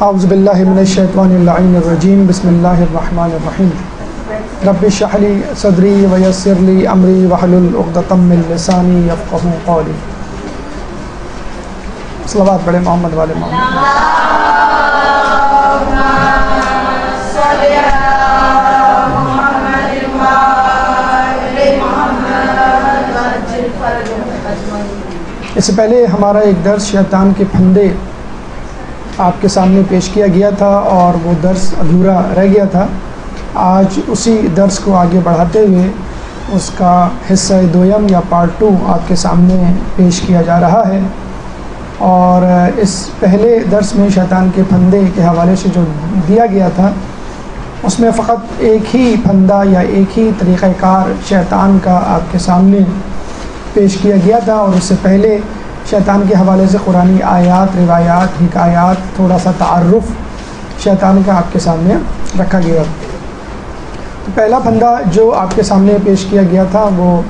اعوذ باللہ من الشیطان اللعین الرجیم بسم اللہ الرحمن الرحیم رب اشرح لی صدری ویسر لی امری واحلل عقدۃ من لسانی یفقہوا قولی. صلوات پڑھیں محمد والے محمد. اس سے پہلے ہمارا ایک درس شیطان کے پھندے آپ کے سامنے پیش کیا گیا تھا اور وہ درس ادھورا رہ گیا تھا. آج اسی درس کو آگے بڑھاتے ہوئے اس کا حصہ دویم یا پارٹ 2 آپ کے سامنے پیش کیا جا رہا ہے. اور اس پہلے درس میں شیطان کے پھندے کے حوالے سے جو دیا گیا تھا اس میں فقط ایک ہی پھندا یا ایک ہی طریقہ کار شیطان کا آپ کے سامنے پیش کیا گیا تھا. اور اس سے پہلے شیطان کے حوالے سے قرآنی آیات، روایات، حکایات، تھوڑا سا تعارف شیطان کا آپ کے سامنے رکھا گیا. تو پہلا پھندا جو آپ کے سامنے پیش کیا گیا تھا وہ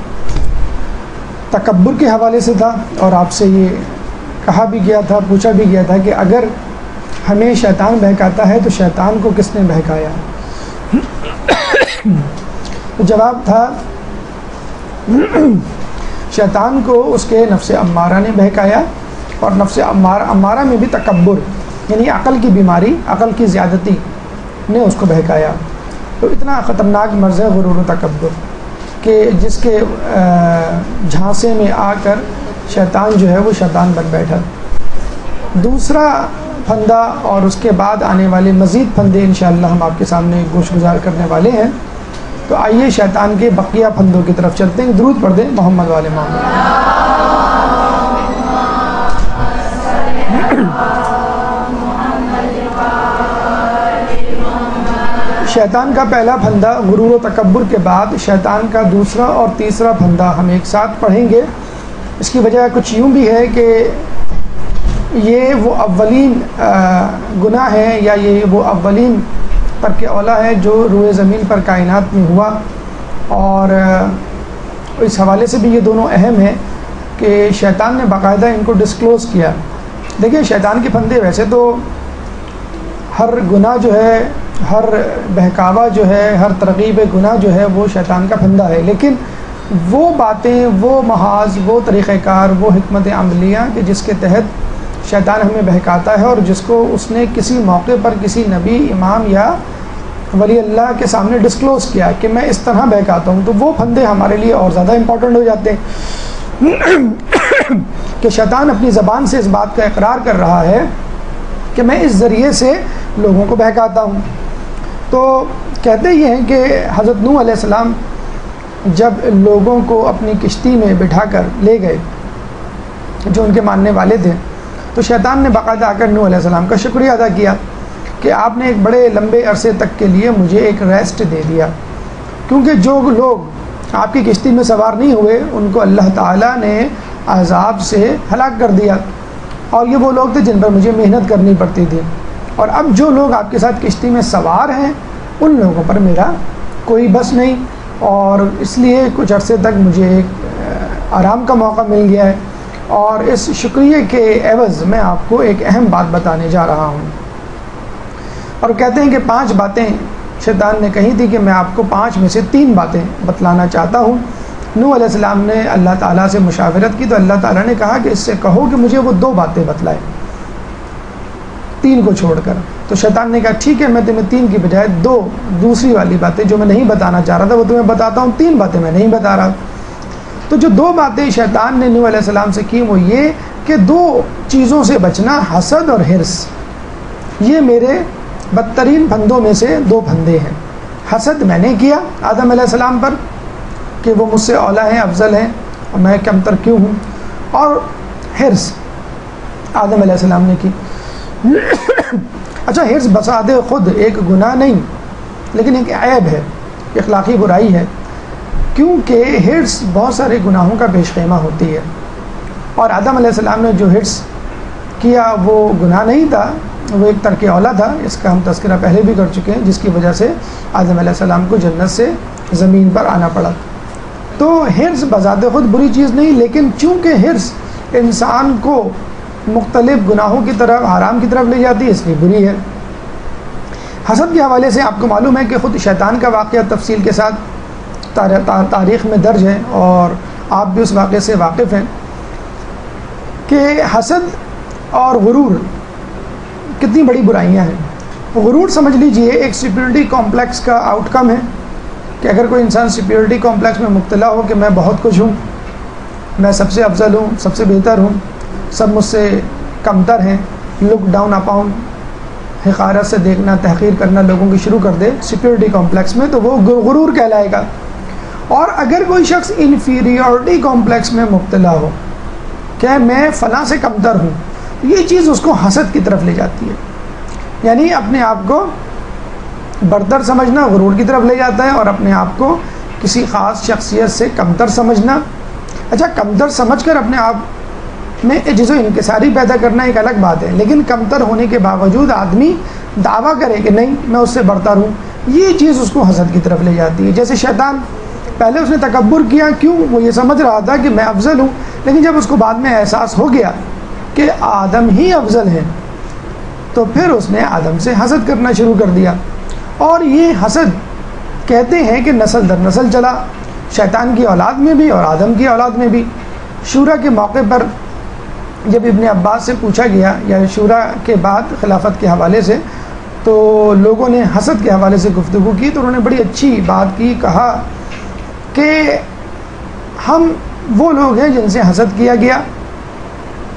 تکبر کے حوالے سے تھا. اور آپ سے یہ کہا بھی گیا تھا، پوچھا بھی گیا تھا کہ اگر ہمیں شیطان بہکاتا ہے تو شیطان کو کس نے بہکایا؟ جواب تھا شیطان کو اس کے نفس امارہ نے بہکایا، اور نفس امارہ میں بھی تکبر یعنی عقل کی بیماری، عقل کی زیادتی نے اس کو بہکایا. تو اتنا خطرناک مرض ہے غرور و تکبر کہ جس کے جھانسے میں آ کر شیطان جو ہے وہ شیطان بن بیٹھا. دوسرا پھندا اور اس کے بعد آنے والے مزید پھندے انشاءاللہ ہم آپ کے سامنے گوش گزار کرنے والے ہیں. تو آئیے شیطان کے بقیہ پھندوں کی طرف چلتے ہیں. درود پڑھ دیں محمد والے محمد. شیطان کا پہلا پھندا غرور و تکبر کے بعد شیطان کا دوسرا اور تیسرا پھندا ہم ایک ساتھ پڑھیں گے. اس کی وجہ کچھ یوں بھی ہے کہ یہ وہ اولین گناہ ہے یا یہ وہ اولین ترک اولا ہے جو روئے زمین پر کائنات میں ہوا. اور اس حوالے سے بھی یہ دونوں اہم ہیں کہ شیطان نے باقاعدہ ان کو ڈسکلوز کیا. دیکھیں شیطان کے پھندے ویسے تو ہر گناہ جو ہے، ہر بہکاوا جو ہے، ہر ترغیب گناہ جو ہے وہ شیطان کا پھندا ہے. لیکن وہ باتیں، وہ محاذ، وہ طریقہ کار، وہ حکمت عملیہ کہ جس کے تحت شیطان ہمیں بہکاتا ہے اور جس کو اس نے کسی موقع پر کسی نبی، امام یا ولی اللہ کے سامنے ڈسکلوز کیا کہ میں اس طرح بہکاتا ہوں، تو وہ پھندے ہمارے لیے اور زیادہ امپورٹنٹ ہو جاتے ہیں کہ شیطان اپنی زبان سے اس بات کا اقرار کر رہا ہے کہ میں اس ذریعے سے لوگوں کو بہکاتا ہوں. تو کہتے یہ ہیں کہ حضرت نوح علیہ السلام جب لوگوں کو اپنی کشتی میں بٹھا کر لے گئے جو ان کے ماننے والے تھے، تو شیطان نے باقاعدہ آ کر نوح علیہ السلام کا شکریہ ادا کیا کہ آپ نے ایک بڑے لمبے عرصے تک کے لیے مجھے ایک ریسٹ دے دیا، کیونکہ جو لوگ آپ کی کشتی میں سوار نہیں ہوئے ان کو اللہ تعالیٰ نے عذاب سے ہلاک کر دیا، اور یہ وہ لوگ تھے جن پر مجھے محنت کرنی پڑتی تھی. اور اب جو لوگ آپ کے ساتھ کشتی میں سوار ہیں ان لوگوں پر میرا کوئی بس نہیں، اور اس لیے کچھ عرصے تک مجھے ایک آرام کا موقع مل گیا ہے. اور اس شکریہ کے عوض میں آپ کو ایک اہم بات بتانے جا رہا ہوں. اور کہتے ہیں کہ 5 باتیں شیطان نے کہی تھی کہ میں آپ کو 5 میں سے 3 باتیں بتلانا چاہتا ہوں. نوح علیہ السلام نے اللہ تعالیٰ سے مشاورت کی تو اللہ تعالیٰ نے کہا کہ اس سے کہو کہ مجھے وہ 2 باتیں بتلائے 3 کو چھوڑ کر. تو شیطان نے کہا ٹھیک ہے، میں تمہیں 3 کی بجائے 2 دوسری والی باتیں جو میں نہیں بتانا چاہ رہا تھا وہ تمہیں بتاتا ہوں. 3 باتیں میں نہیں بتا رہا. تو جو 2 باتیں شیطان نے نوح علیہ السلام سے کی وہ یہ کہ 2 چیزوں سے بچنا، حسد اور حرص. یہ میرے بدترین پھندوں میں سے 2 پھندے ہیں. حسد میں نے کیا آدم علیہ السلام پر کہ وہ مجھ سے اولا ہیں، افضل ہیں، اور میں کمتر کیوں ہوں. اور حرص آدم علیہ السلام نے کی. اچھا، حرص بساد خود ایک گناہ نہیں لیکن ایک عیب ہے، اخلاقی برائی ہے، کیونکہ حرص بہت سارے گناہوں کا پیش خیمہ ہوتی ہے. اور آدم علیہ السلام نے جو حرص کیا وہ گناہ نہیں تھا، وہ ایک ترک اولا تھا. اس کا ہم تذکرہ پہلے بھی کر چکے ہیں، جس کی وجہ سے آدم علیہ السلام کو جنت سے زمین پر آنا پڑا. تو حرص بذات خود بری چیز نہیں، لیکن چونکہ حرص انسان کو مختلف گناہوں کی طرف، حرام کی طرف لے جاتی ہے، اس لیے بری ہے۔ حسد کے حوالے سے آپ کو معلوم ہے کہ خود شیطان کا واقعہ تفصیل کے ساتھ تاریخ میں درج ہے، اور آپ بھی اس واقعے سے واقف ہیں کہ حسد اور غرور کتنی بڑی برائیاں ہیں۔ غرور سمجھ لیجئے ایک سپیریورٹی کمپلیکس کا آؤٹ کم ہے، کہ اگر کوئی انسان سپیریورٹی کمپلیکس میں مبتلا ہو کہ میں بہت کچھ ہوں، میں سب سے افضل ہوں، سب سے بہتر ہوں، سب مجھ سے کمتر ہیں، لک ڈاؤن اپاؤن، حقارت سے دیکھنا، تحقیر کرنا لوگوں کی شروع کر دے سپیریورٹی کمپلیکس میں، تو وہ غرور کہلائے گا۔ اور اگر کوئی شخص انفیریورٹی کمپلیکس میں مبتلا ہو کہ میں فلاں سے کمتر ہوں، یہ چیز اس کو حسد کی طرف لے جاتی ہے، یعنی اپنے آپ کو برتر سمجھنا غرور کی طرف لے جاتا ہے، اور اپنے آپ کو کسی خاص شخصیت سے کمتر سمجھنا۔ اچھا، کمتر سمجھ کر اپنے آپ میں عجز و انکساری پیدا کرنا ایک الگ بات ہے، لیکن کمتر ہونے کے باوجود آدمی دعویٰ کرے کہ نہیں میں اس سے برتر ہوں، یہ چیز اس کو حسد کی طرف لے جاتی ہے۔ جیسے شیطان، پہلے اس نے تکبر کیا، کیوں؟ وہ یہ سمجھ رہا تھا کہ میں افضل ہوں، لیکن جب اس کو بعد میں احساس ہو گیا کہ آدم ہی افضل ہے، تو پھر اس نے آدم سے حسد کرنا شروع کر دیا۔ اور یہ حسد کہتے ہیں کہ نسل در نسل چلا، شیطان کی اولاد میں بھی اور آدم کی اولاد میں بھی۔ شورا کے موقع پر جب ابن عباس سے پوچھا گیا، یا شورا کے بعد خلافت کے حوالے سے، تو لوگوں نے حسد کے حوالے سے گفتگو کی، تو انہوں نے بڑی اچھی بات کی، کہا کہ ہم وہ لوگ ہیں جن سے حسد کیا گیا،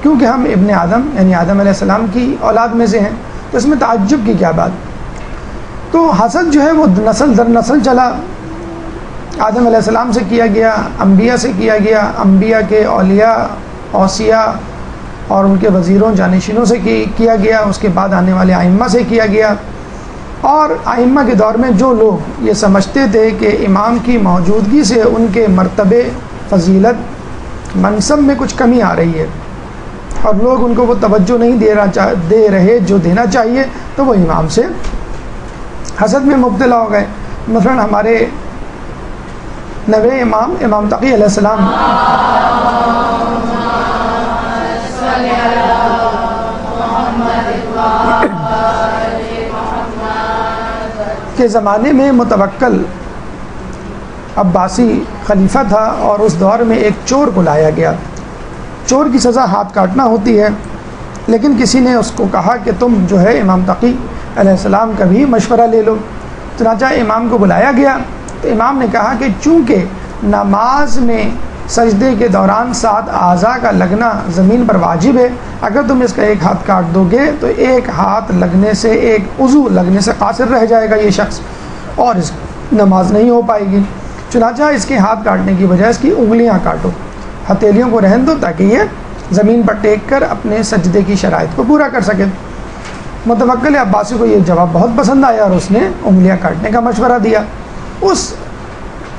کیونکہ ہم ابن آدم یعنی آدم علیہ السلام کی اولاد میں سے ہیں، تو اس میں تعجب کی کیا بات؟ تو حسد جو ہے وہ نسل در نسل چلا، آدم علیہ السلام سے کیا گیا، انبیاء سے کیا گیا، انبیاء کے اولیاء، اوصیاء اور ان کے وزیروں جانشینوں سے کیا گیا، اس کے بعد آنے والے ائمہ سے کیا گیا۔ اور ائمہ کے دور میں جو لوگ یہ سمجھتے تھے کہ امام کی موجودگی سے ان کے مرتبے، فضیلت، منصب میں کچھ کمی آ رہی ہے، اور لوگ ان کو وہ توجہ نہیں دے رہے جو دینا چاہیے، تو وہ امام سے حسد میں مبتلا ہو گئے۔ مثلا ہمارے نوے امام تقی علیہ السلام کے زمانے میں متوکل عباسی خلیفہ تھا، اور اس دور میں ایک چور کو لایا گیا۔ چور کی سزا ہاتھ کاٹنا ہوتی ہے، لیکن کسی نے اس کو کہا کہ تم جو ہے امام تقی علیہ السلام کا بھی مشورہ لے لو۔ چنانچہ امام کو بلایا گیا، تو امام نے کہا کہ چونکہ نماز میں سجدے کے دوران 7 اعضاء کا لگنا زمین پر واجب ہے، اگر تم اس کا ایک ہاتھ کاٹ دو گے تو ایک ہاتھ لگنے سے، ایک عضو لگنے سے قاصر رہ جائے گا یہ شخص، اور اس نماز نہیں ہو پائے گی۔ چنانچہ اس کے ہاتھ کاٹنے کی بجائے اس کی انگلیاں کاٹو، ہتھیلیوں کو رہن دو، تاکہ یہ زمین پر ٹیک کر اپنے سجدے کی شرائط کو پورا کر سکے۔ متوکل عباسی کو یہ جواب بہت پسند آیا، اور اس نے انگلیاں کاٹنے کا مشورہ دیا۔ اس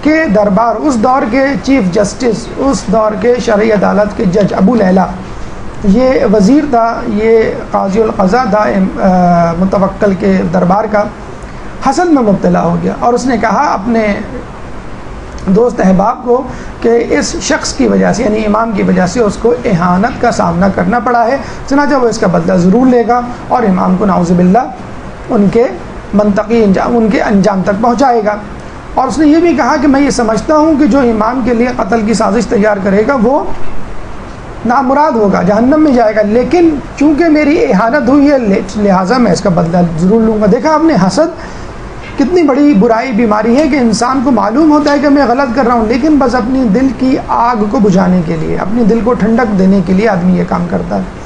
کے دربار، اس دور کے چیف جسٹس، اس دور کے شرعی عدالت کے جج ابو لیلا، یہ وزیر تھا، یہ قاضی القضاء تھا متوکل کے دربار کا، حسد میں مبتلا ہو گیا، اور اس نے کہا اپنے دوست احباب کو کہ اس شخص کی وجہ سے، یعنی امام کی وجہ سے اس کو اہانت کا سامنا کرنا پڑا ہے، چنانچہ وہ اس کا بدلہ ضرور لے گا، اور امام کو نعوذ باللہ ان کے منطقی انجام، ان کے انجام تک پہنچائے گا۔ اور اس نے یہ بھی کہا کہ میں یہ سمجھتا ہوں کہ جو امام کے لیے قتل کی سازش تیار کرے گا وہ نامراد ہوگا، جہنم میں جائے گا، لیکن چونکہ میری اہانت ہوئی ہے لہٰذا میں اس کا بدلہ ضرور لوں گا۔ دیکھا آپ نے، حسد کتنی بڑی برائی، بیماری ہے کہ انسان کو معلوم ہوتا ہے کہ میں غلط کر رہا ہوں، لیکن بس اپنی دل کی آگ کو بجھانے کے لیے، اپنے دل کو ٹھنڈک دینے کے لیے آدمی یہ کام کرتا ہے۔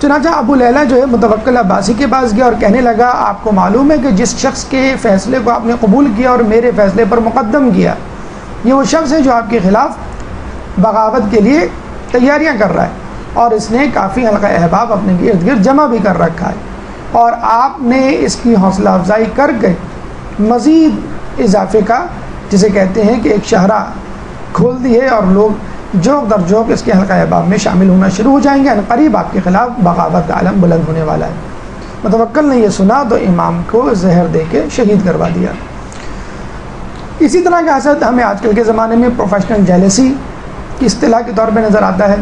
چنانچہ ابو لیلا جو ہے متوکل عباسی کے پاس گیا اور کہنے لگا آپ کو معلوم ہے کہ جس شخص کے فیصلے کو آپ نے قبول کیا اور میرے فیصلے پر مقدم کیا، یہ وہ شخص ہے جو آپ کے خلاف بغاوت کے لیے تیاریاں کر رہا ہے، اور اس نے کافی حلقہ احباب اپنے ارد گرد جمع بھی کر رکھا ہے، اور آپ نے اس کی حوصلہ افزائی کر کے مزید اضافے کا، جسے کہتے ہیں کہ ایک شاہراہ کھول دی ہے، اور لوگ جوک در جوک اس کے حلقہ احباب میں شامل ہونا شروع ہو جائیں گے، ان قریب آپ کے خلاف بغاوت کا علم بلند ہونے والا ہے۔ متوکل نے یہ سنا تو امام کو زہر دے کے شہید کروا دیا۔ اسی طرح کا حسد ہمیں آج کل کے زمانے میں پروفیشنل جیلسی کی اصطلاح کے طور پہ نظر آتا ہے۔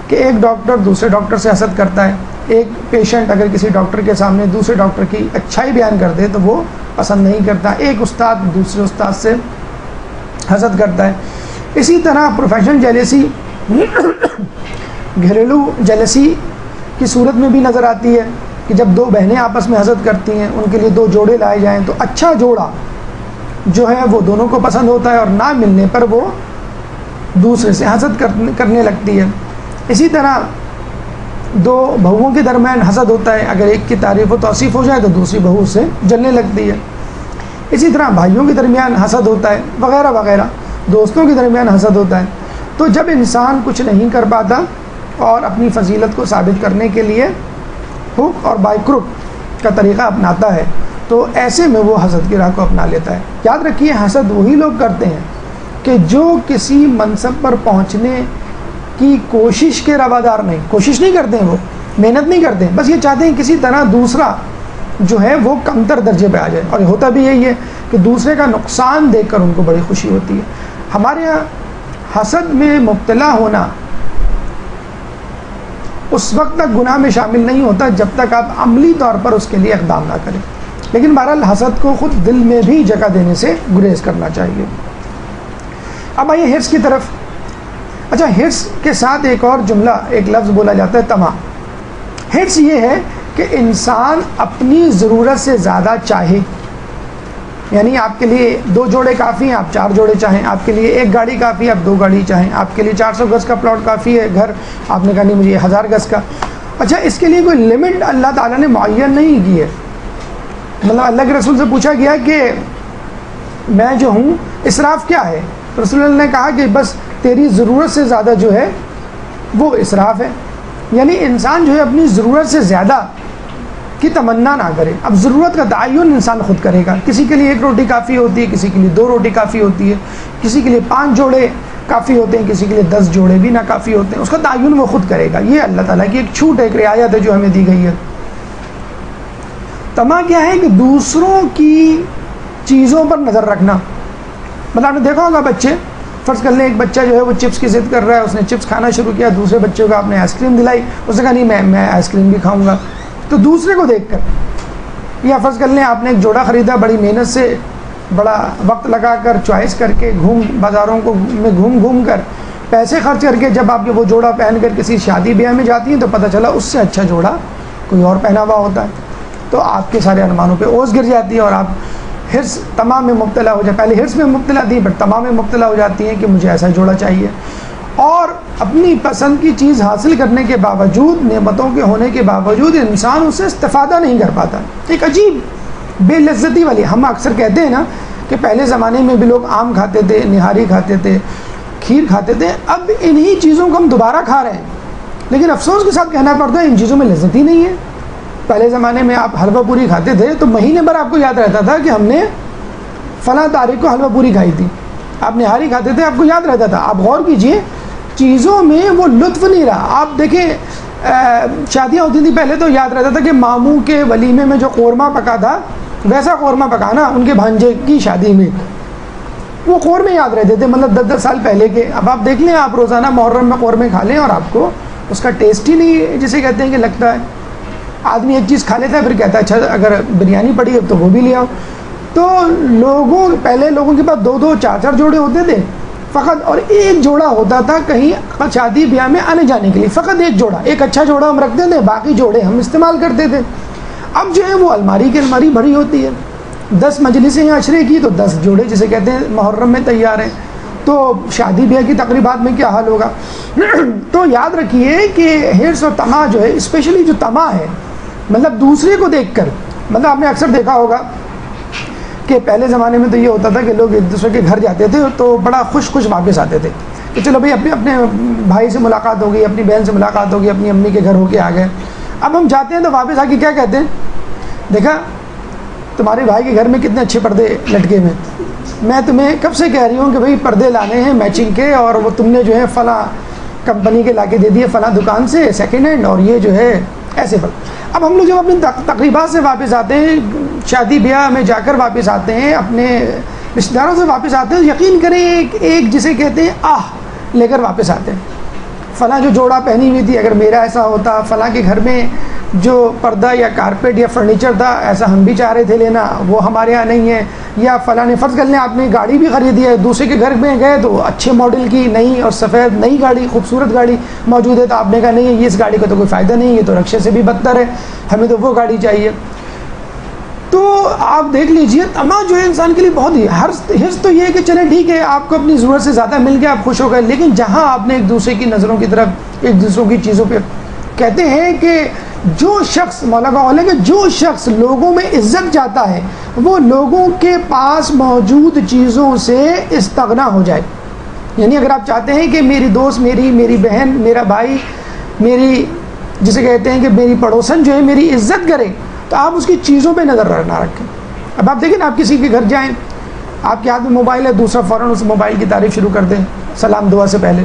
کہ ایک ڈاکٹر دوسرے ڈاکٹر سے حسد کرتا ہے، ایک پیشنٹ اگر کسی ڈاکٹر کے سامنے دوسرے ڈاکٹر کی اچھائی بیان کر دے تو وہ پسند نہیں کرتا، ایک استاد دوسرے استاد سے حسد کرتا ہے. اسی طرح پروفیشنل جیلسی گھریلو جیلسی کی صورت میں بھی نظر آتی ہے کہ جب دو بہنیں آپس میں حسد کرتی ہیں، ان کے لیے دو جوڑے لائے جائیں تو اچھا جوڑا جو ہے وہ دونوں کو پسند ہوتا ہے اور نہ ملنے پر وہ دوسرے سے حسد کرنے لگتی ہے. اسی طرح دو بہوؤں کے درمیان حسد ہوتا ہے، اگر ایک کی تعریف و توصیف ہو جائے تو دوسری بہو سے جلنے لگتی ہے. اسی طرح بھائیوں کے درمیان حسد ہوتا ہے وغیرہ وغیرہ، دوستوں کے درمیان حسد ہوتا ہے. تو جب انسان کچھ نہیں کر پاتا اور اپنی فضیلت کو ثابت کرنے کے لیے ہوک اور بائی کروک کا طریقہ اپناتا ہے تو ایسے میں وہ حسد کی راہ کو اپنا لیتا ہے. یاد رکھیے حسد وہی لوگ کرتے ہیں کہ جو کسی منصب پر پہنچنے کی کوشش کے روادار نہیں، کوشش نہیں کرتے ہیں، وہ محنت نہیں کرتے ہیں، بس یہ چاہتے ہیں کسی طرح دوسرا جو ہے وہ کمتر درجے پہ آ جائے. اور ہوتا بھی یہی ہے کہ دوسرے کا نقصان دیکھ کر ان کو بڑی خوشی ہوتی ہے. ہمارے یہاں حسد میں مبتلا ہونا اس وقت تک گناہ میں شامل نہیں ہوتا جب تک آپ عملی طور پر اس کے لیے اقدام نہ کریں، لیکن بہرحال حسد کو خود دل میں بھی جگہ دینے سے گریز کرنا چاہیے. اب آئیے حرص کی طرف. اچھا، حرص کے ساتھ ایک اور جملہ، ایک لفظ بولا جاتا ہے طمع. حرص یہ ہے کہ انسان اپنی ضرورت سے زیادہ چاہے، یعنی آپ کے لیے 2 جوڑے کافی ہیں، آپ 4 جوڑے چاہیں، آپ کے لیے 1 گاڑی کافی ہے، آپ 2 گاڑی چاہیں، آپ کے لیے 400 گز کا پلاٹ کافی ہے گھر، آپ نے کہا نہیں مجھے 1000 گز کا. اچھا، اس کے لیے کوئی لمٹ اللہ تعالیٰ نے معین نہیں کی ہے. مطلب اللہ کے رسول سے پوچھا گیا کہ میں جو ہوں اسراف کیا ہے، رسول اللہ نے کہا کہ بس تیری ضرورت سے زیادہ جو ہے وہ اسراف ہے. یعنی انسان جو ہے اپنی ضرورت سے زیادہ کی تمنا نہ کرے. اب ضرورت کا تعین انسان خود کرے گا. کسی کے لیے 1 روٹی کافی ہوتی ہے، کسی کے لیے 2 روٹی کافی ہوتی ہے، کسی کے لیے 5 جوڑے کافی ہوتے ہیں، کسی کے لیے 10 جوڑے بھی نہ کافی ہوتے ہیں. اس کا تعین وہ خود کرے گا. یہ اللہ تعالیٰ کی ایک چھوٹ ہے، ایک رعایت ہے جو ہمیں دی گئی ہے. طمع کیا ہے کہ دوسروں کی چیزوں پر نظر رکھنا. مطلب آپ نے دیکھا ہوگا بچے، فرض کر لیں ایک بچہ جو ہے وہ چپس کی ضد کر رہا ہے، اس نے چپس کھانا شروع کیا، دوسرے بچوں کو آپ نے آئس کریم دلائی، اس نے کہا نہیں میں آئس کریم بھی کھاؤں گا. تو دوسرے کو دیکھ کر، یا فرض کر لیں آپ نے ایک جوڑا خریدا، بڑی محنت سے بڑا وقت لگا کر چوائس کر کے بازاروں میں گھوم کر پیسے خرچ کر کے جب آپ کے وہ جوڑا پہن کر کسی شادی بیاہ میں جاتی ہیں تو پتہ چلا اس سے اچھا جوڑا کوئی اور پہنا ہوا ہوتا ہے، تو آپ کے سارے ارمانوں پہ اوس گر جاتی ہے اور آپ حرص طمع میں مبتلا ہو جائے. پہلے حرص میں مبتلا تھی پھر طمع میں مبتلا ہو جاتی ہیں کہ مجھے ایسا جوڑا چاہیے. اور اپنی پسند کی چیز حاصل کرنے کے باوجود، نعمتوں کے ہونے کے باوجود انسان اسے استفادہ نہیں کر پاتا. ایک عجیب بے لذتی والی، ہم اکثر کہتے ہیں نا کہ پہلے زمانے میں بھی لوگ آم کھاتے تھے، نہاری کھاتے تھے، کھیر کھاتے تھے، اب انہی چیزوں کو ہم دوبارہ کھا رہے ہیں، لیکن افسوس کے ساتھ کہنا پڑتا ہے ان چیزوں میں لذت ہی نہیں ہے. پہلے زمانے میں آپ حلوہ پوری کھاتے تھے تو مہینے بھر آپ کو یاد رہتا تھا کہ ہم نے فلاں تاریخ کو حلوہ پوری کھائی تھی. آپ نہاری کھاتے تھے، آپ کو یاد رہتا تھا. آپ غور کیجئے چیزوں میں وہ لطف نہیں رہا. آپ دیکھیں شادیاں ہوتی تھیں پہلے تو یاد رہتا تھا کہ ماموں کے ولیمے میں جو قورمہ پکا تھا ویسا قورمہ پکانا ان کے بھانجے کی شادی میں، وہ قورمے یاد رہتے تھے، مطلب 10 سال پہلے کے. اب آپ دیکھ لیں، آپ روزانہ محرم میں قورمے کھا لیں اور آپ کو اس کا ٹیسٹ ہی نہیں جسے کہتے ہیں کہ لگتا ہے. آدمی ایک چیز کھا لیتا ہے پھر کہتا ہے اچھا اگر بریانی پڑی ہے تو وہ بھی لے آؤ. تو پہلے لوگوں کے پاس 2 4 جوڑے ہوتے تھے فقط، اور ایک جوڑا ہوتا تھا کہیں شادی بیاہ میں آنے جانے کے لیے، فقط ایک جوڑا، ایک اچھا جوڑا ہم رکھتے تھے، باقی جوڑے ہم استعمال کرتے تھے. اب جو ہے وہ الماری کی الماری بھری ہوتی ہے. 10 مجلسیں ہیں عشرے کی تو 10 جوڑے جسے کہتے ہیں محرم میں تیار ہیں. تو شادی بیاہ کی تقریبات میں کیا حال ہوگا. تو یاد رکھیے کہ حرص و طمع جو ہے، اسپیشلی جو طمع ہے مطلب دوسرے کو دیکھ کر، مطلب آپ نے اکثر دیکھا ہوگا کہ پہلے زمانے میں تو یہ ہوتا تھا کہ لوگ ایک دوسرے کے گھر جاتے تھے تو بڑا خوش واپس آتے تھے کہ چلو بھائی اپنے بھائی سے ملاقات ہوگی، اپنی بہن سے ملاقات ہوگی، اپنی امی کے گھر ہو کے آ گئے. اب ہم جاتے ہیں تو واپس آ کے کیا کہتے ہیں، دیکھا تمہارے بھائی کے گھر میں کتنے اچھے پردے لٹکے ہوئے، میں تمہیں کب سے کہہ رہی ہوں کہ بھائی پردے لانے ہیں میچنگ کے، اور وہ تم نے جو ہے فلاں کمپنی کے لا کے دے دیے فلاں دکان سے سیکنڈ ہینڈ، اور یہ جو ہے ایسے پر. اب ہم لوگ جب اپنی تقریبات سے واپس آتے ہیں، شادی بیاہ میں جا کر واپس آتے ہیں، اپنے رشتہ داروں سے واپس آتے ہیں، یقین کریں ایک جسے کہتے ہیں لے کر واپس آتے ہیں. فلاں جو جوڑا پہنی ہوئی تھی اگر میرا ایسا ہوتا، فلاں کے گھر میں جو پردہ یا کارپیٹ یا فرنیچر تھا ایسا ہم بھی چاہ رہے تھے لینا، وہ ہمارے یہاں نہیں ہے، یا فلاں نے فرض کر لیں آپ نے گاڑی بھی خریدی ہے، دوسرے کے گھر میں گئے تو اچھے ماڈل کی نئی اور سفید نئی گاڑی خوبصورت گاڑی موجود ہے، تو آپ نے کہا نہیں یہ اس گاڑی کا تو کوئی فائدہ نہیں ہے، تو رکشے سے بھی بدتر ہے، ہمیں تو وہ گاڑی چاہیے۔ تو آپ دیکھ لیجئے تمام جو ہے انسان کے لیے بہت ہی حرص تو یہ ہے کہ چلیں ٹھیک ہے آپ کو اپنی ضرورت سے زیادہ مل گیا آپ خوش ہو گئے، لیکن جہاں آپ نے ایک دوسرے کی نظروں کی طرف ایک دوسروں کی چیزوں پہ کہتے ہیں کہ جو شخص مولا کا قول ہے کہ جو شخص لوگوں میں عزت چاہتا ہے وہ لوگوں کے پاس موجود چیزوں سے استغنا ہو جائے۔ یعنی اگر آپ چاہتے ہیں کہ میری دوست میری بہن میرا بھائی میری جسے کہتے ہیں کہ میری پڑوسن جو ہے میری عزت کرے تو آپ اس کی چیزوں پہ نظر نہ رکھیں۔ اب آپ دیکھیں نا آپ کسی کے گھر جائیں آپ کے ہاتھ میں موبائل ہے، دوسرا فوراً اس موبائل کی تعریف شروع کر دیں سلام دعا سے پہلے،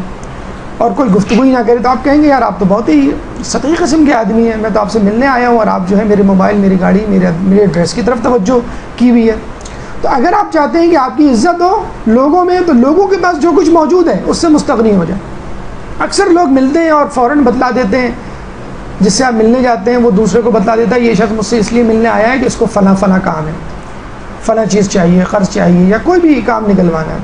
اور کوئی گفتگو ہی نہ کرے تو آپ کہیں گے یار آپ تو بہت ہی سطحی قسم کے آدمی ہیں، میں تو آپ سے ملنے آیا ہوں اور آپ جو ہے میرے موبائل میری گاڑی میرے ڈریس کی طرف توجہ کی ہوئی ہے۔ تو اگر آپ چاہتے ہیں کہ آپ کی عزت ہو لوگوں میں تو لوگوں کے پاس جو کچھ موجود ہے اس سے مستغنی ہو جائے۔ اکثر لوگ ملتے ہیں اور فوراً بتلا دیتے ہیں، جس سے آپ ملنے جاتے ہیں وہ دوسرے کو بتلا دیتا ہے یہ شخص مجھ سے اس لیے ملنے آیا ہے کہ اس کو فلاں کام ہے، فلاں چیز چاہیے، قرض چاہیے یا کوئی بھی کام نکلوانا ہے۔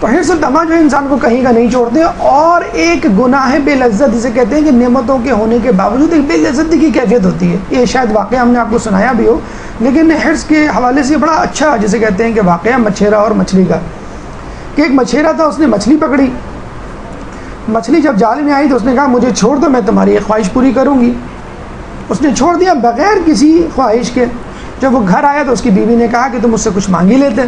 تو حرص و طمع جو ہے انسان کو کہیں کا نہیں چھوڑتے، اور ایک گناہ بے لذت جسے کہتے ہیں کہ نعمتوں کے ہونے کے باوجود ایک بے لذتی کی کیفیت ہوتی ہے۔ یہ شاید واقعہ ہم نے آپ کو سنایا بھی ہو، لیکن حرص کے حوالے سے بڑا اچھا جسے کہتے ہیں کہ واقعہ مچھیرا اور مچھلی کا، کہ ایک مچھیرا تھا اس نے مچھلی پکڑی، مچھلی جب جال میں آئی تو اس نے کہا مجھے چھوڑ دو میں تمہاری ایک خواہش پوری کروں گی۔ اس نے چھوڑ دیا بغیر کسی خواہش کے۔ جب وہ گھر آیا تو اس کی بیوی نے کہا کہ تم مجھ سے کچھ مانگی لیتے۔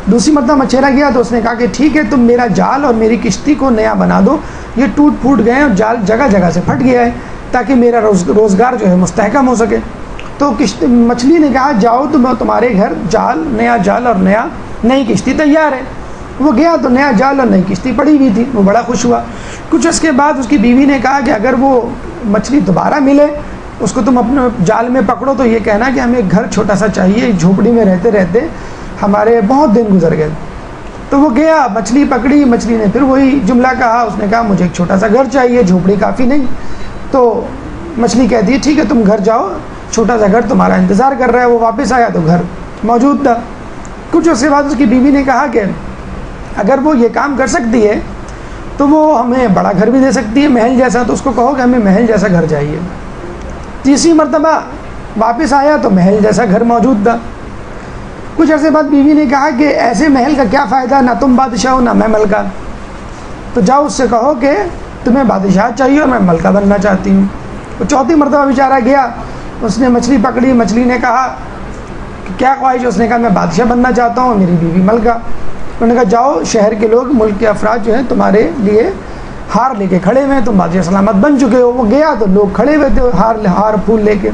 دوسری مرتبہ مچھیرا گیا تو اس نے کہا کہ ٹھیک ہے تم میرا جال اور میری کشتی کو نیا بنا دو، یہ ٹوٹ پھوٹ گئے اور جال جگہ جگہ سے پھٹ گیا ہے تاکہ میرا روزگار جو ہے مستحکم ہو سکے۔ تو مچھلی نے کہا جاؤ تمہارے گھر نیا جال اور نئی کشتی تیار ہے۔ وہ گیا تو نیا جال اور نئی کشتی پڑی ہوئی تھی، وہ بڑا خوش ہوا۔ کچھ اس کے بعد اس کی بیوی نے کہا کہ اگر وہ مچھلی دوبارہ ملے اس کو تم اپنے جال میں پکڑو تو یہ کہنا کہ ہمیں ایک گھر چھوٹا سا چاہیے، ایک جھوپڑی میں رہتے رہتے ہمارے بہت دن گزر گئے۔ تو وہ گیا مچھلی پکڑی، مچھلی نے پھر وہی جملہ کہا، اس نے کہا مجھے ایک چھوٹا سا گھر چاہیے، جھوپڑی کافی نہیں۔ تو مچھلی کہتی ہے ٹھیک ہے تم گھر جاؤ، چھوٹا سا گھر تمہارا انتظار کر رہا ہے۔ وہ واپس آیا تو گھر موجود تھا۔ کچھ اس کے بعد اس کی بیوی نے کہا کہ اگر وہ یہ کام کر سکتی ہے تو وہ ہمیں بڑا گھر بھی دے سکتی ہے محل جیسا، تو اس کو کہو کہ ہمیں محل جیسا گھر چاہیے۔ تیسری مرتبہ واپس آیا تو محل جیسا گھر موجود تھا۔ کچھ عرصے بعد بیوی نے کہا کہ ایسے محل کا کیا فائدہ، نہ تم بادشاہ ہو نہ میں ملکہ، تو جاؤ اس سے کہو کہ تمہیں بادشاہ چاہیے اور میں ملکہ بننا چاہتی ہوں۔ تو چوتھی مرتبہ بیچارہ گیا، اس نے مچھلی پکڑی، مچھلی نے کہا کہ کیا خواہش ہے، اس نے کہا میں بادشاہ بننا چاہتا ہوں، میری بیوی ملکہ۔ انہوں نے کہا جاؤ شہر کے لوگ ملک کے افراد جو ہیں تمہارے لیے ہار لے کے کھڑے ہوئے ہیں، تم بادشاہ سلامت بن چکے ہو۔ وہ گیا تو لوگ کھڑے ہوئے تھے ہار پھول لے کے،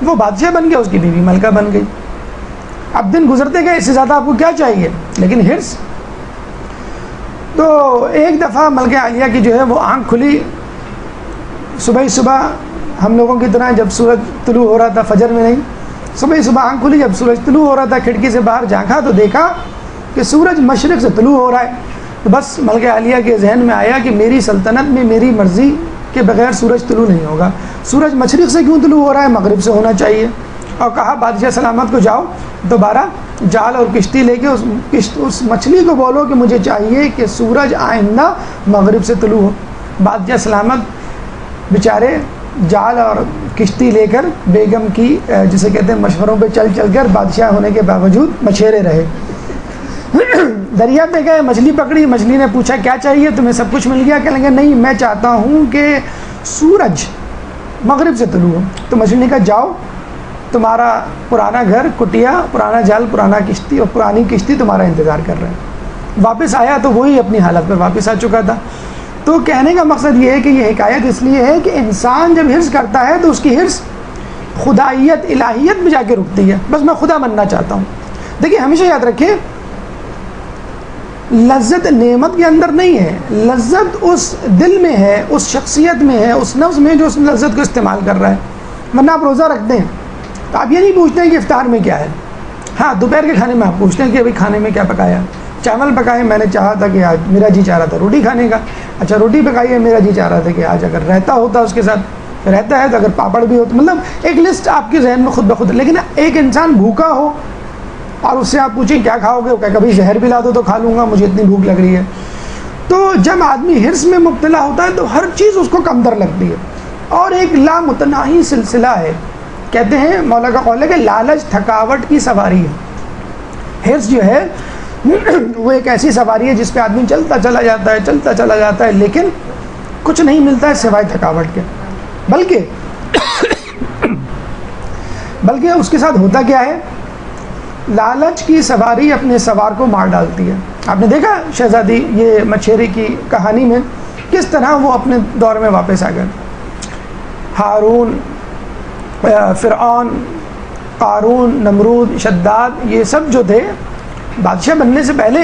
وہ بادشاہ بن گیا، اس کی بیوی ملکہ بن گئی۔ اب دن گزرتے گئے، اس سے زیادہ آپ کو کیا چاہیے، لیکن حرص۔ تو ایک دفعہ ملکہ عالیہ کی جو ہے وہ آنکھ کھلی صبح ہم لوگوں کی طرح، جب سورج طلوع ہو رہا تھا، فجر میں نہیں، صبح آنکھ کھلی جب سورج طلوع ہو رہا تھا، کھڑکی سے باہر جھانکا تو دیکھا کہ سورج مشرق سے طلوع ہو رہا ہے۔ تو بس ملکہ عالیہ کے ذہن میں آیا کہ میری سلطنت میں میری مرضی کے بغیر سورج طلوع نہیں ہوگا، سورج مشرق سے کیوں طلوع ہو رہا ہے، مغرب سے ہونا چاہیے۔ اور کہا بادشاہ سلامت کو جاؤ دوبارہ جال اور کشتی لے کے اس مچھلی کو بولو کہ مجھے چاہیے کہ سورج آئندہ مغرب سے طلوع ہو۔ بادشاہ سلامت بیچارے جال اور کشتی لے کر بیگم کی جسے کہتے ہیں مشوروں پہ چل کر بادشاہ ہونے کے باوجود مچھیرے رہے۔ دریا پہ گئے، مچھلی پکڑی، مچھلی نے پوچھا کیا چاہیے، تمہیں سب کچھ مل گیا؟ کہنے لگے نہیں میں چاہتا ہوں کہ سورج مغرب سے طلوع ہو۔ تو مچھلی نے کہا جاؤ تمہارا پرانا گھر، کٹیا، پرانا جال، پرانا کشتی اور پرانی کشتی تمہارا انتظار کر رہے ہیں۔ واپس آیا تو وہی اپنی حالت پر واپس آ چکا تھا۔ تو کہنے کا مقصد یہ ہے کہ یہ حکایت اس لیے ہے کہ انسان جب حرص کرتا ہے تو اس کی حرص خدائیت الہیت میں جا کے رکتی ہے، بس میں خدا بننا چاہتا ہوں۔ دیکھیے ہمیشہ یاد رکھیں لذت نعمت کے اندر نہیں ہے، لذت اس دل میں ہے، اس شخصیت میں ہے، اس نفس میں جو اس لذت کو استعمال کر رہا ہے۔ ورنہ آپ روزہ رکھتے ہیں تو آپ یہ نہیں پوچھتے ہیں کہ افطار میں کیا ہے، ہاں دوپہر کے کھانے میں آپ پوچھتے ہیں کہ ابھی کھانے میں کیا پکایا، چاول پکائے، میں نے چاہا تھا کہ آج میرا جی چاہ رہا تھا روٹی کھانے کا، اچھا روٹی پکائی ہے، میرا جی چاہ رہا تھا کہ آج اگر رہتا ہوتا اس کے ساتھ رہتا ہے تو اگر پاپڑ بھی ہوتا، مطلب ایک لسٹ آپ کے ذہن میں خود بخود. لیکن ایک انسان بھوکا ہو اور اس سے آپ پوچھیں کیا کھاؤ گے، وہ کہ کبھی زہر بھی لا دو تو کھا لوں گا، مجھے اتنی بھوک لگ رہی ہے. تو جب آدمی حرص میں مبتلا ہوتا ہے تو ہر چیز اس کو کم تر لگتی ہے، اور ایک لامتناہی سلسلہ ہے. کہتے ہیں مولا کا قول ہے کہ لالچ تھکاوٹ کی سواری ہے. حرص جو ہے وہ ایک ایسی سواری ہے جس پہ آدمی چلتا چلا جاتا ہے لیکن کچھ نہیں ملتا ہے سوائے تھکاوٹ کے. بلکہ اس کے ساتھ ہوتا کیا ہے، لالچ کی سواری اپنے سوار کو مار ڈالتی ہے. آپ نے دیکھا شہزادی یہ مچھیری کی کہانی میں کس طرح وہ اپنے دور میں واپس آ گئے. ہارون، فرعون، قارون، نمرود، شداد، یہ سب جو تھے بادشاہ بننے سے پہلے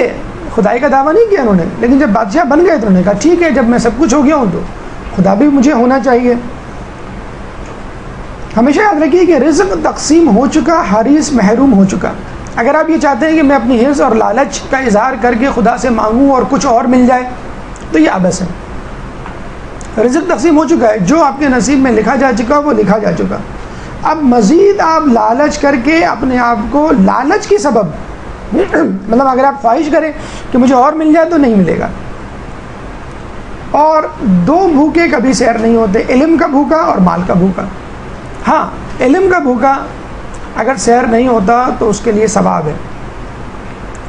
خدائی کا دعویٰ نہیں کیا انہوں نے، لیکن جب بادشاہ بن گئے تو انہوں نے کہا ٹھیک ہے، جب میں سب کچھ ہو گیا ہوں تو خدا بھی مجھے ہونا چاہیے. ہمیشہ یاد رکھیے کہ رزق تقسیم ہو چکا، حریص محروم ہو چکا. اگر آپ یہ چاہتے ہیں کہ میں اپنی حرص اور لالچ کا اظہار کر کے خدا سے مانگوں اور کچھ اور مل جائے تو یہ عبث ہے. رزق تقسیم ہو چکا ہے، جو آپ کے نصیب میں لکھا جا چکا وہ لکھا جا چکا. اب مزید آپ لالچ کر کے اپنے آپ کو لالچ کی سبب مطلب اگر آپ خواہش کریں کہ مجھے اور مل جائے تو نہیں ملے گا. اور دو بھوکے کبھی سیر نہیں ہوتے، علم کا بھوکا اور مال کا بھوکا. ہاں علم کا بھوکا اگر سیر نہیں ہوتا تو اس کے لیے ثواب ہے،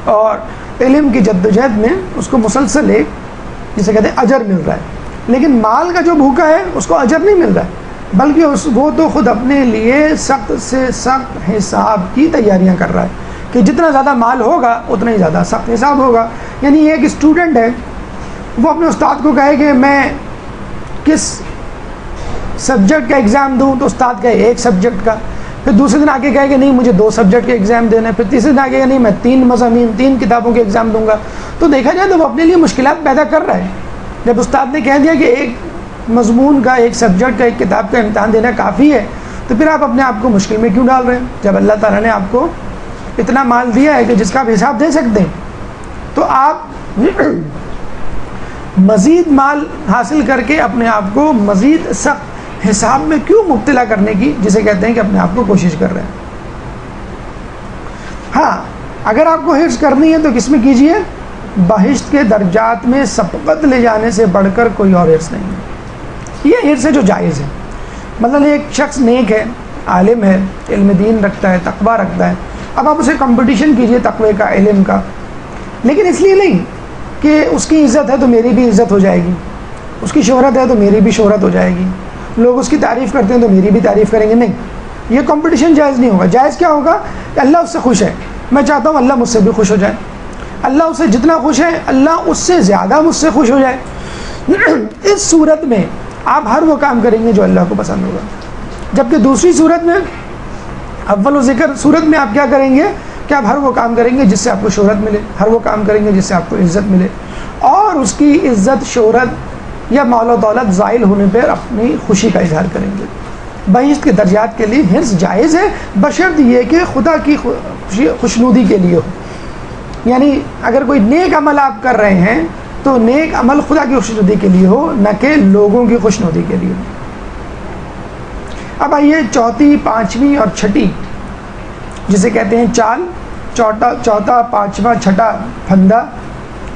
اور علم کی جدوجہد میں اس کو مسلسل ایک جسے کہتے ہیں اجر مل رہا ہے. لیکن مال کا جو بھوکا ہے اس کو اجر نہیں مل رہا ہے، بلکہ وہ تو خود اپنے لیے سخت سے سخت حساب کی تیاریاں کر رہا ہے کہ جتنا زیادہ مال ہوگا اتنا ہی زیادہ سخت حساب ہوگا. یعنی ایک اسٹوڈنٹ ہے، وہ اپنے استاد کو کہے کہ میں کس سبجیکٹ کا ایگزام دوں، تو استاد کہے ایک سبجیکٹ کا. پھر دوسرے دن آ کے کہے کہ نہیں مجھے 2 سبجیکٹ کے ایگزام دینا ہے. پھر تیسرے دن آ کے نہیں میں 3 مضامین 3 کتابوں کے ایگزام دوں گا. تو دیکھا جائے تو وہ اپنے لیے مشکلات پیدا کر رہا ہے. جب استاد نے کہہ دیا کہ ایک مضمون کا، ایک سبجیکٹ کا، ایک کتاب کا امتحان دینا کافی ہے، تو پھر آپ اپنے آپ کو مشکل میں کیوں ڈال رہے ہیں؟ جب اللہ تعالیٰ نے آپ کو اتنا مال دیا ہے کہ جس کا آپ حساب دے سکتے ہیں، تو آپ مزید مال حاصل کر کے اپنے آپ کو مزید سخت حساب میں کیوں مبتلا کرنے کی، جسے کہتے ہیں کہ اپنے آپ کو کوشش کر رہے ہیں. ہاں اگر آپ کو حرص کرنی ہے تو کس میں کیجئے؟ بہشت کے درجات میں سبقت لے جانے سے بڑھ کر کوئی اور حرص نہیں ہے. یہ حرص ہے جو جائز ہے. مثلا ایک شخص نیک ہے، عالم ہے، علم دین رکھتا ہے، تقویٰ رکھتا ہے، اب آپ اسے کمپٹیشن کیجئے تقوی کا، علم کا، لیکن اس لیے نہیں کہ اس کی عزت ہے تو میری بھی عزت ہو جائے گی، اس کی شہرت ہے تو میری بھی شہرت ہو جائے گی، لوگ اس کی تعریف کرتے ہیں تو میری بھی تعریف کریں گے. نہیں، یہ کمپٹیشن جائز نہیں ہوگا. جائز کیا ہوگا کہ اللہ اس سے خوش ہے، میں چاہتا ہوں اللہ مجھ سے بھی خوش ہو جائے. اللہ اس سے جتنا خوش ہے اللہ اس سے زیادہ مجھ سے خوش ہو جائے. اس صورت میں آپ ہر وہ کام کریں گے جو اللہ کو پسند ہوگا. جبکہ دوسری صورت میں، اول و ذکر صورت میں، آپ کیا کریں گے کہ آپ ہر وہ کام کریں گے جس سے آپ کو شہرت ملے، ہر وہ کام کریں گے جس سے آپ کو عزت ملے، اور اس کی عزت، شہرت یا مال و دولت زائل ہونے پر اپنی خوشی کا اظہار کریں گے. بہشت کے درجات کے لیے حرص جائز ہے، بشرط یہ کہ خدا کی خوشنودی کے لیے ہو. یعنی اگر کوئی نیک عمل آپ کر رہے ہیں تو نیک عمل خدا کی خوشنودی کے لیے ہو، نہ کہ لوگوں کی خوشنودی کے لیے ہو. اب آئیے چوتھی، پانچویں اور چھٹی، جسے کہتے ہیں چال، چوتھا، پانچواں، چھٹا پھندا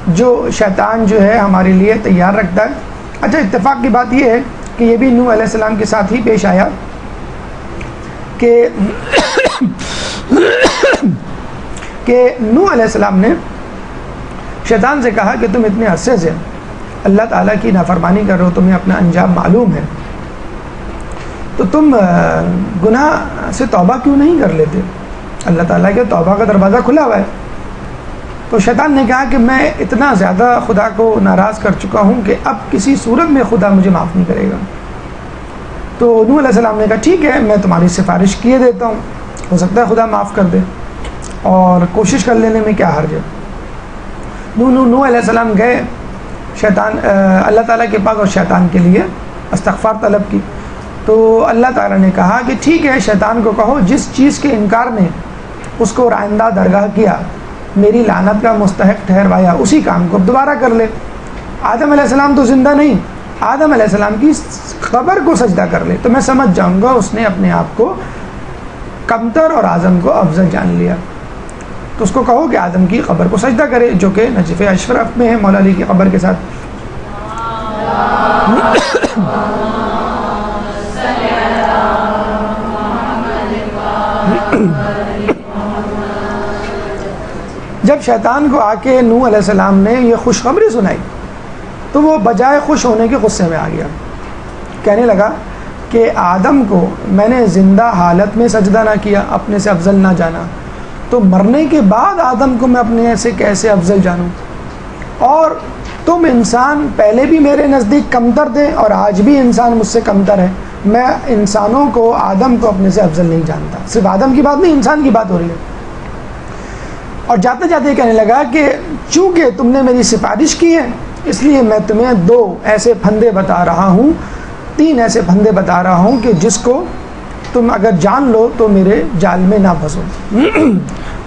جو شیطان جو ہے ہمارے لیے تیار رکھتا ہے. اچھا اتفاق کی بات یہ ہے کہ یہ بھی نوح علیہ السلام کے ساتھ ہی پیش آیا کہ نوح علیہ السلام نے شیطان سے کہا کہ تم اتنے عرصے سے اللہ تعالیٰ کی نافرمانی کر رہے ہو، تمہیں اپنا انجام معلوم ہے، تو تم گناہ سے توبہ کیوں نہیں کر لیتے؟ اللہ تعالیٰ کے توبہ کا دروازہ کھلا ہوا ہے. تو شیطان نے کہا کہ میں اتنا زیادہ خدا کو ناراض کر چکا ہوں کہ اب کسی صورت میں خدا مجھے معاف نہیں کرے گا. تو نوح علیہ السلام نے کہا ٹھیک ہے، میں تمہاری سفارش کیے دیتا ہوں، ہو سکتا ہے خدا معاف کر دے، اور کوشش کر لینے میں کیا حرج ہے. نوح علیہ السلام گئے اللہ تعالیٰ کے پاس اور شیطان کے لیے استغفار طلب کی. تو اللہ تعالیٰ نے کہا کہ ٹھیک ہے، شیطان کو کہو جس چیز کے انکار نے اس کو آئندہ درگاہ کیا میری لعنت کا مستحق ٹھہروایا اسی کام کو اب دوبارہ کر لے۔ آدم علیہ السلام تو زندہ نہیں، آدم علیہ السلام کی قبر کو سجدہ کر لے تو میں سمجھ جاؤں گا اس نے اپنے آپ کو کمتر اور اعظم کو افضل جان لیا۔ تو اس کو کہو کہ آدم کی قبر کو سجدہ کرے، جو کہ نجف اشرف میں ہے مولا علی کی قبر کے ساتھ۔ جب شیطان کو آ کے نوح علیہ السلام نے یہ خوشخبری سنائی تو وہ بجائے خوش ہونے کے غصے میں آ گیا، کہنے لگا کہ آدم کو میں نے زندہ حالت میں سجدہ نہ کیا، اپنے سے افضل نہ جانا، تو مرنے کے بعد آدم کو میں اپنے سے کیسے افضل جانوں؟ اور تم انسان پہلے بھی میرے نزدیک کمتر تھے اور آج بھی انسان مجھ سے کمتر ہے، میں انسانوں کو آدم کو اپنے سے افضل نہیں جانتا۔ صرف آدم کی بات نہیں، انسان کی بات ہو رہی ہے۔ اور جاتے جاتے کہنے لگا کہ چونکہ تم نے میری سفارش کی ہے اس لیے میں تمہیں 2 ایسے پھندے بتا رہا ہوں، 3 ایسے پھندے بتا رہا ہوں کہ جس کو تم اگر جان لو تو میرے جال میں نہ پھنسو۔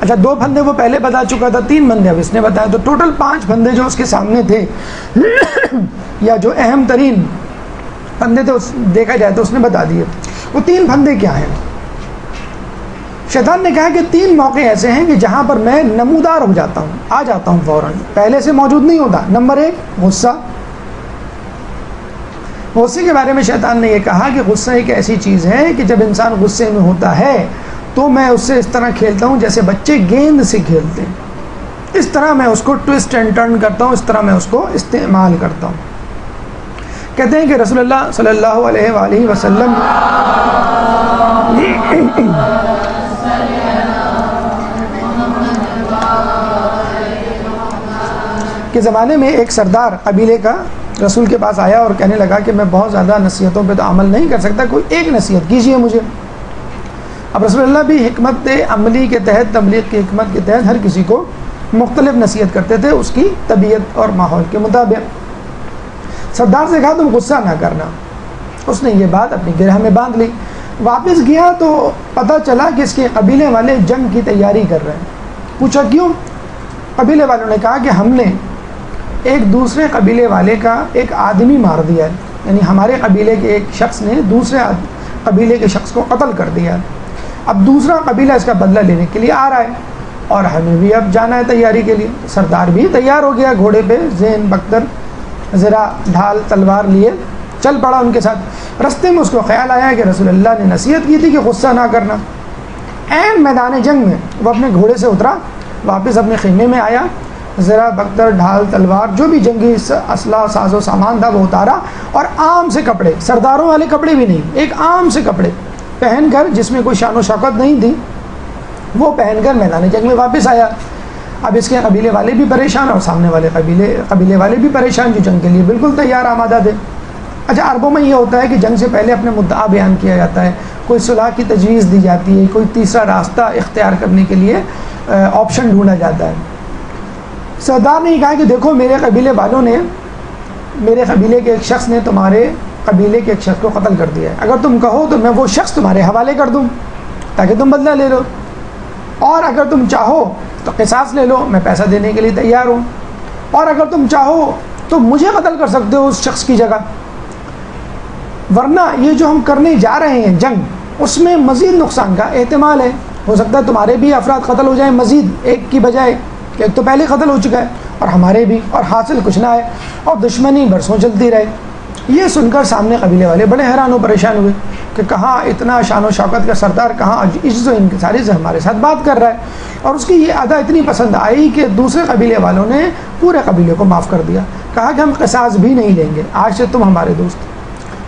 اچھا 2 پھندے وہ پہلے بتا چکا تھا، 3 پھندے اب اس نے بتایا، تو ٹوٹل 5 پھندے جو اس کے سامنے تھے یا جو اہم ترین پھندے تھے دیکھا جائے تو اس نے بتا دیے۔ وہ 3 پھندے کیا ہیں؟ شیطان نے کہا کہ 3 موقع ایسے ہیں کہ جہاں پر میں نمودار ہو جاتا ہوں، آ جاتا ہوں فوراً، پہلے سے موجود نہیں ہوتا۔ نمبر 1 غصہ۔ غصے کے بارے میں شیطان نے یہ کہا کہ غصہ ایک ایسی چیز ہے کہ جب انسان غصے میں ہوتا ہے تو میں اس سے اس طرح کھیلتا ہوں جیسے بچے گیند سے کھیلتے ہیں، اس طرح میں اس کو ٹوسٹ اینڈ ٹرن کرتا ہوں، اس طرح میں اس کو استعمال کرتا ہوں۔ کہتے ہیں کہ رسول اللہ صلی اللہ علیہ وآلہ وسلم کے زمانے میں ایک سردار قبیلے کا رسول کے پاس آیا اور کہنے لگا کہ میں بہت زیادہ نصیحتوں پہ تو عمل نہیں کر سکتا، کوئی ایک نصیحت کیجیے مجھے۔ اب رسول اللہ بھی حکمت عملی کے تحت، تبلیغ کی حکمت کے تحت ہر کسی کو مختلف نصیحت کرتے تھے اس کی طبیعت اور ماحول کے مطابق۔ سردار سے کہا تم غصہ نہ کرنا، اس نے یہ بات اپنی گرہ میں باندھ لی۔ واپس گیا تو پتہ چلا کہ اس کے قبیلے والے جنگ کی تیاری کر رہے ہیں۔ پوچھا کیوں؟ قبیلے والوں نے کہا کہ ہم نے ایک دوسرے قبیلے والے کا ایک آدمی مار دیا ہے، یعنی ہمارے قبیلے کے ایک شخص نے دوسرے قبیلے کے شخص کو قتل کر دیا ہے، اب دوسرا قبیلہ اس کا بدلہ لینے کے لیے آ رہا ہے اور ہمیں بھی اب جانا ہے تیاری کے لیے۔ سردار بھی تیار ہو گیا، گھوڑے پہ زین بختر زرہ ڈھال تلوار لیے چل پڑا ان کے ساتھ۔ رستے میں اس کو خیال آیا کہ رسول اللہ نے نصیحت کی تھی کہ غصہ نہ کرنا۔ عین میدان جنگ میں وہ اپنے گھوڑے سے اترا، واپس اپنے خیمے میں آیا، زرہ بختر ڈھال تلوار جو بھی جنگی اسلحہ ساز و سامان تھا وہ اتارا اور عام سے کپڑے، سرداروں والے کپڑے بھی نہیں، ایک عام سے کپڑے پہن کر جس میں کوئی شان و شوکت نہیں تھی وہ پہن کر میدان جنگ میں واپس آیا۔ اب اس کے قبیلے والے بھی پریشان اور سامنے والے قبیلے والے بھی پریشان جو جنگ کے لیے بالکل تیار آمادہ تھے۔ اچھا عربوں میں یہ ہوتا ہے کہ جنگ سے پہلے اپنے مدعا بیان کیا جاتا ہے، کوئی صلح کی تجویز دی جاتی ہے، کوئی تیسرا راستہ اختیار کرنے کے لیے آپشن ڈھونڈا جاتا ہے۔ سردار نے کہا کہ دیکھو میرے قبیلے والوں نے، میرے قبیلے کے ایک شخص نے تمہارے قبیلے کے ایک شخص کو قتل کر دیا ہے، اگر تم کہو تو میں وہ شخص تمہارے حوالے کر دوں تاکہ تم بدلہ لے لو، اور اگر تم چاہو تو قصاص لے لو، میں پیسہ دینے کے لیے تیار ہوں، اور اگر تم چاہو تو مجھے قتل کر سکتے ہو اس شخص کی جگہ، ورنہ یہ جو ہم کرنے جا رہے ہیں جنگ اس میں مزید نقصان کا احتمال ہے، ہو سکتا ہے تمہارے بھی افراد قتل ہو جائیں مزید ایک کی بجائے، ایک تو پہلے قتل ہو چکا ہے اور ہمارے بھی، اور حاصل کچھ نہ ہے اور دشمنی برسوں چلتی رہے۔ یہ سن کر سامنے قبیلے والے بڑے حیران و پریشان ہوئے کہ کہاں اتنا شان و شوکت کا سردار کہاں عجز و انکساری سے ہمارے ساتھ بات کر رہا ہے، اور اس کی یہ ادا اتنی پسند آئی کہ دوسرے قبیلے والوں نے پورے قبیلے کو معاف کر دیا، کہا کہ ہم قصاص بھی نہیں لیں گے، آج سے تم ہمارے دوست۔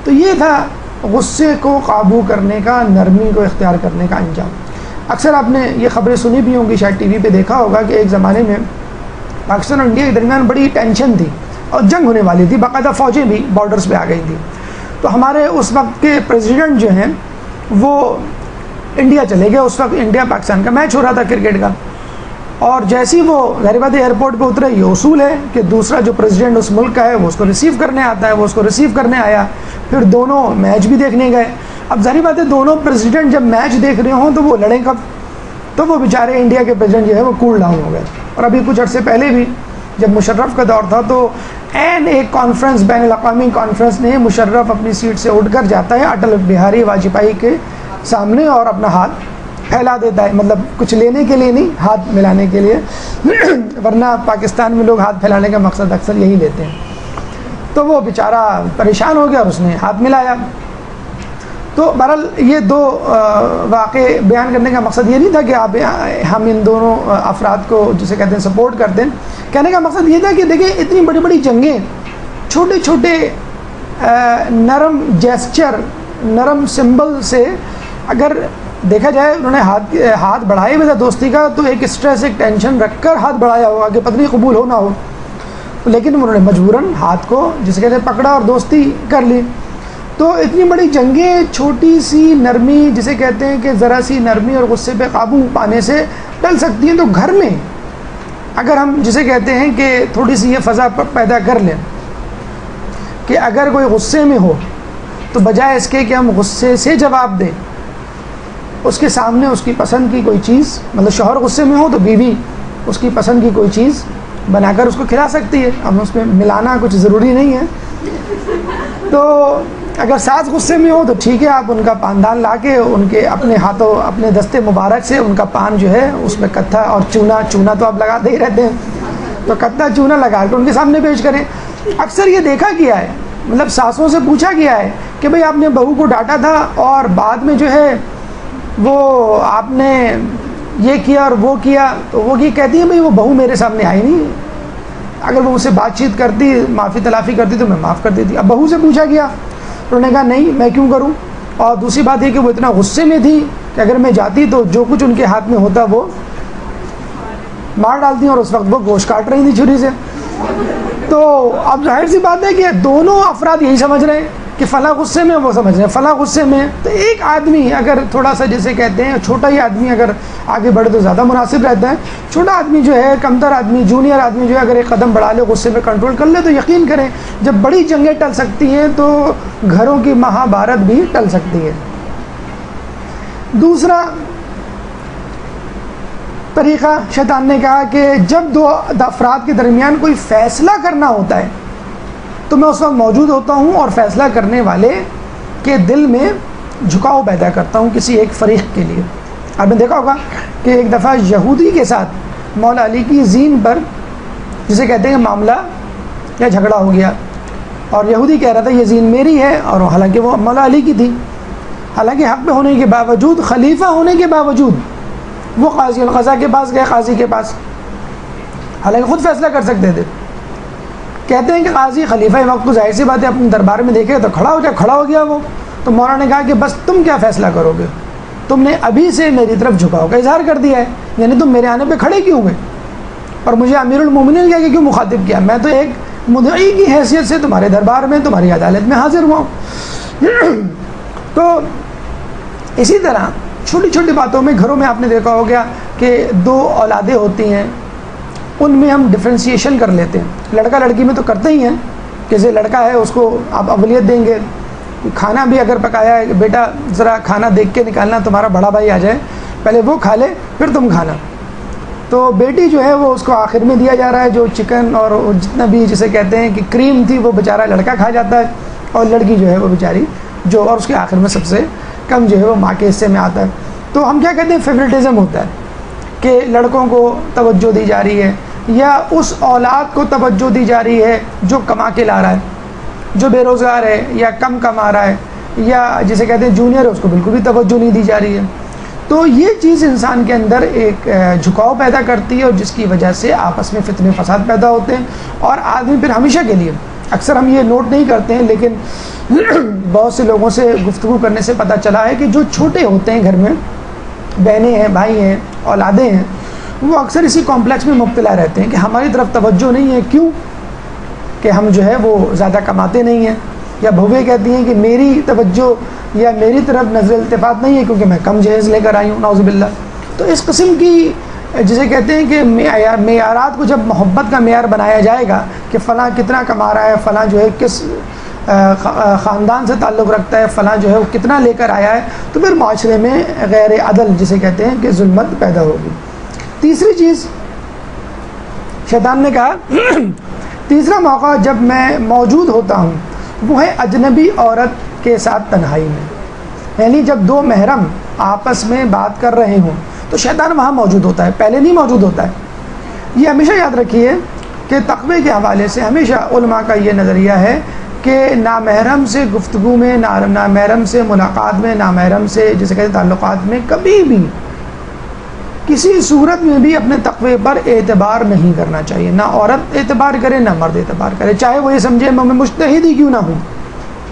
تو یہ تھا غصے کو قابو کرنے کا، نرمی کو اختیار کرنے کا انجام۔ اکثر آپ نے یہ خبریں سنی بھی ہوں گی، شاید ٹی وی پہ دیکھا ہوگا کہ ایک زمانے میں پاکستان اور انڈیا کے درمیان بڑی ٹینشن تھی اور جنگ ہونے والی تھی، باقاعدہ فوجیں بھی بارڈرز پہ آ گئی تھی، تو ہمارے اس وقت کے پریزیڈنٹ جو ہیں وہ انڈیا چلے گئے، اس وقت انڈیا پاکستان کا میچ ہو رہا تھا کرکٹ کا، اور جیسے ہی وہ ظاہر بات ہے ایئرپورٹ پہ اترے، یہ اصول ہے کہ دوسرا جو پریزیڈنٹ اس ملک کا ہے وہ اس کو ریسیو کرنے آتا ہے، وہ اس کو ریسیو کرنے آیا، پھر دونوں میچ بھی دیکھنے گئے۔ اب ظاہر بات ہے دونوں پریزیڈنٹ جب میچ دیکھ رہے ہوں تو وہ لڑیں کب؟ تو وہ بیچارے انڈیا کے پریزیڈنٹ جو ہے وہ کول ڈاؤن ہو گئے. اور ابھی کچھ عرصے پہلے بھی جب مشرف کا دور تھا تو این ایک کانفرنس، بین الاقوامی کانفرنس میں مشرف اپنی سیٹ سے اٹھ کر جاتا ہے اٹل بہاری واجپئی کے سامنے اور اپنا ہاتھ پھیلا دیتا ہے، مطلب کچھ لینے کے لیے نہیں، ہاتھ ملانے کے لیے. ورنہ پاکستان میں لوگ ہاتھ پھیلانے کا مقصد اکثر یہی لیتے ہیں. تو وہ بیچارہ پریشان ہو گیا اور اس نے ہاتھ ملایا. تو بہرحال یہ دو واقعے بیان کرنے کا مقصد یہ نہیں تھا کہ آپ ہم ان دونوں افراد کو جسے کہتے ہیں سپورٹ کرتے ہیں. کہنے کا مقصد یہ تھا کہ دیکھیں اتنی بڑی بڑی جنگیں چھوٹے چھوٹے نرم جیسچر، نرم سمبل سے اگر دیکھا جائے، انہوں نے ہاتھ بڑھائے ہوئے تھا دوستی کا، تو ایک اسٹریس، ایک ٹینشن رکھ کر ہاتھ بڑھایا ہوگا کہ پتہ نہیں قبول ہو نہ ہو، لیکن انہوں نے مجبوراً ہاتھ کو جسے کہتے ہیں پکڑا اور دوستی کر لی. تو اتنی بڑی جنگیں چھوٹی سی نرمی جسے کہتے ہیں کہ ذرا سی نرمی اور غصے پہ قابو پانے سے ٹل سکتی ہیں. تو گھر میں اگر ہم جسے کہتے ہیں کہ تھوڑی سی یہ فضا پیدا کر لیں کہ اگر کوئی غصے میں ہو تو بجائے اس کے کہ ہم غصے سے جواب دیں، اس کے سامنے اس کی پسند کی کوئی چیز، مطلب شوہر غصے میں ہو تو بیوی اس کی پسند کی کوئی چیز بنا کر اس کو کھلا سکتی ہے. اب اس میں ملانا کچھ ضروری نہیں ہے. تو اگر ساس غصے میں ہو تو ٹھیک ہے، آپ ان کا پاندان لا کے ان کے اپنے ہاتھوں اپنے دستے مبارک سے ان کا پان جو ہے اس میں کتھا اور چونا تو آپ لگاتے ہی رہتے ہیں، تو کتھا چونا لگا کے ان کے سامنے پیش کریں. اکثر یہ دیکھا گیا ہے، مطلب ساسوں سے پوچھا گیا ہے کہ بھئی آپ نے بہو کو ڈانٹا تھا اور بعد میں جو ہے وہ آپ نے یہ کیا اور وہ کیا، تو وہ یہ کہتی ہے بھئی وہ بہو میرے سامنے آئی نہیں، اگر وہ مجھ سے بات چیت کرتی، معافی تلافی کرتی تو میں معاف کر دیتی. اب بہو سے پوچھا گیا، انہوں نے کہا نہیں میں کیوں کروں. اور دوسری بات یہ کہ وہ اتنا غصے میں تھی کہ اگر میں جاتی تو جو کچھ ان کے ہاتھ میں ہوتا وہ مار ڈالتی، اور اس وقت وہ گوشت کاٹ رہی تھی چھری سے. تو اب ظاہر سی بات ہے کہ دونوں افراد یہی سمجھ رہے ہیں کہ فلاں غصے میں، وہ سمجھ رہے ہیں فلاں غصے میں. تو ایک آدمی اگر تھوڑا سا جیسے کہتے ہیں چھوٹا ہی آدمی اگر آگے بڑھے تو زیادہ مناسب رہتا ہے. چھوٹا آدمی جو ہے، کمتر آدمی، جونیئر آدمی جو ہے اگر ایک قدم بڑھا لے، غصے میں کنٹرول کر لے، تو یقین کریں جب بڑی جنگیں ٹل سکتی ہیں تو گھروں کی مہابھارت بھی ٹل سکتی ہے. دوسرا طریقہ شیطان نے کہا کہ جب دو افراد کے درمیان کوئی فیصلہ کرنا ہوتا ہے تو میں اس وقت موجود ہوتا ہوں اور فیصلہ کرنے والے کے دل میں جھکاؤ پیدا کرتا ہوں کسی ایک فریق کے لیے. آپ نے دیکھا ہوگا کہ ایک دفعہ یہودی کے ساتھ مولا علی کی زین پر جسے کہتے ہیں معاملہ یا جھگڑا ہو گیا، اور یہودی کہہ رہا تھا یہ زین میری ہے، اور حالانکہ وہ مولا علی کی تھی. حالانکہ حق پہ ہونے کے باوجود، خلیفہ ہونے کے باوجود وہ قاضی القضاء کے پاس گئے، قاضی کے پاس، حالانکہ خود فیصلہ کر سکتے تھے. کہتے ہیں کہ قاضی خلیفہ وقت کو ظاہر سی بات ہے اپنے دربار میں دیکھے تو کھڑا ہو گیا وہ. تو مولانا نے کہا کہ بس تم کیا فیصلہ کرو گے، تم نے ابھی سے میری طرف جھکاؤ کا اظہار کر دیا ہے، یعنی تم میرے آنے پہ کھڑے کیوں ہوئے اور مجھے امیر المومنین کہہ کے کیوں مخاطب کیا؟ میں تو ایک مدعی کی حیثیت سے تمہارے دربار میں، تمہاری عدالت میں حاضر ہوا ہوں. تو اسی طرح چھوٹی چھوٹی باتوں میں گھروں میں آپ نے دیکھا ہو گیا کہ دو اولادیں ہوتی ہیں، ان میں ہم ڈفرینسیشن کر لیتے ہیں. لڑکا لڑکی میں تو کرتے ہی ہیں، جیسے لڑکا ہے اس کو آپ اولویت دیں گے. کھانا بھی اگر پکایا ہے، بیٹا ذرا کھانا دیکھ کے نکالنا، تمہارا بڑا بھائی آ جائے پہلے وہ کھا لے پھر تم کھانا. تو بیٹی جو ہے وہ اس کو آخر میں دیا جا رہا ہے، جو چکن اور جتنا بھی جسے کہتے ہیں کہ کریم تھی وہ بیچارہ لڑکا کھا جاتا ہے، اور لڑکی جو ہے وہ بیچاری جو، اور اس کے آخر میں سب سے کم جو ہے وہ ماں کے حصے میں آتا ہے. تو ہم کیا کہتے ہیں، فیورٹزم ہوتا ہے کہ لڑکوں کو توجہ دی جا رہی ہے، یا اس اولاد کو توجہ دی جا رہی ہے جو کما کے لا رہا ہے، جو بے روزگار ہے یا کم کما رہا ہے، یا جسے کہتے ہیں جونیئر ہے اس کو بالکل بھی توجہ نہیں دی جا رہی ہے. تو یہ چیز انسان کے اندر ایک جھکاؤ پیدا کرتی ہے، اور جس کی وجہ سے آپس میں فتنے فساد پیدا ہوتے ہیں، اور آدمی پھر ہمیشہ کے لیے، اکثر ہم یہ نوٹ نہیں کرتے ہیں لیکن بہت سے لوگوں سے گفتگو کرنے سے پتہ چلا ہے کہ جو چھوٹے ہوتے ہیں گھر میں، بہنیں ہیں، بھائی ہیں، اولادیں ہیں، وہ اکثر اسی کمپلیکس میں مبتلا رہتے ہیں کہ ہماری طرف توجہ نہیں ہے. کیوں؟ کہ ہم جو ہے وہ زیادہ کماتے نہیں ہیں، یا بہویں کہتی ہیں کہ میری توجہ یا میری طرف نظر التفات نہیں ہے کیونکہ میں کم جہیز لے کر آئی ہوں، نعوذ باللہ. تو اس قسم کی جسے کہتے ہیں کہ معیارات کو جب محبت کا معیار بنایا جائے گا کہ فلاں کتنا کما رہا ہے، فلاں جو ہے کس خاندان سے تعلق رکھتا ہے، فلاں جو ہے وہ کتنا لے کر آیا ہے، تو پھر معاشرے میں غیر عدل جسے کہتے ہیں کہ ظلمت پیدا ہوگی۔ تیسری چیز شیطان نے کہا تیسرا موقع جب میں موجود ہوتا ہوں وہ ہے اجنبی عورت کے ساتھ تنہائی میں، یعنی جب دو محرم آپس میں بات کر رہے ہوں تو شیطان وہاں موجود ہوتا ہے، پہلے نہیں موجود ہوتا ہے۔ یہ ہمیشہ یاد رکھیے کہ تقوی کے حوالے سے ہمیشہ علماء کا یہ نظریہ ہے کہ نامحرم سے گفتگو میں، نامحرم سے ملاقات میں، نامحرم سے جسے کہتے ہیں تعلقات میں کبھی بھی کسی صورت میں بھی اپنے تقوی پر اعتبار نہیں کرنا چاہیے، نہ عورت اعتبار کرے نہ مرد اعتبار کرے، چاہے وہ یہ سمجھے میں مجتہد ہی کیوں نہ ہوں،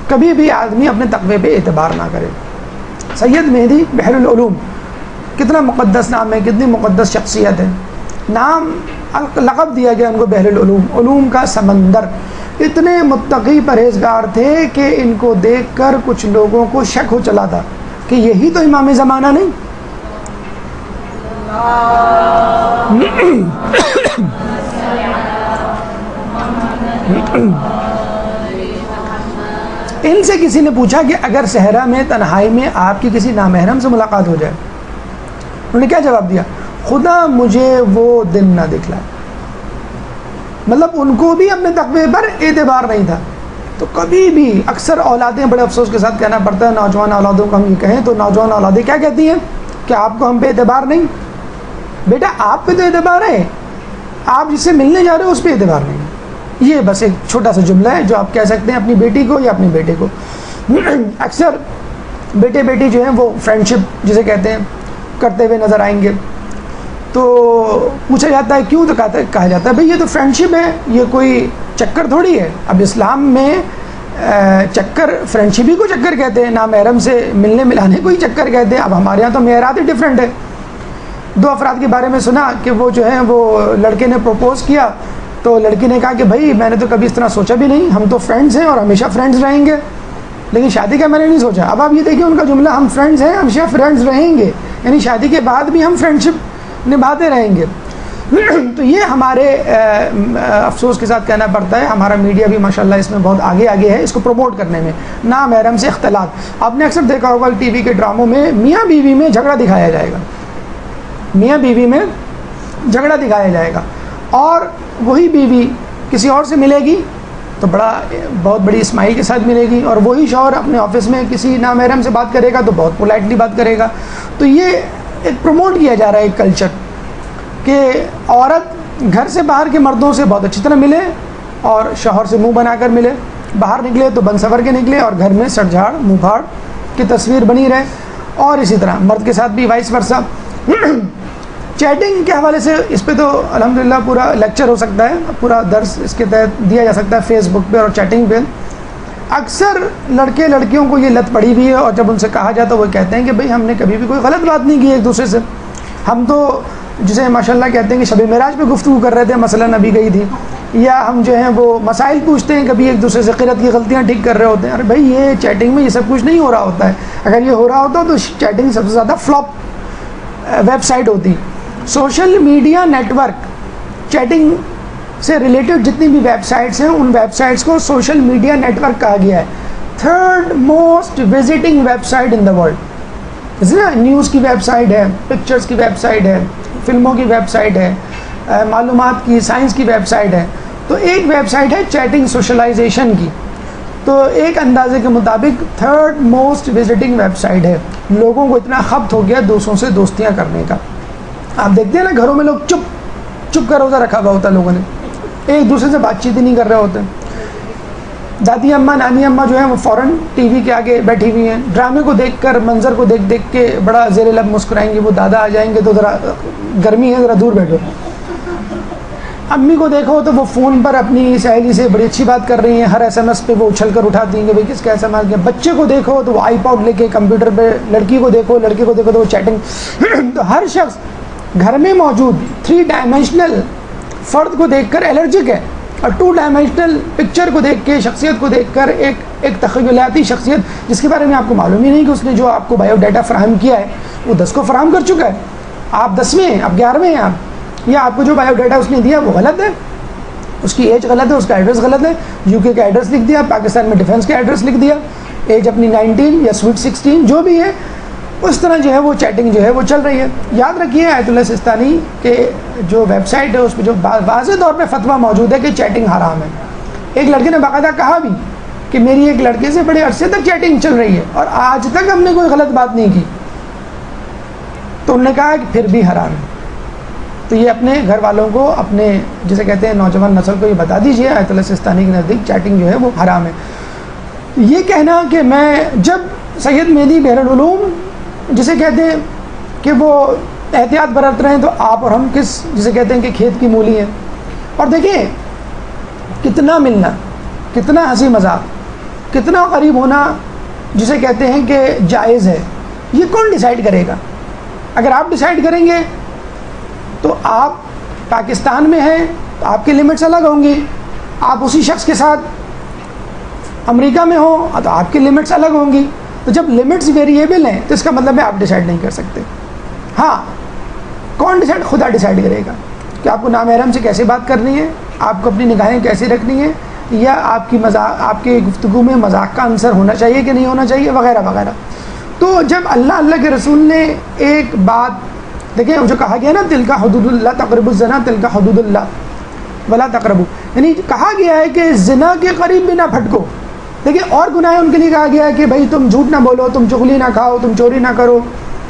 کبھی بھی آدمی اپنے تقوی پہ اعتبار نہ کرے۔ سید مہدی بحر العلوم کتنا مقدس نام ہے، کتنی مقدس شخصیت ہے، نام لقب دیا گیا ان کو بحر العلوم، علوم کا سمندر۔ اتنے متقی پرہیزگار تھے کہ ان کو دیکھ کر کچھ لوگوں کو شک ہو چلا تھا کہ یہی تو امام زمانہ نہیں۔ ان سے کسی نے پوچھا کہ اگر صحرا میں تنہائی میں آپ کی کسی نامحرم سے ملاقات ہو جائے، انہوں نے کیا جواب دیا؟ خدا مجھے وہ دن نہ دکھلائے۔ مطلب ان کو بھی اپنے تقوی پر اعتبار نہیں تھا۔ تو کبھی بھی اکثر اولادیں بڑے افسوس کے ساتھ کہنا پڑتا ہے، نوجوان اولادوں کو ہم یہ کہیں تو نوجوان اولادیں کیا کہتی ہیں کہ آپ کو ہم پہ اعتبار نہیں۔ بیٹا آپ پہ تو اعتبار ہے، آپ جس سے ملنے جا رہے ہو اس پہ اعتبار نہیں۔ یہ بس ایک چھوٹا سا جملہ ہے جو آپ کہہ سکتے ہیں اپنی بیٹی کو یا اپنے بیٹے کو۔ اکثر بیٹے بیٹی جو ہیں وہ فرینڈشپ جسے کہتے ہیں کرتے ہوئے نظر آئیں گے، تو پوچھا جاتا ہے کیوں، تو کہا جاتا ہے بھئی یہ تو فرینڈشپ ہے، یہ کوئی چکر تھوڑی ہے۔ اب اسلام میں چکر فرینڈشپ ہی کو چکر کہتے ہیں، نامحرم سے ملنے ملانے کو ہی چکر کہتے ہیں۔ اب ہمارے یہاں تو معیارات ہی ڈفرینٹ ہے۔ دو افراد کے بارے میں سنا کہ وہ جو ہیں وہ لڑکے نے پروپوز کیا تو لڑکی نے کہا کہ بھائی میں نے تو کبھی اس طرح سوچا بھی نہیں، ہم تو فرینڈز ہیں اور ہمیشہ فرینڈز رہیں گے، لیکن شادی کا میں نے نہیں سوچا۔ اب آپ یہ دیکھیں ان کا جملہ، ہم فرینڈز ہیں ہمیشہ فرینڈز رہیں گے، یعنی شادی کے بعد بھی ہم فرینڈشپ نبھاتے رہیں گے۔ تو یہ ہمارے افسوس کے ساتھ کہنا پڑتا ہے، ہمارا میڈیا بھی ماشاءاللہ اس میں بہت آگے ہے اس کو پروموٹ کرنے میں، نامحرم سے اختلاط۔ آپ نے اکثر دیکھا ہوگا ٹی وی کے ڈراموں میں میاں بیوی میں جھگڑا دکھایا جائے گا، میاں بیوی میں جھگڑا دکھایا جائے گا، اور وہی بیوی کسی اور سے ملے گی تو بہت بڑی اسمائل کے ساتھ ملے گی، اور وہی شوہر اپنے آفس میں کسی نامحرم سے بات کرے گا تو بہت پولائٹلی بات کرے گا۔ تو یہ ایک پروموٹ کیا جا رہا ہے ایک کلچر کہ عورت گھر سے باہر کے مردوں سے بہت اچھی طرح ملے اور شوہر سے منہ بنا کر ملے، باہر نکلے تو بن سنور کے نکلے اور گھر میں سڑ جھاڑ منہ پھاڑ کی تصویر بنی رہے، اور اسی طرح مرد کے ساتھ بھی وائس ورثہ۔ چیٹنگ کے حوالے سے اس پہ تو الحمدللہ پورا لیکچر ہو سکتا ہے، پورا درس اس کے تحت دیا جا سکتا ہے فیس بک پہ اور چیٹنگ پہ۔ اکثر لڑکے لڑکیوں کو یہ لت پڑی ہوئی ہے، اور جب ان سے کہا جاتا ہے وہ کہتے ہیں کہ بھئی ہم نے کبھی بھی کوئی غلط بات نہیں کی ایک دوسرے سے، ہم تو جسے ماشاءاللہ کہتے ہیں کہ شب معراج پہ گفتگو کر رہے تھے، مثلا نبی گئی تھی، یا ہم جو ہیں وہ مسائل پوچھتے ہیں کبھی ایک دوسرے سے، قرأت کی غلطیاں ٹھیک کر رہے ہوتے ہیں۔ ارے بھائی یہ چیٹنگ میں یہ سب کچھ نہیں ہو رہا ہوتا ہے، اگر یہ ہو رہا ہوتا تو چیٹنگ سب سے زیادہ فلاپ ویب سائٹ ہوتی۔ Social media network, chatting سے ریلیٹڈ جتنی بھی ویب سائٹس ہیں ان ویب سائٹس کو سوشل میڈیا نیٹ ورک کہا گیا ہے۔ Third most visiting website in the world, news کی ویب سائٹ ہے، پکچرز کی ویب سائٹ ہے، فلموں کی ویب سائٹ ہے، معلومات کی، سائنس کی ویب سائٹ ہے۔ تو ایک ویب سائٹ ہے چیٹنگ سوشلائزیشن کی، تو ایک اندازے کے مطابق third most visiting website ہے۔ لوگوں کو اتنا خبت ہو گیا دوستوں سے دوستیاں کرنے کا۔ آپ دیکھتے ہیں نا گھروں میں لوگ چپ کا روزہ رکھا ہوا ہوتا ہے، لوگوں نے ایک دوسرے سے بات چیت ہی نہیں کر رہے ہوتے۔ دادی اماں نانی اماں جو ہیں وہ فوراً ٹی وی کے آگے بیٹھی ہوئی ہیں، ڈرامے کو دیکھ کر، منظر کو دیکھ کے بڑا زیر لب مسکرائیں گے۔ وہ دادا آ جائیں گے تو ذرا گرمی ہے ذرا دور بیٹھو۔ امی کو دیکھو تو وہ فون پر اپنی سہیلی سے بڑی اچھی بات کر رہی ہیں، ہر ایس ایم ایس پہ وہ اچھل کر اٹھاتی ہیں کہ بھائی کس کا ایس ایم ایس کیا۔ بچے کو دیکھو تو وہ آئی پاڈ لے کے کمپیوٹر پہ، لڑکی کو دیکھو تو وہ چیٹنگ۔ تو ہر شخص گھر میں موجود 3 ڈائمینشنل فرد کو دیکھ کر الرجک ہے، اور 2 ڈائمینشنل پکچر کو دیکھ کے، شخصیت کو دیکھ کر ایک تخیلاتی شخصیت جس کے بارے میں آپ کو معلوم ہی نہیں کہ اس نے جو آپ کو بایو ڈیٹا فراہم کیا ہے وہ 10 کو فراہم کر چکا ہے، آپ 10ویں ہیں، آپ 11ویں ہیں، آپ یا آپ کو جو بایو ڈیٹا اس نے دیا وہ غلط ہے۔ اس کی ایج غلط ہے، اس کا ایڈریس غلط ہے، یو کے کا ایڈریس لکھ دیا، پاکستان میں ڈیفینس کا ایڈریس لکھ دیا، ایج اپنی 19 یا سویٹ 16 جو بھی ہے، اس طرح جو ہے وہ چیٹنگ جو ہے وہ چل رہی ہے۔ یاد رکھیے آیت اللہ سستانی کے جو ویب سائٹ ہے اس پہ جو واضح طور پہ فتویٰ موجود ہے کہ چیٹنگ حرام ہے۔ ایک لڑکے نے باقاعدہ کہا بھی کہ میری ایک لڑکے سے بڑے عرصے تک چیٹنگ چل رہی ہے اور آج تک ہم نے کوئی غلط بات نہیں کی، تو انہوں نے کہا کہ پھر بھی حرام ہے۔ تو یہ اپنے گھر والوں کو، اپنے جسے کہتے ہیں نوجوان نسل کو یہ بتا دیجیے آیت اللہ سستانی کے نزدیک چیٹنگ جو ہے وہ حرام ہے۔ یہ کہنا کہ میں جب سید مہدی بحر العلوم جسے کہتے ہیں کہ وہ احتیاط برت رہے ہیں تو آپ اور ہم کس جسے کہتے ہیں کہ کھیت کی مولی ہیں۔ اور دیکھیں کتنا ملنا، کتنا ہنسی مذاق، کتنا قریب ہونا جسے کہتے ہیں کہ جائز ہے، یہ کون ڈیسائیڈ کرے گا؟ اگر آپ ڈیسائیڈ کریں گے تو آپ پاکستان میں ہیں تو آپ کی لمٹس الگ ہوں گی، آپ اسی شخص کے ساتھ امریکہ میں ہوں تو آپ کی لمٹس الگ ہوں گی۔ تو جب لمٹس ویریبل ہیں تو اس کا مطلب ہے آپ ڈیسائیڈ نہیں کر سکتے۔ ہاں کون ڈیسائیڈ؟ خدا ڈیسائیڈ کرے گا کہ آپ کو نامحرم سے کیسے بات کرنی ہے، آپ کو اپنی نگاہیں کیسے رکھنی ہے، یا آپ کی مذاق، آپ کے گفتگو میں مذاق کا عنصر ہونا چاہیے کہ نہیں ہونا چاہیے، وغیرہ وغیرہ۔ تو جب اللہ کے رسول نے ایک بات دیکھیں جو کہا گیا نا تلک حدود اللہ تقربوا الزنا تلک حدود اللہ ولا تقربوا، یعنی کہا گیا ہے کہ زنا کے قریب بھی نہ پھٹکو۔ دیکھیں اور گناہ ان کے لیے کہا گیا ہے کہ بھائی تم جھوٹ نہ بولو، تم چغلی نہ کھاؤ، تم چوری نہ کرو،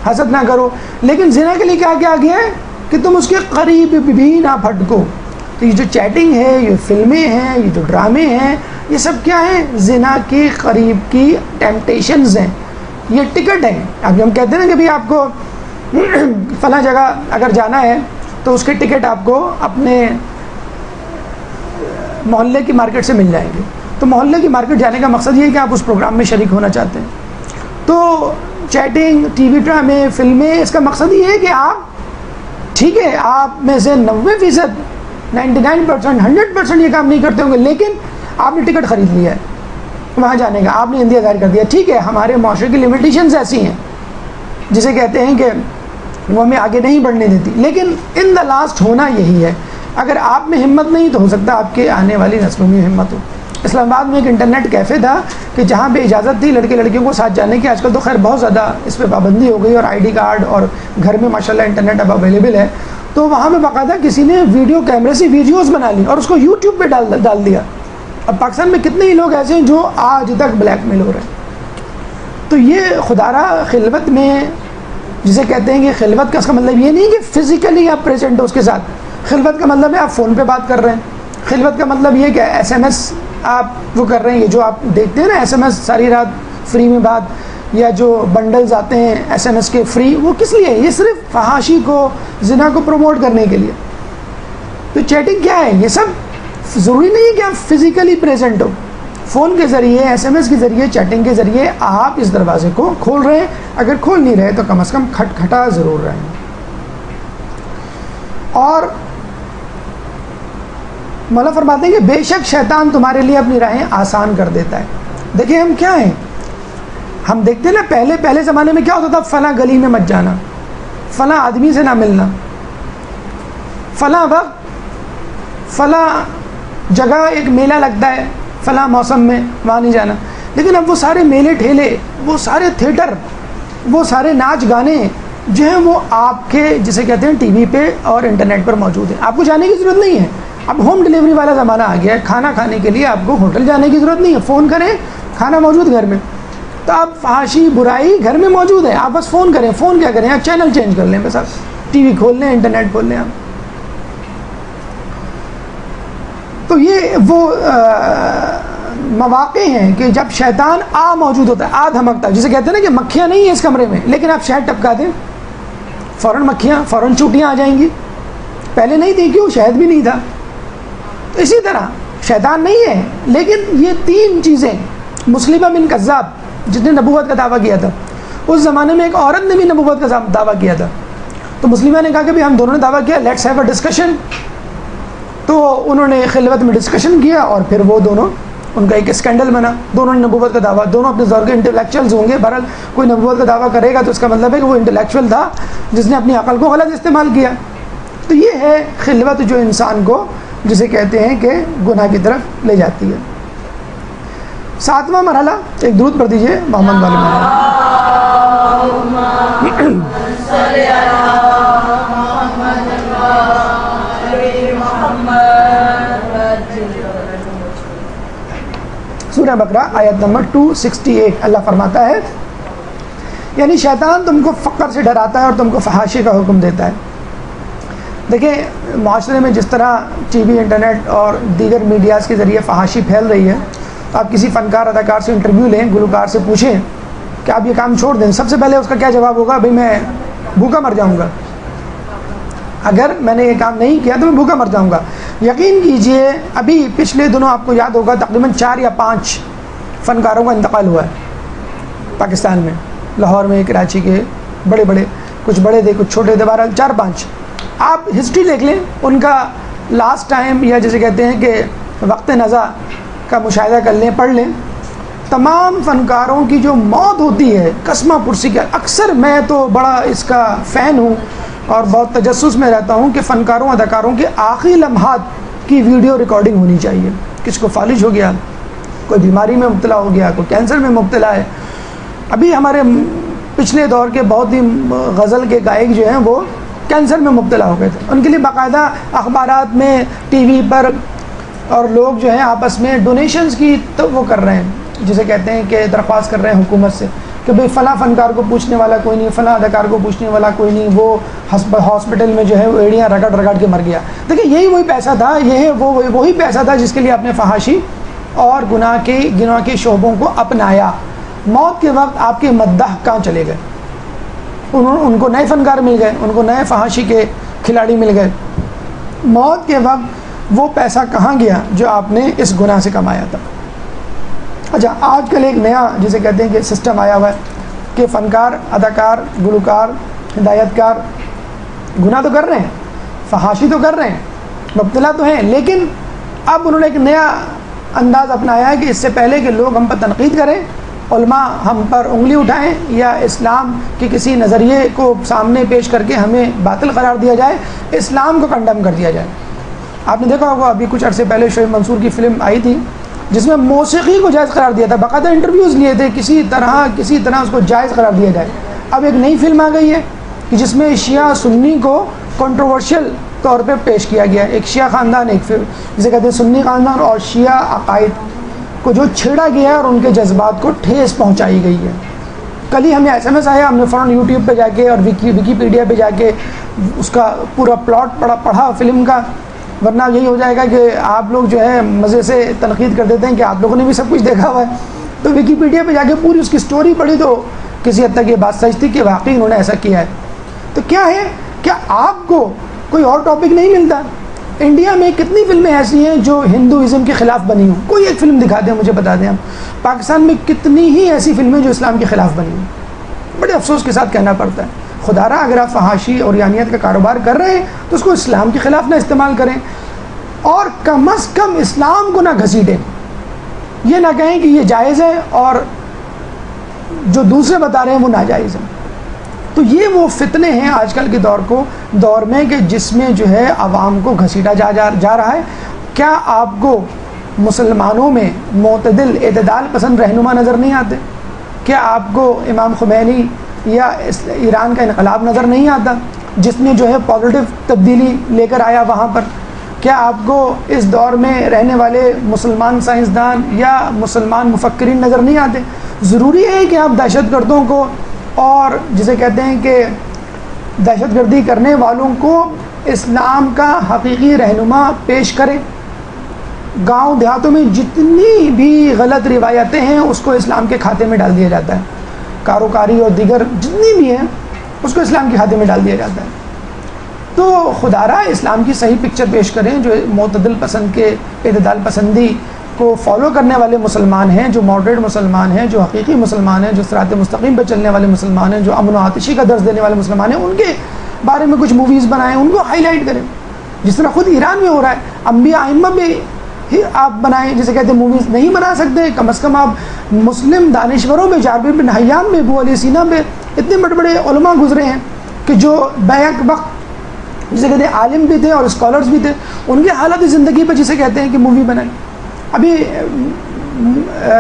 حسد نہ کرو، لیکن زنا کے لیے کیا کیا گیا ہے کہ تم اس کے قریب بھی نہ پھٹکو۔ تو یہ جو چیٹنگ ہے، یہ فلمیں ہیں، یہ جو ڈرامے ہیں، یہ سب کیا ہیں؟ زنا کے قریب کی ٹیمپٹیشنز ہیں، یہ ٹکٹ ہیں۔ ابھی ہم کہتے ہیں نا کہ بھی آپ کو فلاں جگہ اگر جانا ہے تو اس کے ٹکٹ آپ کو اپنے محلے کی مارکیٹ سے مل جائیں گے۔ تو محلے کی مارکیٹ جانے کا مقصد یہ ہے کہ آپ اس پروگرام میں شریک ہونا چاہتے ہیں۔ تو چیٹنگ، ٹی وی ڈرامے، فلمیں، اس کا مقصد یہ ہے کہ آپ ٹھیک ہے آپ میں سے 90%، 99%، 100% یہ کام نہیں کرتے ہوں گے، لیکن آپ نے ٹکٹ خرید لیا ہے وہاں جانے کا، آپ نے اندیا ظاہر کر دیا۔ ٹھیک ہے ہمارے معاشرے کی لمیٹیشنز ایسی ہیں جسے کہتے ہیں کہ وہ ہمیں آگے نہیں بڑھنے دیتی، لیکن ان دا لاسٹ ہونا یہی ہے۔ اگر آپ میں ہمت نہیں تو ہو سکتا آپ کے آنے والی نسلوں میں ہمت ہو۔ اسلام آباد میں ایک انٹرنیٹ کیفے تھا کہ جہاں پہ اجازت تھی لڑکے لڑکیوں کو ساتھ جانے کی، آج کل تو خیر بہت زیادہ اس پہ پابندی ہو گئی اور آئی ڈی کارڈ اور گھر میں ماشاءاللہ انٹرنیٹ اب اویلیبل ہے۔ تو وہاں پہ باقاعدہ کسی نے ویڈیو کیمرے سے ویڈیوز بنا لی اور اس کو یوٹیوب پہ ڈال دیا۔ اب پاکستان میں کتنے ہی لوگ ایسے ہیں جو آج تک بلیک میل ہو رہے ہیں۔ تو یہ خدارہ خلوت میں جسے کہتے ہیں کہ خلوت کا اس کا مطلب یہ نہیں کہ فزیکلی آپ پریزنٹ ہو اس کے ساتھ، خلوت کا مطلب ہے آپ فون پہ بات کر رہے ہیں، خلوت کا مطلب یہ کہ ایس ایم ایس آپ وہ کر رہے ہیں، یہ جو آپ دیکھتے ہیں نا ایس ایم ایس ساری رات فری میں بات، یا جو بنڈلز آتے ہیں ایس ایم ایس کے فری، وہ کس لیے؟ یہ صرف فحاشی کو، زنا کو پروموٹ کرنے کے لیے۔ تو چیٹنگ کیا ہے؟ یہ سب ضروری نہیں ہے کہ آپ فزیکلی پریزنٹ ہو، فون کے ذریعے، ایس ایم ایس کے ذریعے، چیٹنگ کے ذریعے آپ اس دروازے کو کھول رہے ہیں۔ اگر کھول نہیں رہے تو کم از کم کھٹکھٹا ضرور رہے ہیں۔ اور مولا فرماتے ہیں کہ بے شک شیطان تمہارے لیے اپنی راہیں آسان کر دیتا ہے۔ دیکھیں ہم کیا ہیں، ہم دیکھتے ہیں نا پہلے زمانے میں کیا ہوتا تھا، فلاں گلی میں مت جانا، فلاں آدمی سے نہ ملنا، فلاں وقت فلاں جگہ ایک میلہ لگتا ہے فلاں موسم میں وہاں نہیں جانا۔ لیکن اب وہ سارے میلے ٹھیلے، وہ سارے تھیٹر، وہ سارے ناچ گانے جو ہیں وہ آپ کے جسے کہتے ہیں ٹی وی پہ اور انٹرنیٹ پر موجود ہیں۔ آپ کو جانے کی ضرورت نہیں ہے، اب ہوم ڈلیوری والا زمانہ آ گیا ہے، کھانا کھانے کے لیے آپ کو ہوٹل جانے کی ضرورت نہیں ہے، فون کریں کھانا موجود گھر میں۔ تو اب فحاشی برائی گھر میں موجود ہے، آپ بس فون کریں، فون کیا کریں، آپ چینل چینج کر لیں، بس آپ ٹی وی کھول لیں، انٹرنیٹ کھول لیں آپ۔ تو یہ وہ مواقع ہیں کہ جب شیطان موجود ہوتا ہے، دھمکتا ہے، جسے کہتے ہیں نا کہ مکھیاں نہیں ہیں اس کمرے میں، لیکن آپ شہد ٹپکا دیں فوراً مکھیاں، فوراً چوٹیاں آ جائیں گی، پہلے نہیں تھی، کیوں؟ شہد بھی نہیں تھا۔ تو اسی طرح شیطان نہیں ہے، لیکن یہ تین چیزیں، مسلمہ بن کذاب جس نے نبوت کا دعویٰ کیا تھا، اس زمانے میں ایک عورت نے بھی نبوت کا دعویٰ کیا تھا، تو مسلمہ نے کہا کہ ہم دونوں نے دعویٰ کیا، لیٹس ہیو اے ڈسکشن۔ تو انہوں نے خلوت میں ڈسکشن کیا اور پھر وہ دونوں، ان کا ایک اسکینڈل بنا، دونوں نے نبوت کا دعویٰ، دونوں اپنے دور کے انٹلیکچوئلز ہوں گے، بہرحال کوئی نبوت کا دعویٰ کرے گا تو اس کا مطلب ہے کہ وہ انٹلیکچوئل تھا جس نے اپنی عقل کو غلط استعمال کیا۔ تو یہ ہے خلوت جو انسان کو جسے کہتے ہیں کہ گناہ کی طرف لے جاتی ہے۔ 7واں مرحلہ، ایک درود پڑھ دیجئے محمد والے سورہ بقرہ آیت نمبر 268 اللہ فرماتا ہے، یعنی شیطان تم کو فقر سے ڈراتا ہے اور تم کو فحاشی کا حکم دیتا ہے۔ دیکھیں معاشرے میں جس طرح ٹی وی، انٹرنیٹ اور دیگر میڈیاز کے ذریعے فحاشی پھیل رہی ہے، تو آپ کسی فنکار اداکار سے انٹرویو لیں، گلوکار سے پوچھیں کہ آپ یہ کام چھوڑ دیں، سب سے پہلے اس کا کیا جواب ہوگا؟ بھئی میں بھوکا مر جاؤں گا، اگر میں نے یہ کام نہیں کیا تو میں بھوکا مر جاؤں گا۔ یقین کیجئے ابھی پچھلے دنوں آپ کو یاد ہوگا تقریباً 4 یا 5 فنکاروں کا انتقال ہوا ہے پاکستان میں، لاہور میں، کراچی کے، بڑے بڑے، کچھ بڑے تھے کچھ چھوٹے تھے، بہرحال 4-5 آپ ہسٹری دیکھ لیں ان کا لاسٹ ٹائم، یا جسے کہتے ہیں کہ وقت نزا کا مشاہدہ کر لیں، پڑھ لیں، تمام فنکاروں کی جو موت ہوتی ہے قسمہ پرسی کا، اکثر میں تو بڑا اس کا فین ہوں اور بہت تجسس میں رہتا ہوں کہ فنکاروں اداکاروں کے آخری لمحات کی ویڈیو ریکارڈنگ ہونی چاہیے۔ کس کو فالج ہو گیا، کوئی بیماری میں مبتلا ہو گیا، کوئی کینسر میں مبتلا ہے۔ ابھی ہمارے پچھلے دور کے بہت ہی غزل کے گائک جو ہیں وہ کینسر میں مبتلا ہو گئے تھے، ان کے لیے باقاعدہ اخبارات میں، ٹی وی پر، اور لوگ جو ہیں آپس میں ڈونیشنز کی تو وہ کر رہے ہیں، جسے کہتے ہیں کہ درخواست کر رہے ہیں حکومت سے کہ بھئی فلاں فنکار کو پوچھنے والا کوئی نہیں، فلاں اداکار کو پوچھنے والا کوئی نہیں، وہ ہاسپٹل میں جو ہے وہ ایڑیاں رگڑ کے مر گیا۔ دیکھیں یہی وہی پیسہ تھا، یہ وہی پیسہ تھا جس کے لیے آپ نے فحاشی اور گناہ کے شعبوں کو اپنایا۔ موت کے وقت آپ کے مداح کہاں چلے گئے؟ ان کو نئے فنکار مل گئے، ان کو نئے فحاشی کے کھلاڑی مل گئے۔ موت کے وقت وہ پیسہ کہاں گیا جو آپ نے اس گناہ سے کمایا تھا؟ اچھا، آج کل ایک نیا جسے کہتے ہیں کہ سسٹم آیا ہوا ہے کہ فنکار، اداکار، گلوکار، ہدایت کار گناہ تو کر رہے ہیں، فحاشی تو کر رہے ہیں، مبتلا تو ہیں، لیکن اب انہوں نے ایک نیا انداز اپنایا ہے کہ اس سے پہلے کہ لوگ ہم پر تنقید کریں، علماء ہم پر انگلی اٹھائیں یا اسلام کے کسی نظریے کو سامنے پیش کر کے ہمیں باطل قرار دیا جائے، اسلام کو کنڈم کر دیا جائے۔ آپ نے دیکھا ہوگا ابھی کچھ عرصے پہلے شعیب منصور کی فلم آئی تھی جس میں موسیقی کو جائز قرار دیا تھا، باقاعدہ انٹرویوز لیے تھے کسی طرح اس کو جائز قرار دیا جائے۔ اب ایک نئی فلم آ گئی ہے کہ جس میں شیعہ سنی کو کنٹروورشل طور پہ پیش کیا گیا ہے، ایک شیعہ خاندان، ایک فلم جسے کہتے ہیں سنی خاندان اور شیعہ عقائد کو جو چھیڑا گیا ہے اور ان کے جذبات کو ٹھیس پہنچائی گئی ہے۔ کل ہی ہمیں SMS آیا، ہم نے فوراً یوٹیوب پہ جا کے اور ویکیپیڈیا پہ جا کے اس کا پورا پلاٹ پڑھا فلم کا، ورنہ یہی ہو جائے گا کہ آپ لوگ جو ہے مزے سے تنقید کر دیتے ہیں کہ آپ لوگوں نے بھی سب کچھ دیکھا ہوا ہے۔ تو ویکیپیڈیا پہ جا کے پوری اس کی سٹوری پڑھی تو کسی حد تک یہ بات سچ تھی کہ واقعی انہوں نے ایسا کیا ہے۔ تو کیا ہے، کیا آپ کو کوئی اور ٹاپک نہیں ملتا؟ انڈیا میں کتنی فلمیں ایسی ہیں جو ہندوازم کے خلاف بنی ہوں؟ کوئی ایک فلم دکھا دیں مجھے، بتا دیں آپ۔ پاکستان میں کتنی ہی ایسی فلمیں جو اسلام کے خلاف بنی ہوں، بڑے افسوس کے ساتھ کہنا پڑتا ہے۔ خدا را اگر آپ فحاشی اور یانیت کا کاروبار کر رہے ہیں تو اس کو اسلام کے خلاف نہ استعمال کریں، اور کم از کم اسلام کو نہ گھسیٹیں۔ یہ نہ کہیں کہ یہ جائز ہے اور جو دوسرے بتا رہے ہیں وہ ناجائز ہے۔ تو یہ وہ فتنے ہیں آج کل کے دور میں کہ جس میں جو ہے عوام کو گھسیٹا جا رہا ہے۔ کیا آپ کو مسلمانوں میں معتدل، اعتدال پسند رہنما نظر نہیں آتے؟ کیا آپ کو امام خمینی یا ایران کا انقلاب نظر نہیں آتا جس نے جو ہے پازیٹیو تبدیلی لے کر آیا وہاں پر؟ کیا آپ کو اس دور میں رہنے والے مسلمان سائنسدان یا مسلمان مفکرین نظر نہیں آتے؟ ضروری ہے کہ آپ دہشت گردوں کو اور جسے کہتے ہیں کہ دہشت گردی کرنے والوں کو اسلام کا حقیقی رہنما پیش کریں۔ گاؤں دیہاتوں میں جتنی بھی غلط روایتیں ہیں اس کو اسلام کے کھاتے میں ڈال دیا جاتا ہے، کاروکاری اور دیگر جتنی بھی ہیں اس کو اسلام کے کھاتے میں ڈال دیا جاتا ہے۔ تو خدا را اسلام کی صحیح پکچر پیش کریں، جو معتدل پسند کے اعتدال پسندی کو فالو کرنے والے مسلمان ہیں، جو ماڈریٹ مسلمان ہیں، جو حقیقی مسلمان ہیں، جو صراط مستقیم پہ چلنے والے مسلمان ہیں، جو امن و آتشی کا درس دینے والے مسلمان ہیں، ان کے بارے میں کچھ موویز بنائیں، ان کو ہائی لائٹ کریں، جس طرح خود ایران میں ہو رہا ہے۔ انبیاء ائمہ پہ ہی آپ بنائیں، جسے کہتے ہیں موویز نہیں بنا سکتے، کم از کم آپ مسلم دانشوروں پہ، جابر بن حیان پہ، ابو علی سینا پہ، اتنے بڑے بڑے علماء گزرے ہیں کہ جو بیک وقت جسے کہتے ہیں عالم بھی تھے اور اسکالرز بھی تھے، ان کے حالات زندگی پہ جسے کہتے ہیں کہ مووی بنائی. ابھی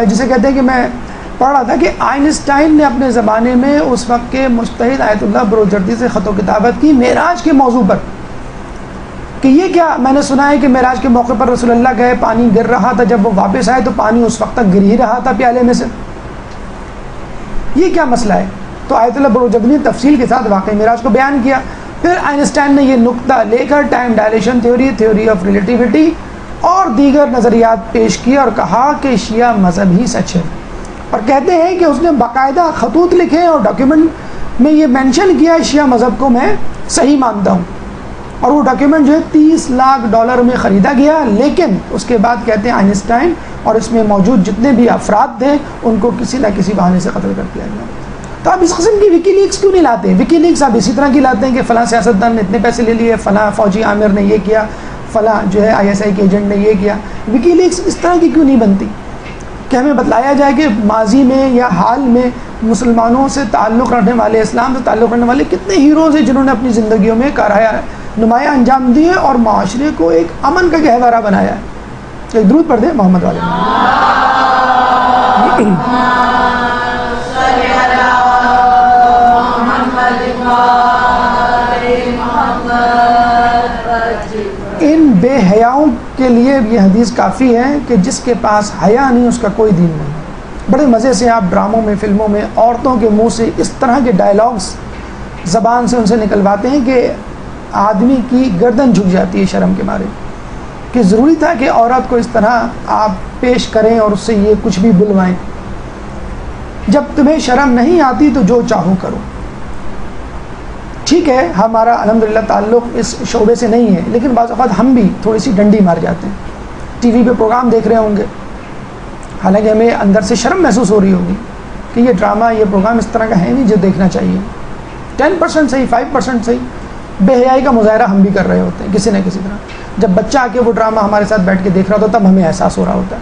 جسے کہتے ہیں کہ میں پڑھ رہا تھا کہ آئنسٹائن نے اپنے زمانے میں اس وقت کے مجتہد آیت اللہ بروجردی سے خط و کتابت کی معراج کے موضوع پر کہ یہ کیا، میں نے سنا ہے کہ معراج کے موقع پر رسول اللہ گئے، پانی گر رہا تھا، جب وہ واپس آئے تو پانی اس وقت تک گر ہی رہا تھا پیالے میں سے، یہ کیا مسئلہ ہے؟ تو آیت اللہ بروجردی نے تفصیل کے ساتھ واقعی معراج کو بیان کیا. پھر آئنسٹائن نے یہ نقطہ لے کر time dilation theory, theory of relativity اور دیگر نظریات پیش کیے اور کہا کہ شیعہ مذہب ہی سچ ہے. اور کہتے ہیں کہ اس نے باقاعدہ خطوط لکھے اور ڈاکیومنٹ میں یہ مینشن کیا ہے شیعہ مذہب کو میں صحیح مانتا ہوں. اور وہ ڈاکیومنٹ جو ہے $30 لاکھ میں خریدا گیا. لیکن اس کے بعد کہتے ہیں آئنسٹائن اور اس میں موجود جتنے بھی افراد تھے ان کو کسی نہ کسی بہانے سے قتل کر دیا گیا. تو آپ اس قسم کی وکی لیکس کیوں نہیں لاتے؟ وکی لیکس آپ اسی طرح کی لاتے ہیں کہ فلاں سیاستدان نے اتنے پیسے لے لیے، فلاں فوجی عامر نے یہ کیا، فلاں جو ہے ISI کے ایجنٹ نے یہ کیا. وکی لیکس اس طرح کی کیوں نہیں بنتی کہ ہمیں بتلایا جائے کہ ماضی میں یا حال میں مسلمانوں سے تعلق رکھنے والے، اسلام سے تعلق رکھنے والے کتنے ہیروز ہیں جنہوں نے اپنی زندگیوں میں کارہائے نمایاں انجام دیے اور معاشرے کو ایک امن کا گہوارہ بنایا ہے. ایک درود پڑھ دیں محمد والے. ان بے حیاؤں کے لیے یہ حدیث کافی ہے کہ جس کے پاس حیا نہیں اس کا کوئی دین نہیں. بڑے مزے سے آپ ڈراموں میں، فلموں میں عورتوں کے منہ سے اس طرح کے ڈائلاگز زبان سے ان سے نکلواتے ہیں کہ آدمی کی گردن جھک جاتی ہے شرم کے مارے کہ ضروری تھا کہ عورت کو اس طرح آپ پیش کریں اور اس سے یہ کچھ بھی بلوائیں. جب تمہیں شرم نہیں آتی تو جو چاہو کرو. ٹھیک ہے ہمارا الحمدللہ تعلق اس شعبے سے نہیں ہے، لیکن بعض اوقات ہم بھی تھوڑی سی ڈنڈی مار جاتے ہیں. ٹی وی پہ پروگرام دیکھ رہے ہوں گے، حالانکہ ہمیں اندر سے شرم محسوس ہو رہی ہوگی کہ یہ ڈرامہ، یہ پروگرام اس طرح کا ہے نہیں جو دیکھنا چاہیے. 10% صحیح، 5% صحیح، بے حیائی کا مظاہرہ ہم بھی کر رہے ہوتے ہیں کسی نہ کسی طرح. جب بچہ آ کے وہ ڈرامہ ہمارے ساتھ بیٹھ کے دیکھ رہا ہوتا تب ہمیں احساس ہو رہا ہوتا ہے.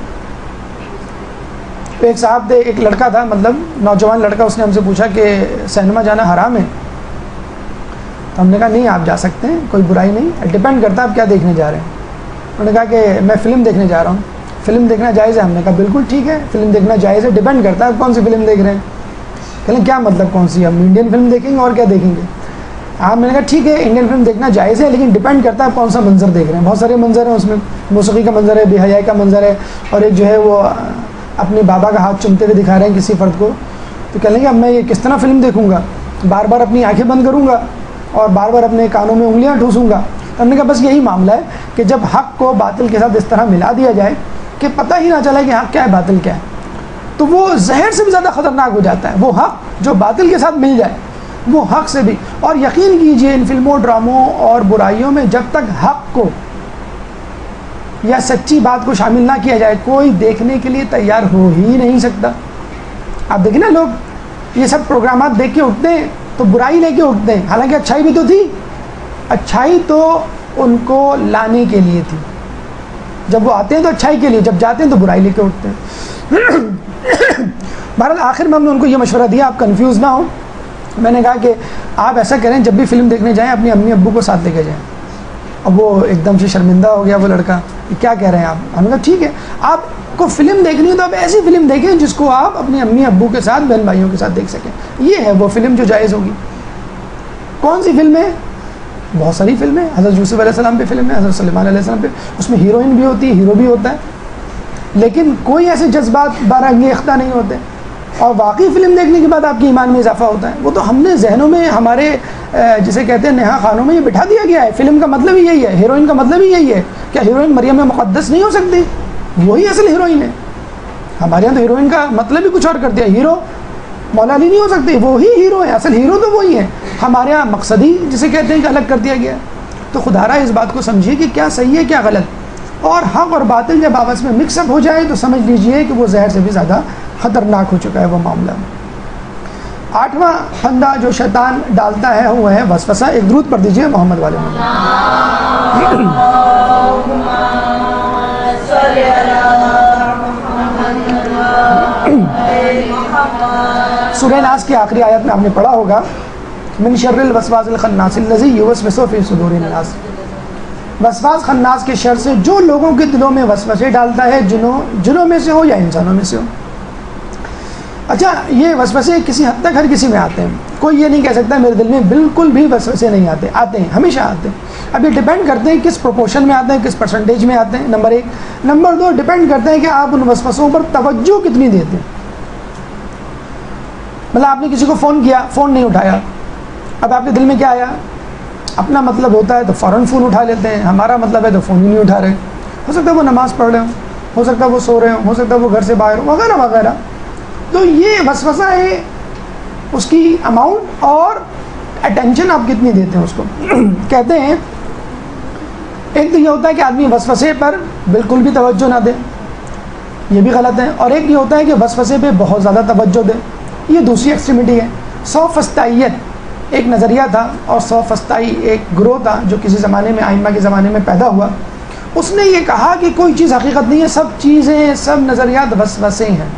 ایک صاحب تھے، ایک لڑکا تھا، مطلب نوجوان لڑکا، اس نے ہم سے پوچھا کہ سینما جانا حرام ہے؟ تو ہم نے کہا نہیں آپ جا سکتے ہیں، کوئی برائی نہیں، ڈپینڈ کرتا ہے آپ کیا دیکھنے جا رہے ہیں. انہوں نے کہا کہ میں فلم دیکھنے جا رہا ہوں. فلم دیکھنا جائز ہے؟ ہم نے کہا بالکل ٹھیک ہے، فلم دیکھنا جائز ہے، ڈپینڈ کرتا ہے آپ کون سی فلم دیکھ رہے ہیں. کہنے کیا مطلب کون سی؟ ہم انڈین فلم دیکھیں گے اور کیا دیکھیں گے. ہاں میں نے کہا ٹھیک ہے انڈین فلم دیکھنا جائز ہے لیکن ڈپینڈ کرتا ہے کون سا منظر دیکھ رہے ہیں. بہت سارے منظر ہیں اس میں، موسیقی کا منظر ہے، بے حیائی کا منظر ہے، اور ایک جو ہے وہ اپنے بابا کا ہاتھ چومتے ہوئے دکھا رہے ہیں کسی فرد کو. تو کہہ لیں گے اب میں یہ کس طرح فلم دیکھوں گا؟ بار بار اپنی آنکھیں بند کروں گا اور بار بار اپنے کانوں میں انگلیاں ٹھوسوں گا. تو ہم نے کہا بس یہی معاملہ ہے کہ جب حق کو باطل کے ساتھ اس طرح ملا دیا جائے کہ پتہ ہی نہ چلے کہ حق کیا ہے باطل کیا ہے، تو وہ زہر سے بھی زیادہ خطرناک ہو جاتا ہے. وہ حق جو باطل کے ساتھ مل جائے وہ حق سے بھی. اور یقین کیجئے ان فلموں، ڈراموں اور برائیوں میں جب تک حق کو یا سچی بات کو شامل نہ کیا جائے کوئی دیکھنے کے لیے تیار ہو ہی نہیں سکتا. آپ دیکھیں نا لوگ یہ سب پروگرامات دیکھ کے اٹھتے ہیں تو برائی لے کے اٹھتے ہیں، حالانکہ اچھائی بھی تو تھی. اچھائی تو ان کو لانے کے لیے تھی. جب وہ آتے ہیں تو اچھائی کے لیے، جب جاتے ہیں تو برائی لے کے اٹھتے ہیں. بہرحال آخر میں ہم نے ان کو یہ مشورہ دیا آپ کنفیوز نہ ہو. میں نے کہا کہ آپ ایسا کریں جب بھی فلم دیکھنے جائیں اپنی امی ابو کو ساتھ لے کے جائیں. اب وہ ایک دم سے شرمندہ ہو گیا وہ لڑکا، کیا کہہ رہے ہیں آپ؟ ہم نے کہا ٹھیک ہے آپ کو فلم دیکھنی ہے تو آپ ایسی فلم دیکھیں جس کو آپ اپنے امی ابو کے ساتھ، بہن بھائیوں کے ساتھ دیکھ سکیں. یہ ہے وہ فلم جو جائز ہوگی. کون سی فلم ہے؟ بہت ساری فلمیں. حضرت یوسف علیہ السلام پہ فلم ہے، حضرت سلیمان علیہ السلام پہ، اس میں ہیروئن بھی ہوتی ہے، ہیرو بھی ہوتا ہے، لیکن کوئی ایسے جذبات بارانگیختہ نہیں ہوتے. اور واقعی فلم دیکھنے کے بعد آپ کے ایمان میں اضافہ ہوتا ہے. وہ تو ہم نے ذہنوں میں ہمارے جسے کہتے ہیں نہا خانوں میں یہ بٹھا دیا گیا ہے. فلم کا مطلب ہی یہی ہے، ہیروئن کا مطلب ہی یہی ہے. کیا ہیروئن مریم مقدس نہیں ہو سکتی؟ وہی اصل ہیروئن ہے. ہمارے یہاں تو ہیروئن کا مطلب ہی کچھ اور کر دیا. ہیرو مولا علی نہیں ہو سکتے، وہی ہیرو ہے، اصل ہیرو تو وہی ہے. ہمارے یہاں مقصدی جسے کہتے ہیں کہ الگ کر دیا گیا ہے. تو خدا رہا اس بات کو سمجھیے کہ کیا صحیح ہے کیا غلط. اور حق اور باطل جب آپس میں مکس اپ ہو جائے تو سمجھ لیجئے کہ وہ زہر سے بھی زیادہ خطرناک ہو چکا ہے وہ معاملہ. 8واں پھندا جو شیطان ڈالتا ہے وہ ہے وسوسہ. ایک درود پڑھ دیجئے محمد والے میں. سورہ ناس کی آخری آیت میں آپ نے پڑھا ہوگا من شر الوسواس الخناس الذی یوسوس فی صدور الناس، وسواس خناس کے شر سے جو لوگوں کے دلوں میں وسوسے ڈالتا ہے، جنوں میں سے ہو یا انسانوں میں سے ہو۔ اچھا، یہ وسوسے کسی حد تک ہر کسی میں آتے ہیں، کوئی یہ نہیں کہہ سکتا میرے دل میں بالکل بھی وسوسے نہیں آتے، آتے ہیں، ہمیشہ آتے ہیں۔ اب یہ ڈپینڈ کرتے ہیں کس پروپورشن میں آتے ہیں، کس پرسنٹیج میں آتے ہیں، نمبر 1۔ نمبر 2، ڈپینڈ کرتے ہیں کہ آپ ان وسوسوں پر توجہ کتنی دیتے ہیں۔ مطلب آپ نے کسی کو فون کیا، فون نہیں اٹھایا، اب آپ کے دل میں کیا آیا؟ اپنا مطلب ہوتا ہے تو فوراً فون اٹھا لیتے ہیں، ہمارا مطلب ہے تو فون ہی نہیں اٹھا رہے، ہو سکتا ہے وہ نماز پڑھ رہے ہوں، ہو سکتا ہے وہ سو رہے ہوں، ہو سکتا ہے وہ گھر سے باہر ہوں، وغیرہ وغیرہ۔ تو یہ وسوسہ ہے، اس کی اماؤنٹ اور اٹینشن آپ کتنی دیتے ہیں اس کو۔ کہتے ہیں ایک تو یہ ہوتا ہے کہ آدمی وسوسے پر بالکل بھی توجہ نہ دے، یہ بھی غلط ہے، اور ایک یہ ہوتا ہے کہ وسوسے پہ بہت زیادہ توجہ دے، یہ دوسری ایکسٹریمٹی ہے۔ سوفسطائیت ایک نظریہ تھا، اور سوفسطائی ایک گروہ تھا جو کسی زمانے میں، آئمہ کے زمانے میں پیدا ہوا۔ اس نے یہ کہا کہ کوئی چیز حقیقت نہیں ہے، سب چیزیں، سب نظریات وسوسے ہیں۔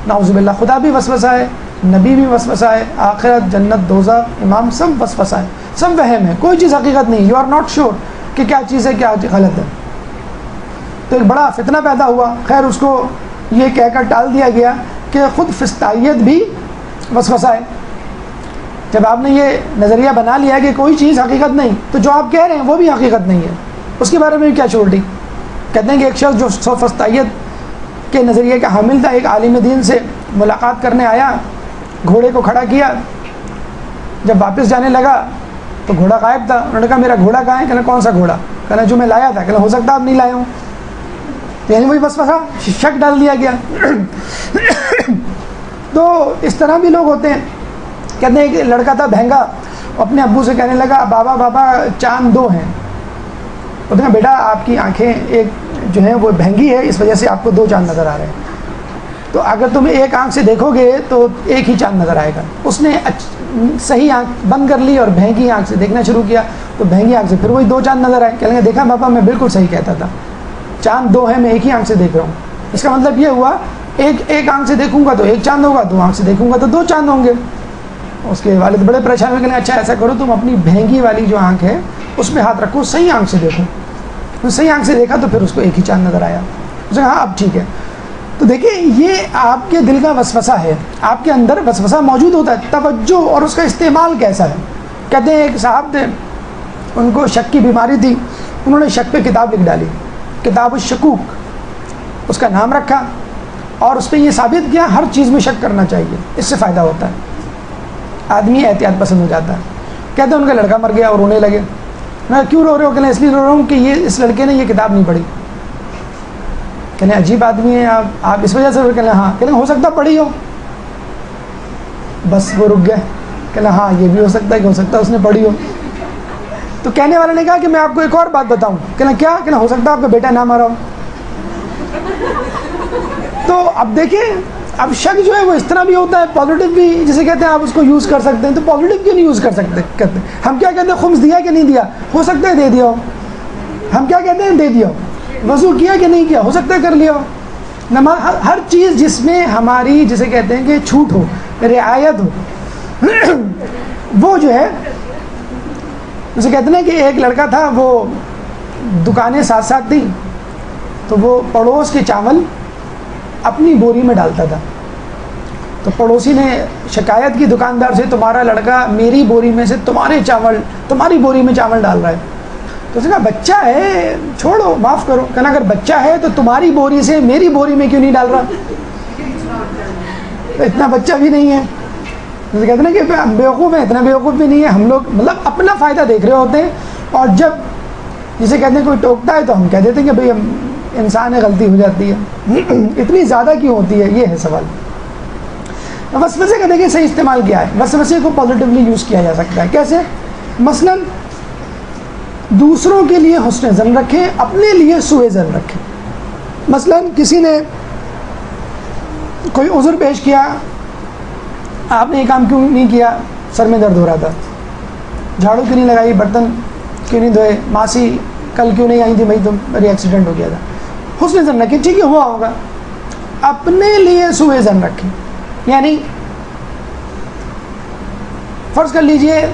نعوذ باللہ، خدا بھی وسوسہ ہے، نبی بھی وسوسہ ہے، آخرت، جنت، دوزخ، امام، سب وسوسہ ہے، سب وہم ہے، کوئی چیز حقیقت نہیں۔ یو آر ناٹ شیور کہ کیا چیز ہے، کیا غلط ہے۔ تو ایک بڑا فتنہ پیدا ہوا۔ خیر، اس کو یہ کہہ کر ٹال دیا گیا کہ خود فسطائیت بھی وسوسہ ہے۔ جب آپ نے یہ نظریہ بنا لیا کہ کوئی چیز حقیقت نہیں، تو جو آپ کہہ رہے ہیں وہ بھی حقیقت نہیں ہے، اس کے بارے میں بھی کیا شورٹی؟ کہتے ہیں کہ ایک شخص جو سوفسطائیت کے نظریے کا حامل تھا، ایک عالم دین سے ملاقات کرنے آیا، گھوڑے کو کھڑا کیا، جب واپس جانے لگا تو گھوڑا غائب تھا۔ انہوں نے کہا میرا گھوڑا کہاں ہے؟ کہنا کون سا گھوڑا؟ کہنا جو میں لایا تھا۔ کہنا ہو سکتا آپ نہیں لائے ہوں، یعنی وہی وسوسہ، شک ڈال دیا گیا۔ تو اس طرح بھی لوگ ہوتے ہیں۔ کہتے ہیں ایک لڑکا تھا بہنگا، اپنے ابو سے کہنے لگا بابا بابا چاند 2 ہیں۔ وہ کہا بیٹا آپ کی آنکھیں ایک جو ہیں وہ بہنگی ہے، اس وجہ سے آپ کو 2 چاند نظر آ رہے ہیں، تو اگر تم ایک آنکھ سے دیکھو گے تو ایک ہی چاند نظر آئے گا۔ اس نے صحیح آنکھ بند کر لی اور بہنگی آنکھ سے دیکھنا شروع کیا، تو بہنگی آنکھ سے پھر وہی 2 چاند نظر آئے۔ کہنے لگا دیکھا بابا میں بالکل صحیح کہتا تھا، چاند 2 ہیں، میں ایک ہی آنکھ سے دیکھ رہا ہوں۔ اس کا مطلب یہ ہوا ایک آنکھ سے دیکھوں گا تو ایک چاند ہوگا، 2 آنکھ سے دیکھوں گا تو 2 چاند ہوں گے۔ اس کے والد بڑے پریشان ہوئے، کہنے اچھا ایسا کرو تم اپنی بہنگی والی جو آنکھ ہے اس میں ہاتھ رکھو، صحیح آنکھ سے دیکھو۔ صحیح آنکھ سے دیکھا تو پھر اس کو ایک ہی چاند نظر آیا۔ اس نے کہا ہاں اب ٹھیک ہے۔ تو دیکھیں یہ آپ کے دل کا وسوسہ ہے، آپ کے اندر وسوسہ موجود ہوتا ہے، توجہ اور اس کا استعمال کیسا ہے۔ کہتے ہیں ایک صاحب تھے، ان کو شک کی بیماری تھی، انہوں نے شک پہ کتاب لکھ ڈالی، کتاب الشکوک اس کا نام رکھا، اور اس پہ یہ ثابت کیا ہر چیز میں شک کرنا چاہیے، اس سے فائدہ ہوتا ہے، آدمی احتیاط پسند ہو جاتا ہے۔ کہتے ہیں ان کا لڑکا مر گیا اور رونے لگے۔ میں کیوں رو رہے ہو؟ کہنے اس لیے رو رہا ہوں کہ یہ اس لڑکے نے یہ کتاب نہیں پڑھی۔ کہنے عجیب آدمی ہے آپ اس وجہ سے؟ کہنے ہاں۔ کہنے ہو سکتا پڑھی ہو؟ بس وہ رک گئے۔ کہنا ہاں یہ بھی ہو سکتا ہے کہ ہو سکتا ہے اس نے پڑھی ہو۔ تو کہنے والے نے کہا کہ میں آپ کو ایک اور بات بتاؤں۔ کہنا کیا؟ کہنا ہو سکتا ہے آپ کا بیٹا نہ مرا ہو۔ تو اب دیکھیں، اب شک جو ہے وہ اس طرح بھی ہوتا ہے، پازیٹیو بھی جسے کہتے ہیں آپ اس کو یوز کر سکتے ہیں، تو پازیٹیو کیوں نہیں یوز کر سکتے؟ کہتے ہیں ہم کیا کہتے ہیں، خمس دیا کہ نہیں دیا؟ ہو سکتا ہے دے دیا ہو۔ ہم کیا کہتے ہیں؟ دے دیا ہو۔ وضو کیا کہ نہیں کیا؟ ہو سکتا ہے کر لیا ہو۔ نماز، ہر چیز جس میں ہماری جسے کہتے ہیں کہ چھوٹ ہو، رعایت ہو، وہ جو ہے جسے کہتے ہیں کہ ایک لڑکا تھا، وہ دکانیں ساتھ ساتھ تھیں، تو وہ پڑوس کے چاول اپنی بوری میں ڈالتا تھا۔ تو پڑوسی نے شکایت کی دکاندار سے، تمہارا لڑکا میری بوری میں سے تمہاری بوری میں چاول ڈال رہا ہے۔ تو اس نے کہا بچہ ہے، چھوڑو، معاف کرو۔ کہنا اگر بچہ ہے تو تمہاری بوری سے میری بوری میں کیوں نہیں ڈال رہا؟ تو اتنا بچہ بھی نہیں ہے۔ جیسے کہتے ہیں کہ بیوقوف ہے، اتنا بیوقوف بھی نہیں ہے۔ ہم لوگ مطلب اپنا فائدہ دیکھ رہے ہوتے ہیں، اور جب جسے کہتے ہیں کوئی ٹوکتا ہے تو ہم کہہ دیتے ہیں کہ بھئی انسان ہے، غلطی ہو جاتی ہے۔ اتنی زیادہ کیوں ہوتی ہے، یہ ہے سوال۔ وسوسے کا دیکھیں صحیح استعمال کیا ہے۔ وسوسے کو پازیٹیولی یوز کیا جا سکتا ہے۔ کیسے؟ مثلا دوسروں کے لیے حسن ظن رکھیں، اپنے لیے سوء ظن رکھیں۔ مثلا کسی نے کوئی عذر پیش کیا، آپ نے یہ کام کیوں نہیں کیا؟ سر میں درد ہو رہا تھا، جھاڑو کیوں نہیں لگائی، برتن کیوں نہیں دھوئے، ماسی کل کیوں نہیں آئی تھی، بھائی تم میری ایکسیڈنٹ ہو گیا تھا۔ حسن ظن رکھیں، ٹھیک ہے ہوا ہوگا۔ اپنے لیے سوء ظن رکھیں، یعنی فرض کر لیجئے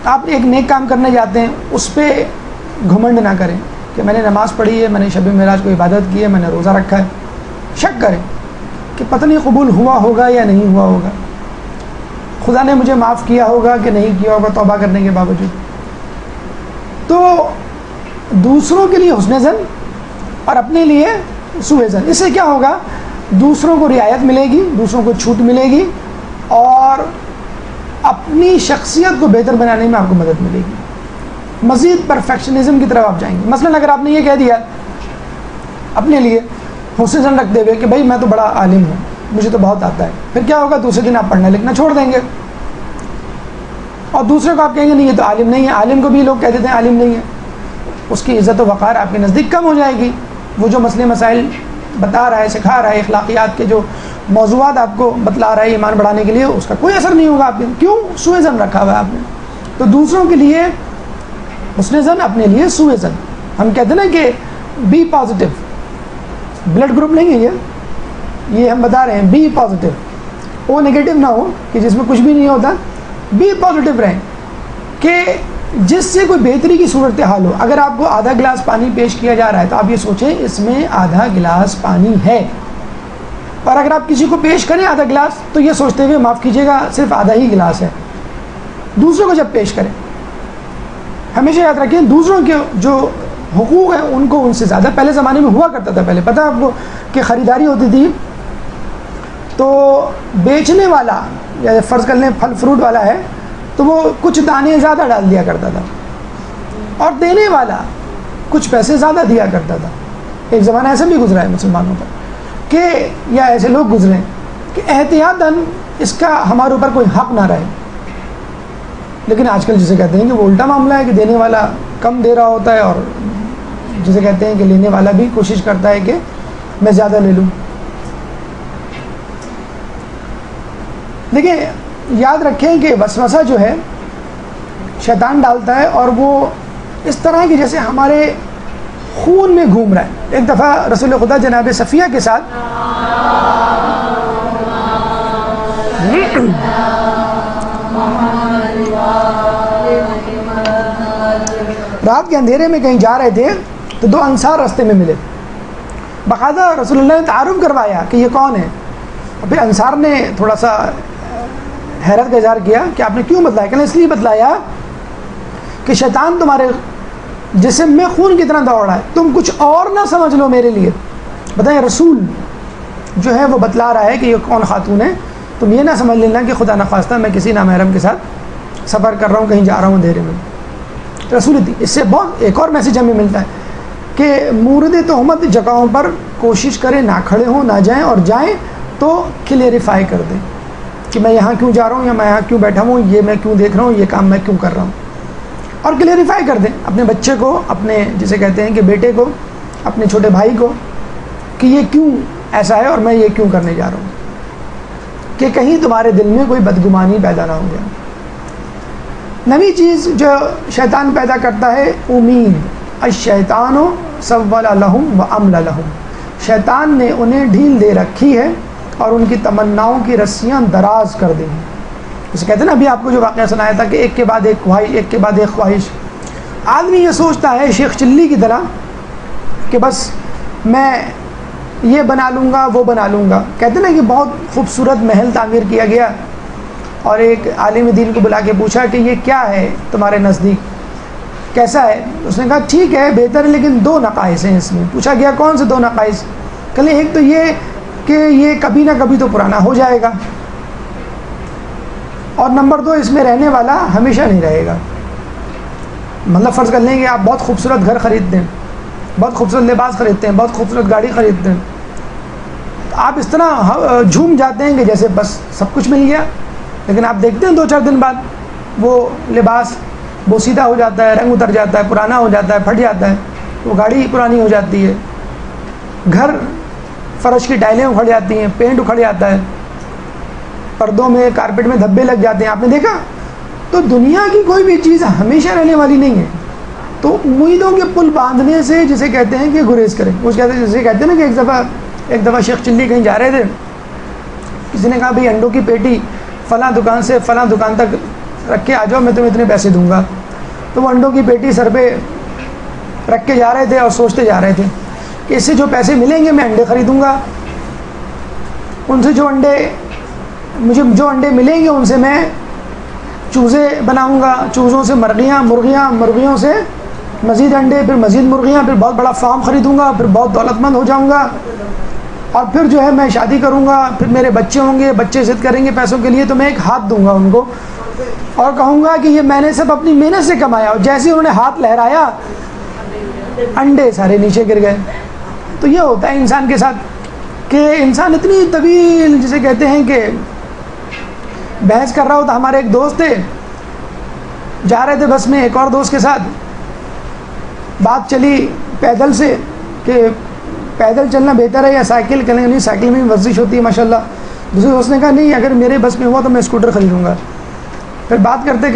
آپ ایک نیک کام کرنے جاتے ہیں، اس پہ گھمنڈ نہ کریں کہ میں نے نماز پڑھی ہے، میں نے شب معراج کو عبادت کی ہے، میں نے روزہ رکھا ہے. شک کریں کہ پتہ نہیں قبول ہوا ہوگا یا نہیں ہوا ہوگا، خدا نے مجھے معاف کیا ہوگا کہ نہیں کیا ہوگا توبہ کرنے کے باوجود. تو دوسروں کے لیے حسن ظن اور اپنے لیے سوء ظن. اس سے کیا ہوگا؟ دوسروں کو رعایت ملے گی، دوسروں کو چھوٹ ملے گی، اور اپنی شخصیت کو بہتر بنانے میں آپ کو مدد ملے گی. مزید پرفیکشنزم کی طرف آپ جائیں گے. مثلا اگر آپ نے یہ کہہ دیا اپنے لیے حسن ظن رکھتے ہوئے کہ بھائی میں تو بڑا عالم ہوں، مجھے تو بہت آتا ہے، پھر کیا ہوگا؟ دوسرے دن آپ پڑھنا لکھنا چھوڑ دیں گے، اور دوسرے کو آپ کہیں گے نہیں یہ تو عالم نہیں ہے. عالم کو بھی لوگ کہہ دیتے ہیں عالم نہیں ہے. اس کی عزت و وقار آپ کے نزدیک کم ہو جائے گی. وہ جو مسئلے مسائل بتا رہا ہے، سکھا رہا ہے، اخلاقیات کے جو موضوعات آپ کو بتلا رہا ہے ایمان بڑھانے کے لیے، اس کا کوئی اثر نہیں ہوگا آپ کے. کیوں؟ سوء ظن رکھا ہوا ہے آپ نے. تو دوسروں کے لیے حسن ظن، اپنے لیے سوء ظن. ہم کہتے ہیں نا کہ بی پازیٹیو، بلڈ گروپ نہیں ہے یہ ہم بتا رہے ہیں. بی پازیٹیو، او نگیٹو نہ ہو کہ جس میں کچھ بھی نہیں ہوتا. بی پازیٹیو رہیں کہ جس سے کوئی بہتری کی صورتحال ہو. اگر آپ کو آدھا گلاس پانی پیش کیا جا رہا ہے تو آپ یہ سوچیں اس میں آدھا گلاس پانی ہے، اور اگر آپ کسی کو پیش کریں آدھا گلاس تو یہ سوچتے ہوئے معاف کیجیے گا صرف آدھا ہی گلاس ہے. دوسروں کو جب پیش کریں ہمیشہ یاد رکھیں دوسروں کے جو حقوق ہیں ان کو ان سے زیادہ. پہلے زمانے میں ہوا کرتا تھا، پہلے پتہ آپ کو کہ خریداری ہوتی تھی تو بیچنے والا یا فرض کر لیں پھل فروٹ والا ہے تو وہ کچھ دانے زیادہ ڈال دیا کرتا تھا، اور دینے والا کچھ پیسے زیادہ دیا کرتا تھا. ایک زمانہ ایسا بھی گزرا ہے مسلمانوں پر کہ یا ایسے لوگ گزرے کہ احتیاطاً اس کا ہمارے اوپر کوئی حق نہ رہے. لیکن آج کل جسے کہتے ہیں کہ وہ الٹا معاملہ ہے کہ دینے والا کم دے رہا ہوتا ہے، اور جسے کہتے ہیں کہ لینے والا بھی کوشش کرتا ہے کہ میں زیادہ لے لوں. دیکھیں یاد رکھیں کہ وسوسہ جو ہے شیطان ڈالتا ہے، اور وہ اس طرح ہے کہ جیسے ہمارے خون میں گھوم رہا ہے. ایک دفعہ رسول خدا جناب صفیہ کے ساتھ رات کے اندھیرے میں کہیں جا رہے تھے تو دو انصار راستے میں ملے. باقاعدہ رسول اللہ نے تعارف کروایا کہ یہ کون ہے. اور پھر انصار نے تھوڑا سا حیرت کا اظہار کیا کہ آپ نے کیوں بتلایا؟ کہ اس لیے بتلایا کہ شیطان تمہارے جسم میں خون کی طرح دوڑ رہا ہے، تم کچھ اور نہ سمجھ لو میرے لیے. بتائیں رسول جو ہے وہ بتلا رہا ہے کہ یہ کون خاتون ہے، تم یہ نہ سمجھ لینا کہ خدا نخواستہ میں کسی نامحرم کے ساتھ سفر کر رہا ہوں، کہیں جا رہا ہوں اندھیرے میں. رسول تھی. اس سے بہت ایک اور میسیج ہمیں ملتا ہے کہ مورد تہمت جگہوں پر کوشش کریں نہ کھڑے ہوں، نہ جائیں، اور جائیں تو کلیئریفائی کر دیں کہ میں یہاں کیوں جا رہا ہوں یا میں یہاں کیوں بیٹھا ہوں، یہ میں کیوں دیکھ رہا ہوں، یہ کام میں کیوں کر رہا ہوں. اور کلیئریفائی کر دیں اپنے بچے کو، اپنے جسے کہتے ہیں کہ بیٹے کو، اپنے چھوٹے بھائی کو کہ یہ کیوں ایسا ہے اور میں یہ کیوں کرنے جا رہا ہوں، کہ کہیں تمہارے دل میں کوئی بدگمانی پیدا نہ ہو جائے. نویں چیز جو شیطان پیدا کرتا ہے امید. الشیطان سول لہم واملی لہم، شیطان نے انہیں ڈھیل دے رکھی ہے اور ان کی تمناؤں کی رسیاں دراز کر دی ہیں. جسے کہتے ہیں نا ابھی آپ کو جو واقعہ سنایا تھا کہ ایک کے بعد ایک خواہش، ایک کے بعد ایک خواہش. آدمی یہ سوچتا ہے شیخ چلی کی طرح کہ بس میں یہ بنا لوں گا وہ بنا لوں گا. کہتے ہیں نا کہ بہت خوبصورت محل تعمیر کیا گیا اور ایک عالم دین کو بلا کے پوچھا کہ یہ کیا ہے تمہارے نزدیک، کیسا ہے؟ اس نے کہا ٹھیک ہے بہتر ہے لیکن دو نقائص ہیں اس میں. پوچھا گیا کون سے دو نقائص؟ کہلے ایک تو یہ کہ یہ کبھی نہ کبھی تو پرانا ہو جائے گا، اور نمبر دو اس میں رہنے والا ہمیشہ نہیں رہے گا. مطلب فرض کر لیں کہ آپ بہت خوبصورت گھر خریدتے ہیں، بہت خوبصورت لباس خریدتے ہیں، بہت خوبصورت گاڑی خریدتے ہیں، آپ اس طرح جھوم جاتے ہیں کہ جیسے بس سب کچھ مل گیا. لیکن آپ دیکھتے ہیں 2-4 دن بعد وہ لباس بوسیدہ ہو جاتا ہے، رنگ اتر جاتا ہے، پرانا ہو جاتا ہے، پھٹ جاتا ہے، وہ گاڑی پرانی ہو جاتی ہے، گھر فرش کی ٹائلیں اکھڑ جاتی ہیں، پینٹ اکھڑ جاتا ہے، پردوں میں کارپیٹ میں دھبے لگ جاتے ہیں. آپ نے دیکھا؟ تو دنیا کی کوئی بھی چیز ہمیشہ رہنے والی نہیں ہے. تو امیدوں کے پل باندھنے سے جسے کہتے ہیں کہ گریز کریں. وہ جسے کہتے ہیں نا کہ ایک دفعہ شیخ چلی کہیں جا رہے تھے، کسی نے کہا بھئی انڈوں کی پیٹی فلاں دکان سے فلاں دکان تک رکھ کے آ جاؤ، میں تمہیں اتنے پیسے دوں گا. تو وہ انڈوں کی پیٹی سر پہ رکھ کے جا رہے تھے اور سوچتے جا رہے تھے کہ اس سے جو پیسے ملیں گے میں انڈے خریدوں گا، ان سے مجھے جو انڈے ملیں گے ان سے میں چوزے بناؤں گا، چوزوں سے مرغیاں، مرغیوں سے مزید انڈے، پھر مزید مرغیاں، پھر بہت بڑا فارم خریدوں گا، پھر بہت دولت مند ہو جاؤں گا، اور پھر جو ہے میں شادی کروں گا، پھر میرے بچے ہوں گے، بچے ضد کریں گے پیسوں کے لیے تو میں ایک ہاتھ دوں گا ان کو اور کہوں گا کہ یہ میں نے سب اپنی محنت سے کمایا. اور جیسے انہوں نے ہاتھ لہرایا انڈے سارے نیچے گر گئے. تو یہ ہوتا ہے انسان کے ساتھ کہ انسان اتنی طویل، جسے کہتے ہیں کہ بحث کر رہا ہوتا. ہمارے ایک دوست تھے، جا رہے تھے بس میں ایک اور دوست کے ساتھ، بات چلی پیدل سے کہ پیدل چلنا بہتر ہے یا سائیکل کریں. نہیں، سائیکل میں بھی ورزش ہوتی ہے ماشاءاللہ. دوسرے دوست نے کہا نہیں، اگر میرے بس میں ہوا تو میں اسکوٹر خریدوں گا. پھر بات کرتے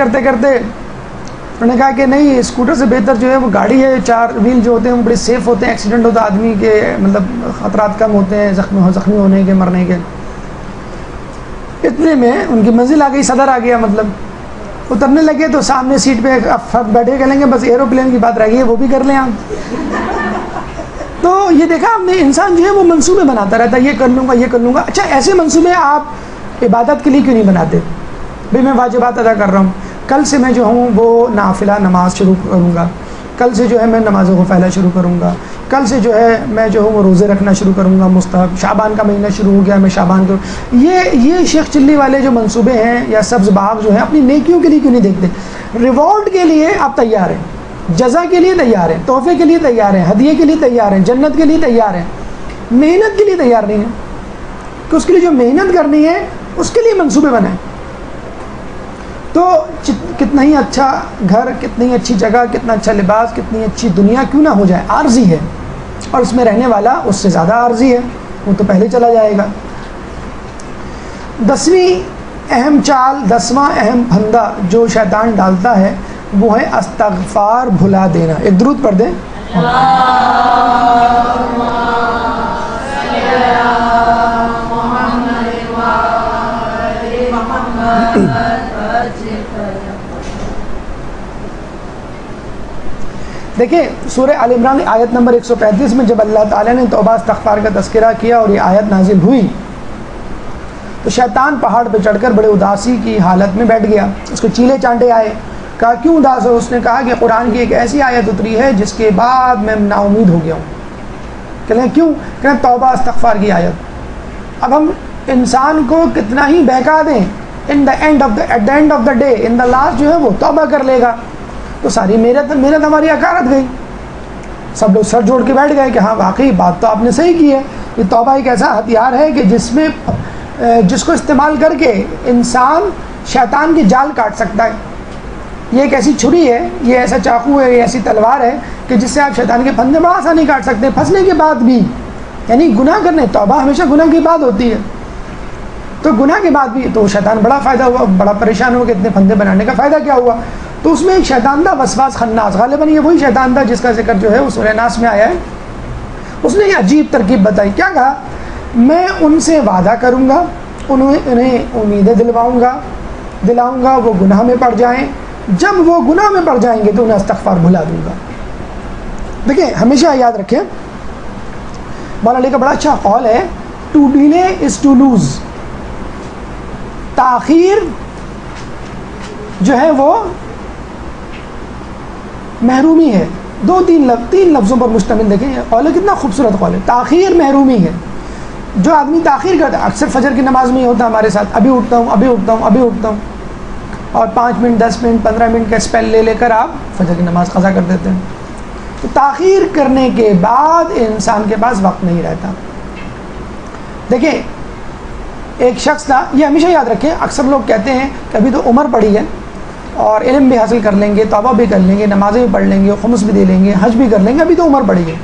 انہوں نے کہا کہ نہیں، اسکوٹر سے بہتر جو ہے وہ گاڑی ہے. 4 ویل جو ہوتے ہیں وہ بڑے سیف ہوتے ہیں، ایکسیڈنٹ ہوتا ہے آدمی کے مطلب خطرات کم ہوتے ہیں زخمی ہونے کے، مرنے کے. اتنے میں ان کی منزل آ گئی، صدر آ گیا. مطلب اترنے لگے تو سامنے سیٹ پہ فرد بیٹھے کہیں گے بس ایروپلین کی بات رہ گئی ہے، وہ بھی کر لیں آپ. تو یہ دیکھا ہم نے، انسان جو ہے وہ منصوبے بناتا رہتا ہے، یہ کر لوں گا، یہ کر لوں گا. اچھا، ایسے منصوبے آپ عبادت کے لیے کیوں نہیں بناتے؟ بھئی میں واجبات ادا کر رہا ہوں، کل سے میں جو ہوں وہ نافلہ نماز شروع کروں گا، کل سے جو ہے میں نماز غفیلہ شروع کروں گا، کل سے جو ہے میں جو ہوں وہ روزے رکھنا شروع کروں گا مستحب. شعبان کا مہینہ شروع ہو گیا، میں شعبان کو یہ شیخ چلی والے جو منصوبے ہیں یا سبز باغ جو ہیں، اپنی نیکیوں کے لیے کیوں نہیں دیکھتے؟ ریوارڈ کے لیے آپ تیار ہیں، جزا کے لیے تیار ہیں، تحفے کے لیے تیار ہیں، ہدیے کے لیے تیار ہیں، جنت کے لیے تیار ہیں، محنت کے لیے تیار نہیں ہیں کہ اس کے لیے جو محنت کرنی ہے اس کے لیے منصوبے بنائیں. تو کتنا ہی اچھا گھر، کتنی اچھی جگہ، کتنا اچھا لباس، کتنی اچھی دنیا کیوں نہ ہو جائے، عارضی ہے، اور اس میں رہنے والا اس سے زیادہ عارضی ہے، وہ تو پہلے چلا جائے گا. 10ویں اہم چال، 10واں اہم پھندا جو شیطان ڈالتا ہے وہ ہے استغفار بھلا دینا. ایک درود پڑھ دیں. دیکھیں سورہ آل عمران آیت نمبر 135 میں جب اللہ تعالیٰ نے توبہ استغفار کا تذکرہ کیا اور یہ آیت نازل ہوئی تو شیطان پہاڑ پہ چڑھ کر بڑے اداسی کی حالت میں بیٹھ گیا. اس کو چیلے چانٹے آئے. کہا کیوں اداس ہو؟ اس نے کہا کہ قرآن کی ایک ایسی آیت اتری ہے جس کے بعد میں نا امید ہو گیا ہوں. کہتے ہیں کیوں؟ کہتے ہیں توبہ استغفار کی آیت. اب ہم انسان کو کتنا ہی بہکا دیں، at the end of the day, in the last جو ہے وہ توبہ کر لے گا. تو ساری محنت ہماری اکارت گئی. سب لوگ سر جوڑ کے بیٹھ گئے کہ ہاں واقعی بات تو آپ نے صحیح کی ہے. یہ توبہ ایک ایسا ہتھیار ہے کہ جس کو استعمال کر کے انسان شیطان کی جال کاٹ سکتا ہے. یہ ایک ایسی چھری ہے، یہ ایسا چاقو ہے، یہ ایسی تلوار ہے کہ جس سے آپ شیطان کے پھندے بڑا آسانی کاٹ سکتے ہیں، پھنسنے کے بعد بھی. یعنی گناہ کرنے، توبہ ہمیشہ گناہ کی بات ہوتی ہے، تو گناہ کے بعد بھی تو شیطان بڑا فائدہ ہوا، بڑا پریشان ہوا کہ اتنے پھندے بنانے کا فائدہ کیا ہوا. تو اس میں ایک شیطان تھا وسواس خناس، غالباً یہ وہی شیطان تھا جس کا ذکر جو ہے وہ سورہ ناس میں آیا ہے. اس نے یہ عجیب ترکیب بتائی. کیا کہا؟ میں ان سے وعدہ کروں گا، انہیں امیدیں دلاؤں گا، وہ گناہ میں پڑ جائیں، جب وہ گناہ میں پڑ جائیں گے تو انہیں استغفار بھلا دوں گا. دیکھیں ہمیشہ یاد رکھیں، مولانا علی کا بڑا اچھا قول ہے، to delay is to lose. تاخیر جو ہے وہ محرومی ہے. تین لفظوں پر مشتمل. دیکھیں قول ہے، کتنا خوبصورت قول ہے. تاخیر محرومی ہے. جو آدمی تاخیر کرتا ہے، اکثر فجر کی نماز میں یہ ہوتا ہے ہمارے ساتھ، ابھی اٹھتا ہوں اور 5 منٹ 10 منٹ 15 منٹ کا اسپیل لے کر آپ فجر کی نماز قضا کر دیتے ہیں. تو تاخیر کرنے کے بعد انسان کے پاس وقت نہیں رہتا. دیکھیں ایک شخص تھا، یہ ہمیشہ یاد رکھیں، اکثر لوگ کہتے ہیں کہ ابھی تو عمر پڑی ہے اور علم بھی حاصل کر لیں گے، توبہ بھی کر لیں گے، نمازیں بھی پڑھ لیں گے، خمس بھی دے لیں گے، حج بھی کر لیں گے، ابھی تو عمر پڑی ہے،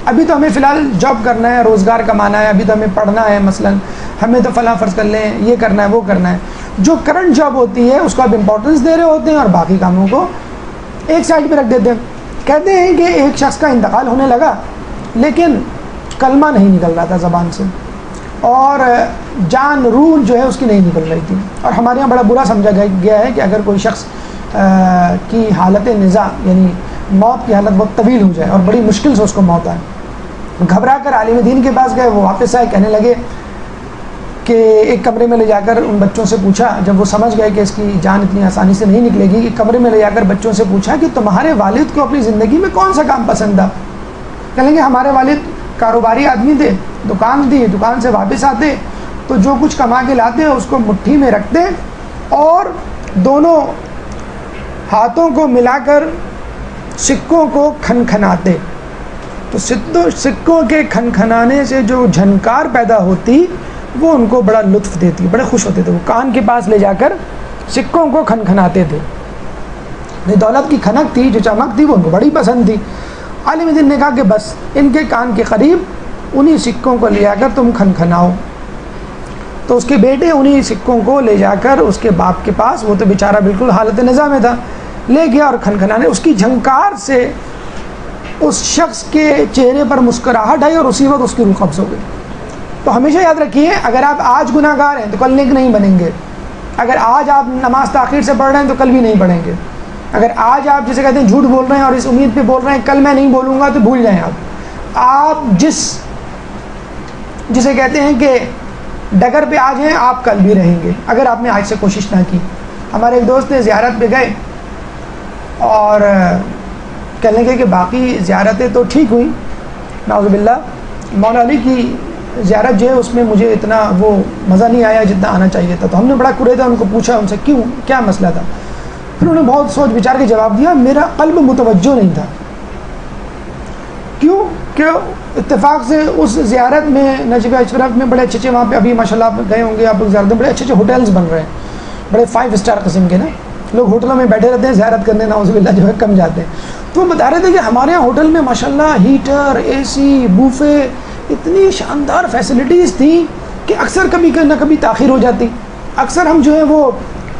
ابھی تو ہمیں فی الحال جاب کرنا ہے، روزگار کمانا ہے، ابھی تو ہمیں پڑھنا ہے، مثلا ہمیں تو فلاں فرض کر لیں یہ کرنا ہے وہ کرنا ہے. جو کرنٹ جاب ہوتی ہے اس کو آپ امپورٹنس دے رہے ہوتے ہیں اور باقی کاموں کو ایک سائڈ پہ رکھ دیتے ہیں. کہتے ہیں کہ ایک شخص کا انتقال ہونے لگا لیکن کلمہ نہیں نکل رہا تھا زبان سے. اور جان روح جو ہے اس کی نہیں نکل رہی تھی. اور ہمارے یہاں بڑا برا سمجھا گیا ہے کہ اگر کوئی شخص کی حالت نزاع یعنی موت کی حالت بہت طویل ہو جائے اور بڑی مشکل سے اس کو موت آئے, گھبرا کر عالم دین کے پاس گئے, وہ واپس آئے, کہنے لگے کہ ایک کمرے میں لے جا کر ان بچوں سے پوچھا, جب وہ سمجھ گئے کہ اس کی جان اتنی آسانی سے نہیں نکلے گی, ایک کمرے میں لے جا کر بچوں سے پوچھا کہ تمہارے والد کو اپنی زندگی میں کون سا کام پسند تھا؟ کہیں گے ہمارے والد کاروباری آدمی تھے, دکان تھی, دکان سے واپس آتے تو جو کچھ کما کے لاتے اس کو مٹھی میں رکھتے اور دونوں ہاتھوں کو ملا کر سکوں کو کھنکھناتے, تو سکوں کے کھنکھنانے سے جو جھنکار پیدا ہوتی وہ ان کو بڑا لطف دیتی, بڑے خوش ہوتے تھے. وہ کان کے پاس لے جا کر سکوں کو کھنکھناتے تھے. دولت کی کھنک تھی, جو چمک تھی, وہ ان کو بڑی پسند تھی. عالم دین نے کہا کہ بس ان کے کان کے قریب انہی سکوں کو لے جا کر تم کھنکھناؤ. تو اس کے بیٹے انہی سکوں کو لے جا کر اس کے باپ کے پاس, وہ تو بیچارہ بالکل حالت نزاع میں تھا, لے گیا اور کھنکھنانے. اس کی جھنکار سے اس شخص کے چہرے پر مسکراہٹ آئی اور اسی وقت اس کی روح قبض ہو گئی. تو ہمیشہ یاد رکھیے, اگر آپ آج گناہ گار ہیں تو کل نیک نہیں بنیں گے. اگر آج آپ نماز تاخیر سے پڑھ رہے ہیں تو کل بھی نہیں پڑھیں گے. اگر آج آپ جسے کہتے ہیں جھوٹ بول رہے ہیں اور اس امید پہ بول رہے ہیں کل میں نہیں بولوں گا, تو بھول جائیں آپ جسے کہتے ہیں کہ ڈگر پہ آج ہیں, آپ کل بھی رہیں گے اگر آپ نے آج سے کوشش نہ کی. ہمارے ایک دوست نے زیارت پہ گئے اور کہنے لگے کہ باقی زیارتیں تو ٹھیک ہوئی, نعوذ باللہ مولا علی کی زیارت جو ہے اس میں مجھے اتنا وہ مزہ نہیں آیا جتنا آنا چاہیے تھا. تو ہم نے بڑا قریدا ان کو پوچھا ان سے کیوں, کیا مسئلہ تھا؟ پھر انہوں نے بہت سوچ بچار کے جواب دیا, میرا قلب متوجہ نہیں تھا. کیوں کہ اتفاق سے اس زیارت میں نجف اشرف میں بڑے اچھے وہاں پہ ابھی ماشاء اللہ آپ گئے ہوں گے, آپ زیارت میں بڑے اچھے ہوٹلز بن رہے ہیں, بڑے 5 اسٹار قسم کے نا. لوگ ہوٹلوں میں بیٹھے رہتے ہیں زیارت کرنے, نعوذ باللہ جو ہے کم جاتے ہیں. تو وہ بتا رہے تھے کہ ہمارے یہاں ہوٹل میں ماشاءاللہ ہیٹر, اے سی, بوفے, اتنی شاندار فیسلٹیز تھیں کہ اکثر کبھی نہ کبھی تاخیر ہو جاتی. اکثر ہم جو ہے وہ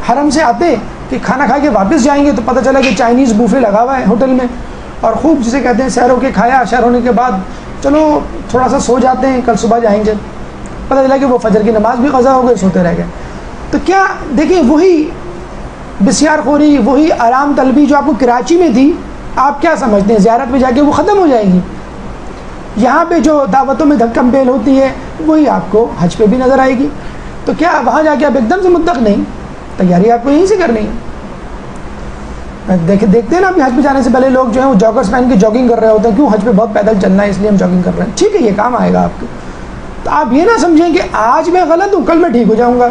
حرم سے آتے کہ کھانا کھا کے واپس جائیں گے تو پتہ چلا کہ چائنیز بوفے لگا ہوا ہے ہوٹل میں, اور خوب جسے کہتے ہیں سیر ہو کے کھایا, سیر ہونے کے بعد چلو تھوڑا سا سو جاتے ہیں, کل صبح جائیں گے. پتہ چلا کہ وہ فجر کی نماز بھی قضا ہو گئی, سوتے رہ گئے. تو کیا دیکھیں وہی بسیار خوری, وہی آرام طلبی جو آپ کو کراچی میں تھی, آپ کیا سمجھتے ہیں زیارت میں جا کے وہ ختم ہو جائے گی؟ یہاں پہ جو دعوتوں میں دھکم پیل ہوتی ہے وہی آپ کو حج پہ بھی نظر آئے گی. تو کیا وہاں جا کے آپ ایک دم سے مطلق نہیں, تیاری آپ کو یہیں سے کرنی ہے. دیکھتے ہیں نا ابھی حج پہ جانے سے پہلے لوگ جو ہیں وہ جاگرس پہن کے جاگنگ کر رہے ہوتے ہیں, کیوں حج پہ بہت پیدل چلنا ہے اس لیے ہم جاگنگ کر رہے ہیں. ٹھیک ہے یہ کام آئے گا آپ کو, تو آپ یہ نہ سمجھیں کہ آج میں غلط ہوں کل میں ٹھیک ہو جاؤں گا,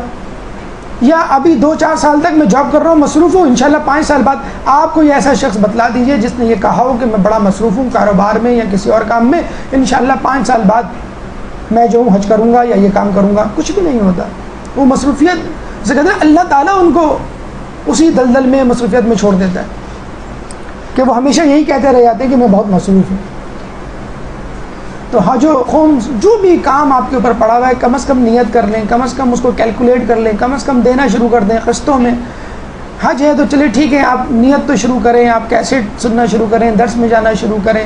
یا ابھی 2-4 سال تک میں جاب کر رہا ہوں مصروف ہوں, انشاءاللہ 5 سال بعد آپ کو یہ ایسا شخص بتلا دیجئے جس نے یہ کہا ہو کہ میں بڑا مصروف ہوں کاروبار میں یا کسی اور کام میں, انشاءاللہ 5 سال بعد میں جو ہوں حج کروں گا یا یہ کام کروں گا. کچھ بھی نہیں ہوتا. وہ مصروفیت سے کہتے ہیں اللہ تعالیٰ ان کو اسی دلدل میں مصروفیت میں چھوڑ دیتا ہے کہ وہ ہمیشہ یہی کہتے رہ جاتے ہیں کہ میں بہت مصروف ہوں. تو جو بھی کام آپ کے اوپر پڑا ہوا ہے کم از کم نیت کر لیں, کم از کم اس کو کیلکولیٹ کر لیں, کم از کم دینا شروع کر دیں قسطوں میں. حج ہے تو چلے ٹھیک ہے, آپ نیت تو شروع کریں, آپ کیسٹ سننا شروع کریں, درس میں جانا شروع کریں,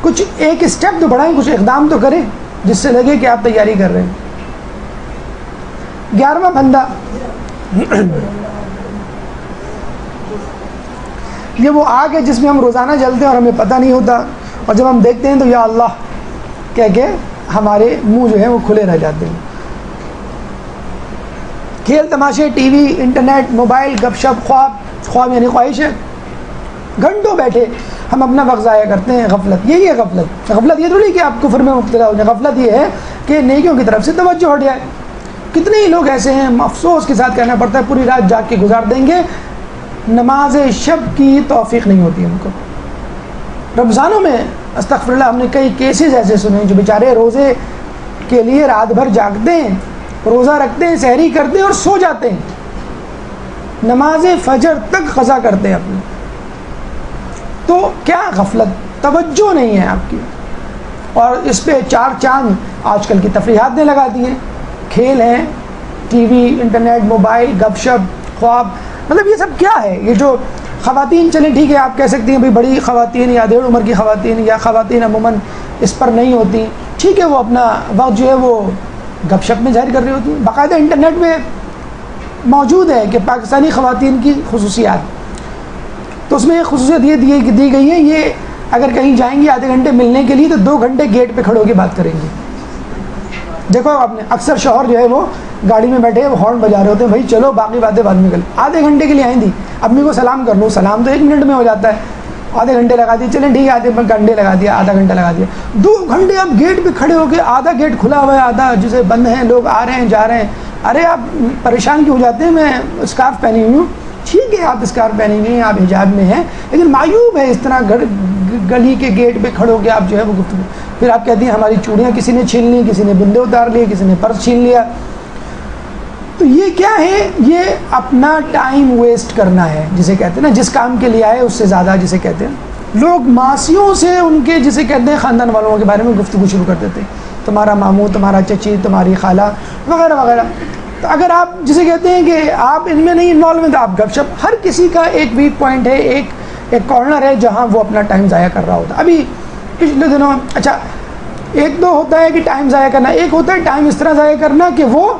کچھ ایک اسٹیپ تو بڑھائیں, کچھ اقدام تو کریں جس سے لگے کہ آپ تیاری کر رہے ہیں. 11واں بندہ یہ وہ آگ ہے جس میں ہم روزانہ جلتے ہیں اور ہمیں پتہ نہیں ہوتا, اور جب ہم دیکھتے ہیں تو یا اللہ کہہ کے ہمارے منہ جو ہیں وہ کھلے رہ جاتے ہیں. کھیل تماشے, ٹی وی, انٹرنیٹ, موبائل, گپ شپ, خواب یعنی خواہش ہے, گھنٹوں بیٹھے ہم اپنا وقت ضائع کرتے ہیں. غفلت, یہی ہے غفلت. غفلت یہ تھوڑی کہ آپ کفر میں مبتلا ہو جائیں, غفلت یہ ہے کہ نیکیوں کی طرف سے توجہ ہٹ جائے. کتنے ہی لوگ ایسے ہیں, افسوس کے ساتھ کہنا پڑتا ہے, پوری رات جاگ کے گزار دیں گے, نماز شب کی توفیق نہیں ہوتی ان کو. رمضانوں میں استغفر اللہ ہم نے کئی کیسز ایسے سنے جو بیچارے روزے کے لیے رات بھر جاگتے ہیں, روزہ رکھتے ہیں, سحری کرتے ہیں اور سو جاتے ہیں, نماز فجر تک قضا کرتے ہیں اپنی. تو کیا غفلت, توجہ نہیں ہے آپ کی. اور اس پہ 4 چاند آج کل کی تفریحات نے لگا دی ہیں, کھیل ہیں, ٹی وی, انٹرنیٹ, موبائل, گپ شپ, خواب, مطلب یہ سب کیا ہے. یہ جو خواتین, چلیں ٹھیک ہے آپ کہہ سکتی ہیں بھائی بڑی خواتین یا ڈیڑھ عمر کی خواتین یا خواتین عموماً اس پر نہیں ہوتی, ٹھیک ہے وہ اپنا وقت جو ہے وہ گپ شپ میں ظاہر کر رہی ہوتی ہیں. باقاعدہ انٹرنیٹ میں موجود ہے کہ پاکستانی خواتین کی خصوصیات, تو اس میں یہ خصوصیت یہ دی گئی ہے, یہ اگر کہیں جائیں گی آدھے گھنٹے ملنے کے لیے تو 2 گھنٹے گیٹ پہ کھڑے ہو کے بات کریں گے. دیکھو آپ نے اکثر شوہر جو ہے وہ گاڑی میں بیٹھے وہ ہارن بجا رہے ہوتے ہیں, بھائی چلو باقی باتیں بعد میں کر لیں. آدھے گھنٹے کے لیے آئیں تھی, امی کو سلام کر لو, سلام تو 1 منٹ میں ہو جاتا ہے, آدھے گھنٹے لگا دیے, چلیں ٹھیک ہے آدھے گھنٹے لگا دیا, آدھا گھنٹہ لگا دیا, 2 گھنٹے آپ گیٹ پہ کھڑے ہو کے, آدھا گیٹ کھلا ہوا ہے آدھا جسے بند ہے, لوگ آ رہے ہیں جا رہے ہیں. ارے آپ پریشان کیوں ہو جاتے ہیں؟ میں اسکارف پہنی ہوئی ہوں, ٹھیک ہے آپ اسکارف پہنی ہوئی ہیں, آپ حجاب میں ہیں, لیکن معیوب ہے اس طرح گلی کے گیٹ پہ کھڑے ہو کے آپ جو ہے وہ گفتگو. پھر آپ کہتی ہیں ہماری چوڑیاں کسی نے چھین لی, کسی نے بندے اتار لیے, کسی نے پرس چھین لیا. تو یہ کیا ہے؟ یہ اپنا ٹائم ویسٹ کرنا ہے جسے کہتے ہیں نا, جس کام کے لیے آئے اس سے زیادہ جسے کہتے ہیں. لوگ ماسیوں سے ان کے جسے کہتے ہیں خاندان والوں کے بارے میں گفتگو شروع کر دیتے ہیں, تمہارا ماموں, تمہارا چچی, تمہاری خالہ وغیرہ وغیرہ. تو اگر آپ جسے کہتے ہیں کہ آپ ان میں نہیں انوالو ہیں تو آپ گپ شپ, ہر کسی کا ایک ویک پوائنٹ ہے, ایک کارنر ہے جہاں وہ اپنا ٹائم ضائع کر رہا ہوتا ہے. ابھی پچھلے دنوں اچھا ایک دو ہوتا ہے کہ ٹائم ضائع کرنا, ایک ہوتا ہے ٹائم اس طرح ضائع کرنا کہ وہ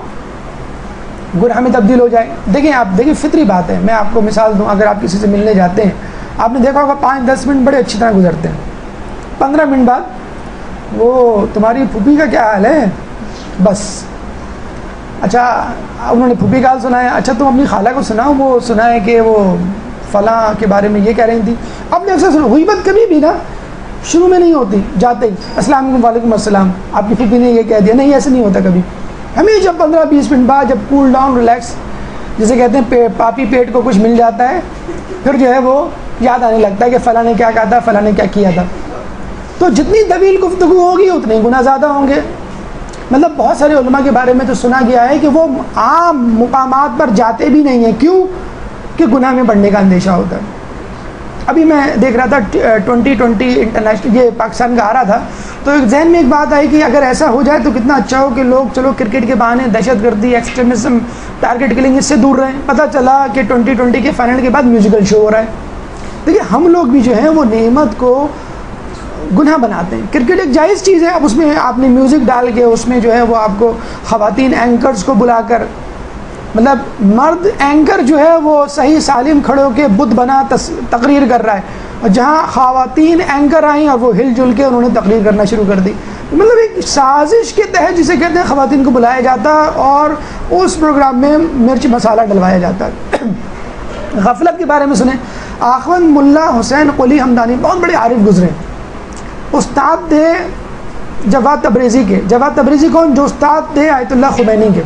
گناہ میں تبدیل ہو جائے. دیکھیں فطری بات ہے, میں آپ کو مثال دوں, اگر آپ کسی سے ملنے جاتے ہیں, آپ نے دیکھا ہوگا 5-10 منٹ بڑے اچھی طرح گزرتے ہیں, 15 منٹ بعد وہ تمہاری پھوپھی کا کیا حال ہے, بس اچھا انہوں نے پھوپھی کا حال سنایا, اچھا تم اپنی خالہ کو سناؤ, وہ سنا ہے کہ وہ فلاں کے بارے میں یہ کہہ رہی تھی. آپ نے اکثر غیبت کبھی بھی نا شروع میں نہیں ہوتی, جاتے ہی السلام علیکم وعلیکم السلام, آپ کی پھوپھی نے یہ کہہ دیا, نہیں ایسے نہیں ہوتا کبھی. ہمیں جب 15-20 منٹ بعد جب کول ڈاؤن ریلیکس جسے کہتے ہیں پاپی پیٹ کو کچھ مل جاتا ہے, پھر جو ہے وہ یاد آنے لگتا ہے کہ فلاں نے کیا کہا تھا, فلاں نے کیا کیا تھا. تو جتنی طویل گفتگو ہوگی اتنے گناہ زیادہ ہوں گے. مطلب بہت سارے علماء کے بارے میں تو سنا گیا ہے کہ وہ عام مقامات پر جاتے بھی نہیں ہیں, کیوں کہ گناہ میں بڑھنے کا اندیشہ ہوتا ہے. ابھی میں دیکھ رہا تھا 2020 انٹرنیشنل یہ پاکستان کا آ رہا تھا, تو ایک ذہن میں ایک بات آئی کہ اگر ایسا ہو جائے تو کتنا اچھا ہو کہ لوگ چلو کرکٹ کے بہانے دہشت گردی, ایکسٹریمزم, ٹارگٹ کلنگ اس سے دور رہیں. پتہ چلا کہ 2020 کے فائنل کے بعد میوزیکل شو ہو رہا ہے. دیکھیے ہم لوگ بھی جو ہیں وہ نعمت کو گناہ بناتے ہیں. کرکٹ ایک جائز چیز ہے, اب اس میں آپ نے میوزک ڈال کے اس میں جو ہے وہ آپ کو خواتین اینکرز کو بلا کر, مطلب مرد اینکر جو ہے وہ صحیح سالم کھڑے ہو کے بت بنا تقریر کر رہا ہے, اور جہاں خواتین اینکر آئیں اور وہ ہل جل کے انہوں نے تقریر کرنا شروع کر دی. مطلب ایک سازش کے تحت جسے کہتے ہیں خواتین کو بلایا جاتا اور اس پروگرام میں مرچ مسالہ ڈلوایا جاتا ہے. غفلت کے بارے میں سنیں, آخوند ملا حسین قلی حمدانی بہت بڑے عارف گزرے, استاد تھے جواد تبریزی کے. جواد تبریزی کون؟ جو استاد تھے آیت اللہ خمینی کے.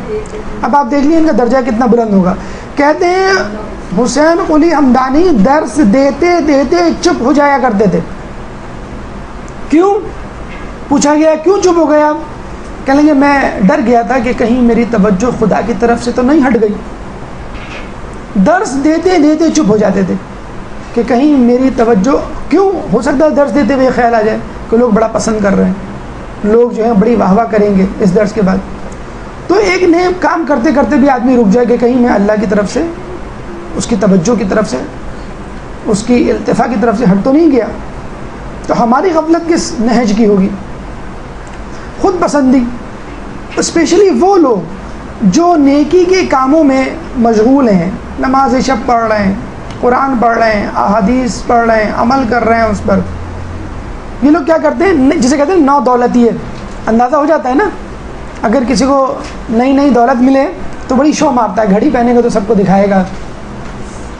اب آپ دیکھ لیے ان کا درجہ کتنا بلند ہوگا. کہتے ہیں حسین قلی حمدانی درس دیتے دیتے چپ ہو جایا کرتے تھے. کیوں؟ پوچھا گیا کیوں چپ ہو گیا؟ کہنے لگے میں ڈر گیا تھا کہ کہیں میری توجہ خدا کی طرف سے تو نہیں ہٹ گئی. درس دیتے دیتے چپ ہو جاتے تھے کہ کہیں میری توجہ, کیوں ہو سکتا ہے درس دیتے ہوئے خیال آ جائے کہ لوگ بڑا پسند کر رہے ہیں, لوگ جو ہیں بڑی واہ واہ کریں گے اس درس کے بعد. تو ایک نئے کام کرتے کرتے بھی آدمی رک جائے کہ کہیں میں اللہ کی طرف سے, اس کی توجہ کی طرف سے, اس کی التفاع کی طرف سے ہٹ تو نہیں گیا. تو ہماری غفلت کس نہج کی ہوگی؟ خود پسندی. اسپیشلی وہ لوگ جو نیکی کے کاموں میں مشغول ہیں, نماز شب پڑھ رہے ہیں, قرآن پڑھ رہے ہیں, احادیث پڑھ رہے ہیں, عمل کر رہے ہیں اس پر. یہ لوگ کیا کرتے ہیں جسے کہتے ہیں نو دولتی ہے. اندازہ ہو جاتا ہے نا, اگر کسی کو نئی دولت ملے تو بڑی شو مارتا ہے, گھڑی پہنے گا تو سب کو دکھائے گا,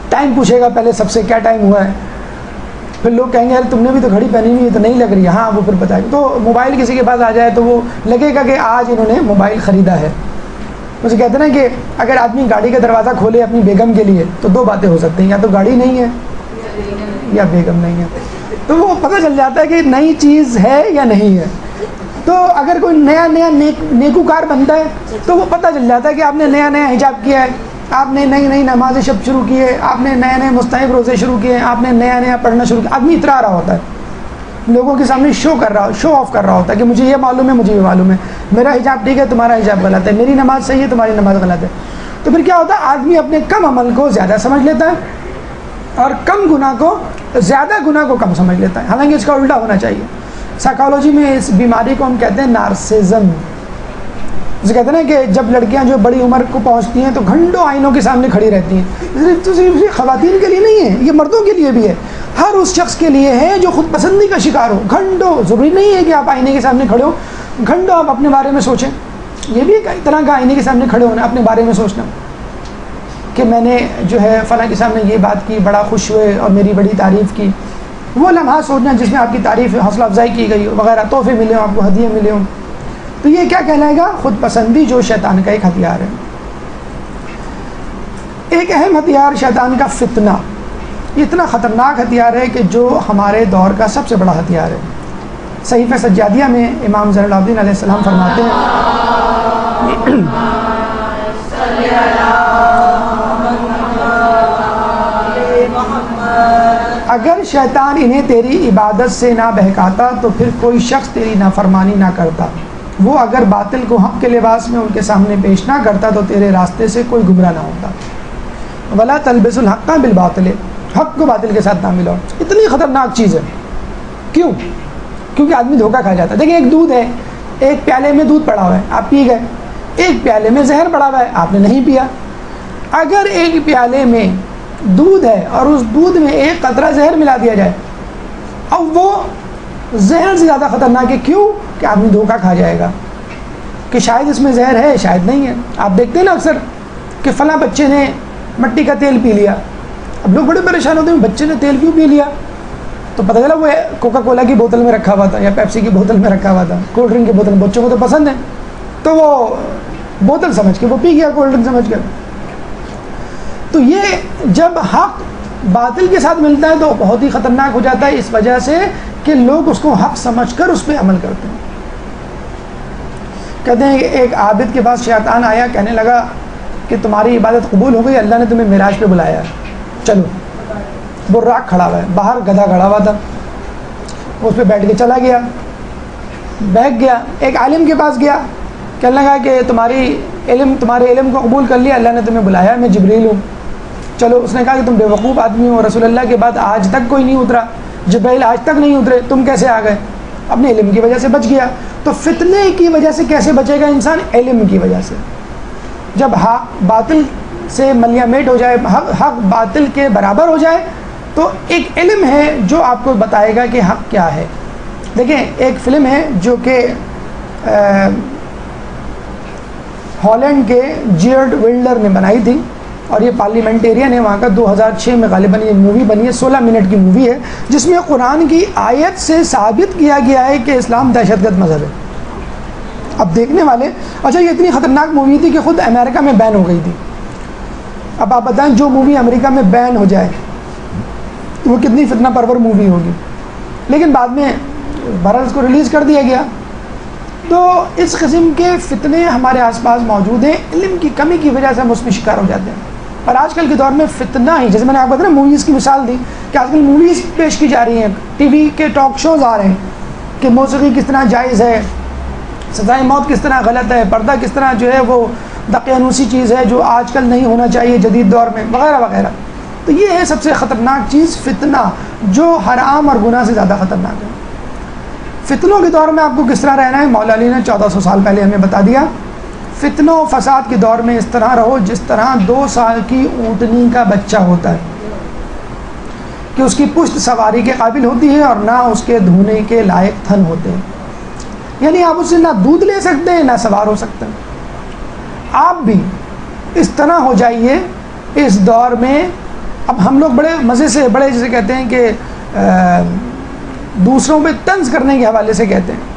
ٹائم پوچھے گا پہلے سب سے کیا ٹائم ہوا ہے, پھر لوگ کہیں گے یار تم نے بھی تو گھڑی پہنی ہوئی ہے تو نہیں لگ رہی, ہاں وہ پھر بتائے گا. تو موبائل کسی کے پاس آ جائے تو وہ لگے گا کہ آج انہوں نے موبائل خریدا ہے. مجھے کہتے ہیں نا کہ اگر آدمی گاڑی کا دروازہ کھولے اپنی بیگم کے لیے تو 2 باتیں ہو سکتی ہیں, یا تو گاڑی نہیں ہے یا بیگم نہیں ہے. تو وہ پتہ چل جاتا ہے کہ نئی چیز ہے یا نہیں ہے. تو اگر کوئی نیا نیکوکار بنتا ہے تو وہ پتہ چل جاتا ہے کہ آپ نے نیا حجاب کیا ہے, آپ نے نئی نماز شب شروع کی ہے, آپ نے نئے مستحب روزے شروع کیے ہیں, آپ نے نیا پڑھنا شروع کیا. آدمی اترا رہا ہوتا ہے, لوگوں کے سامنے شو آف کر رہا ہوتا ہے کہ مجھے یہ معلوم ہے, مجھے یہ معلوم ہے, میرا حجاب ٹھیک ہے, تمہارا حجاب غلط ہے, میری نماز صحیح ہے, تمہاری نماز غلط ہے. تو پھر کیا ہوتا ہے, آدمی اپنے کم عمل کو زیادہ سمجھ لیتا ہے اور کم گناہ کو زیادہ, گناہ کو کم سمجھ لیتا ہے. حالانکہ اس کا الٹا ہونا چاہیے. سائیکالوجی میں اس بیماری کو ہم کہتے ہیں نارسزم. جسے کہتے ہیں نا کہ جب لڑکیاں جو بڑی عمر کو پہنچتی ہیں تو گھنٹوں آئینوں کے سامنے کھڑی رہتی ہیں. تو صرف خواتین کے لیے نہیں ہے، یہ مردوں کے لیے بھی ہے. ہر اس شخص کے لیے ہے جو خود پسندی کا شکار ہو. گھنٹوں، ضروری نہیں ہے کہ آپ آئینے کے سامنے کھڑے ہو، گھنٹوں آپ اپنے بارے میں سوچیں. یہ بھی ایک طرح کا آئینے کے سامنے کھڑے ہونا، اپنے بارے میں سوچنا کہ میں نے جو ہے فلاں کے سامنے یہ بات کی، بڑا خوش ہوئے اور میری بڑی تعریف کی. وہ لمحات سوچنا جس میں آپ کی تعریف حوصلہ افزائی کی گئی ہو وغیرہ، تحفے ملے ہوں، آپ کو ہدیے ملے ہوں. تو یہ کیا کہلائے گا؟ خود پسندی، جو شیطان کا ایک ہتھیار ہے. ایک اہم ہتھیار شیطان کا فتنہ. یہ اتنا خطرناک ہتھیار ہے کہ جو ہمارے دور کا سب سے بڑا ہتھیار ہے. صحیفہ سجادیہ میں امام زین العابدین علیہ السلام فرماتے ہیں اگر شیطان انہیں تیری عبادت سے نہ بہکاتا تو پھر کوئی شخص تیری نافرمانی نہ کرتا. وہ اگر باطل کو حق کے لباس میں ان کے سامنے پیش نہ کرتا تو تیرے راستے سے کوئی گمراہ نہ ہوتا. ولا تلبسوا الحق بالباطل، حق کو باطل کے ساتھ نہ ملاؤ. اتنی خطرناک چیز ہے. کیوں؟ کیونکہ آدمی دھوکہ کھا جاتا ہے. دیکھیں ایک دودھ ہے، ایک پیالے میں دودھ پڑا ہوا ہے، آپ پی گئے. ایک پیالے میں زہر پڑا ہوا ہے، آپ نے نہیں پیا. اگر ایک پیالے میں دودھ ہے اور اس دودھ میں ایک قطرہ زہر ملا دیا جائے، اب وہ زہر سے زیادہ خطرناک ہے. کیوں؟ کہ آدمی دھوکہ کھا جائے گا کہ شاید اس میں زہر ہے، شاید نہیں ہے. آپ دیکھتے ہیں نا اکثر کہ فلاں بچے نے مٹی کا تیل پی لیا. اب لوگ بڑے پریشان ہوتے ہیں بچے نے تیل کیوں پی لیا. تو پتہ چلا وہ کوکا کولا کی بوتل میں رکھا ہوا تھا یا پیپسی کی بوتل میں رکھا ہوا تھا. کولڈ ڈرنک کی بوتل بچوں کو تو پسند ہے، تو وہ بوتل سمجھ کے وہ پی گیا، کولڈ ڈرنک سمجھ کر. تو یہ جب حق باطل کے ساتھ ملتا ہے تو بہت ہی خطرناک ہو جاتا ہے، اس وجہ سے کہ لوگ اس کو حق سمجھ کر اس پہ عمل کرتے ہیں. کہتے ہیں کہ ایک عابد کے پاس شیطان آیا، کہنے لگا کہ تمہاری عبادت قبول ہو گئی، اللہ نے تمہیں معراج پہ بلایا ہے، چلو. براق کھڑا ہوا ہے، باہر گدھا کھڑا ہوا تھا، اس پہ بیٹھ کے چلا گیا، بیٹھ گیا. ایک عالم کے پاس گیا، کہنے لگا کہ تمہارے علم کو قبول کر لیا، اللہ نے تمہیں بلایا، میں جبریل ہوں. چلو. اس نے کہا کہ تم بے وقوف آدمی ہو، رسول اللہ کے بعد آج تک کوئی نہیں اترا، جبریل آج تک نہیں اترے، تم کیسے آ گئے؟ اپنے علم کی وجہ سے بچ گیا. تو فتنے کی وجہ سے کیسے بچے گا انسان؟ علم کی وجہ سے. جب حق باطل سے ملیہ میٹ ہو جائے، حق باطل کے برابر ہو جائے، تو ایک علم ہے جو آپ کو بتائے گا کہ حق کیا ہے. دیکھیں ایک فلم ہے جو کہ ہالینڈ کے جیرڈ ولڈر نے بنائی تھی، اور یہ پارلیمنٹیرین ہے وہاں کا. 2006 میں غالباً یہ مووی بنی ہے، 16 منٹ کی مووی ہے، جس میں قرآن کی آیت سے ثابت کیا گیا ہے کہ اسلام دہشت گرد مذہب ہے. اب دیکھنے والے، اچھا یہ اتنی خطرناک مووی تھی کہ خود امریکہ میں بین ہو گئی تھی. اب آپ بتائیں جو مووی امریکہ میں بین ہو جائے وہ کتنی فتنہ پرور مووی ہوگی. لیکن بعد میں بہرحال اس کو ریلیز کر دیا گیا. تو اس قسم کے فتنے ہمارے آس پاس موجود ہیں، علم کی کمی کی وجہ سے ہم اس میں شکار ہو جاتے ہیں. اور آج کل کے دور میں فتنہ ہی، جیسے میں نے آپ کو بتایا موویز کی مثال دی کہ آج کل موویز پیش کی جا رہی ہیں، ٹی وی کے ٹاک شوز آ رہے ہیں کہ موسیقی کس طرح جائز ہے، سزائے موت کس طرح غلط ہے، پردہ کس طرح جو ہے وہ دقیانوسی چیز ہے جو آج کل نہیں ہونا چاہیے جدید دور میں، وغیرہ وغیرہ. تو یہ ہے سب سے خطرناک چیز، فتنہ، جو حرام اور گناہ سے زیادہ خطرناک ہے. فتنوں کے دور میں آپ کو کس طرح رہنا ہے، مولا علی نے 1400 سال پہلے ہمیں بتا دیا. فتنوں و فساد کے دور میں اس طرح رہو جس طرح 2 سال کی اونٹنی کا بچہ ہوتا ہے کہ اس کی پشت سواری کے قابل ہوتی ہے اور نہ اس کے دھونے کے لائق تھن ہوتے ہیں. یعنی آپ اس سے نہ دودھ لے سکتے ہیں نہ سوار ہو سکتے ہیں. آپ بھی اس طرح ہو جائیے اس دور میں. اب ہم لوگ بڑے مزے سے، بڑے جسے کہتے ہیں کہ دوسروں پہ طنز کرنے کے حوالے سے کہتے ہیں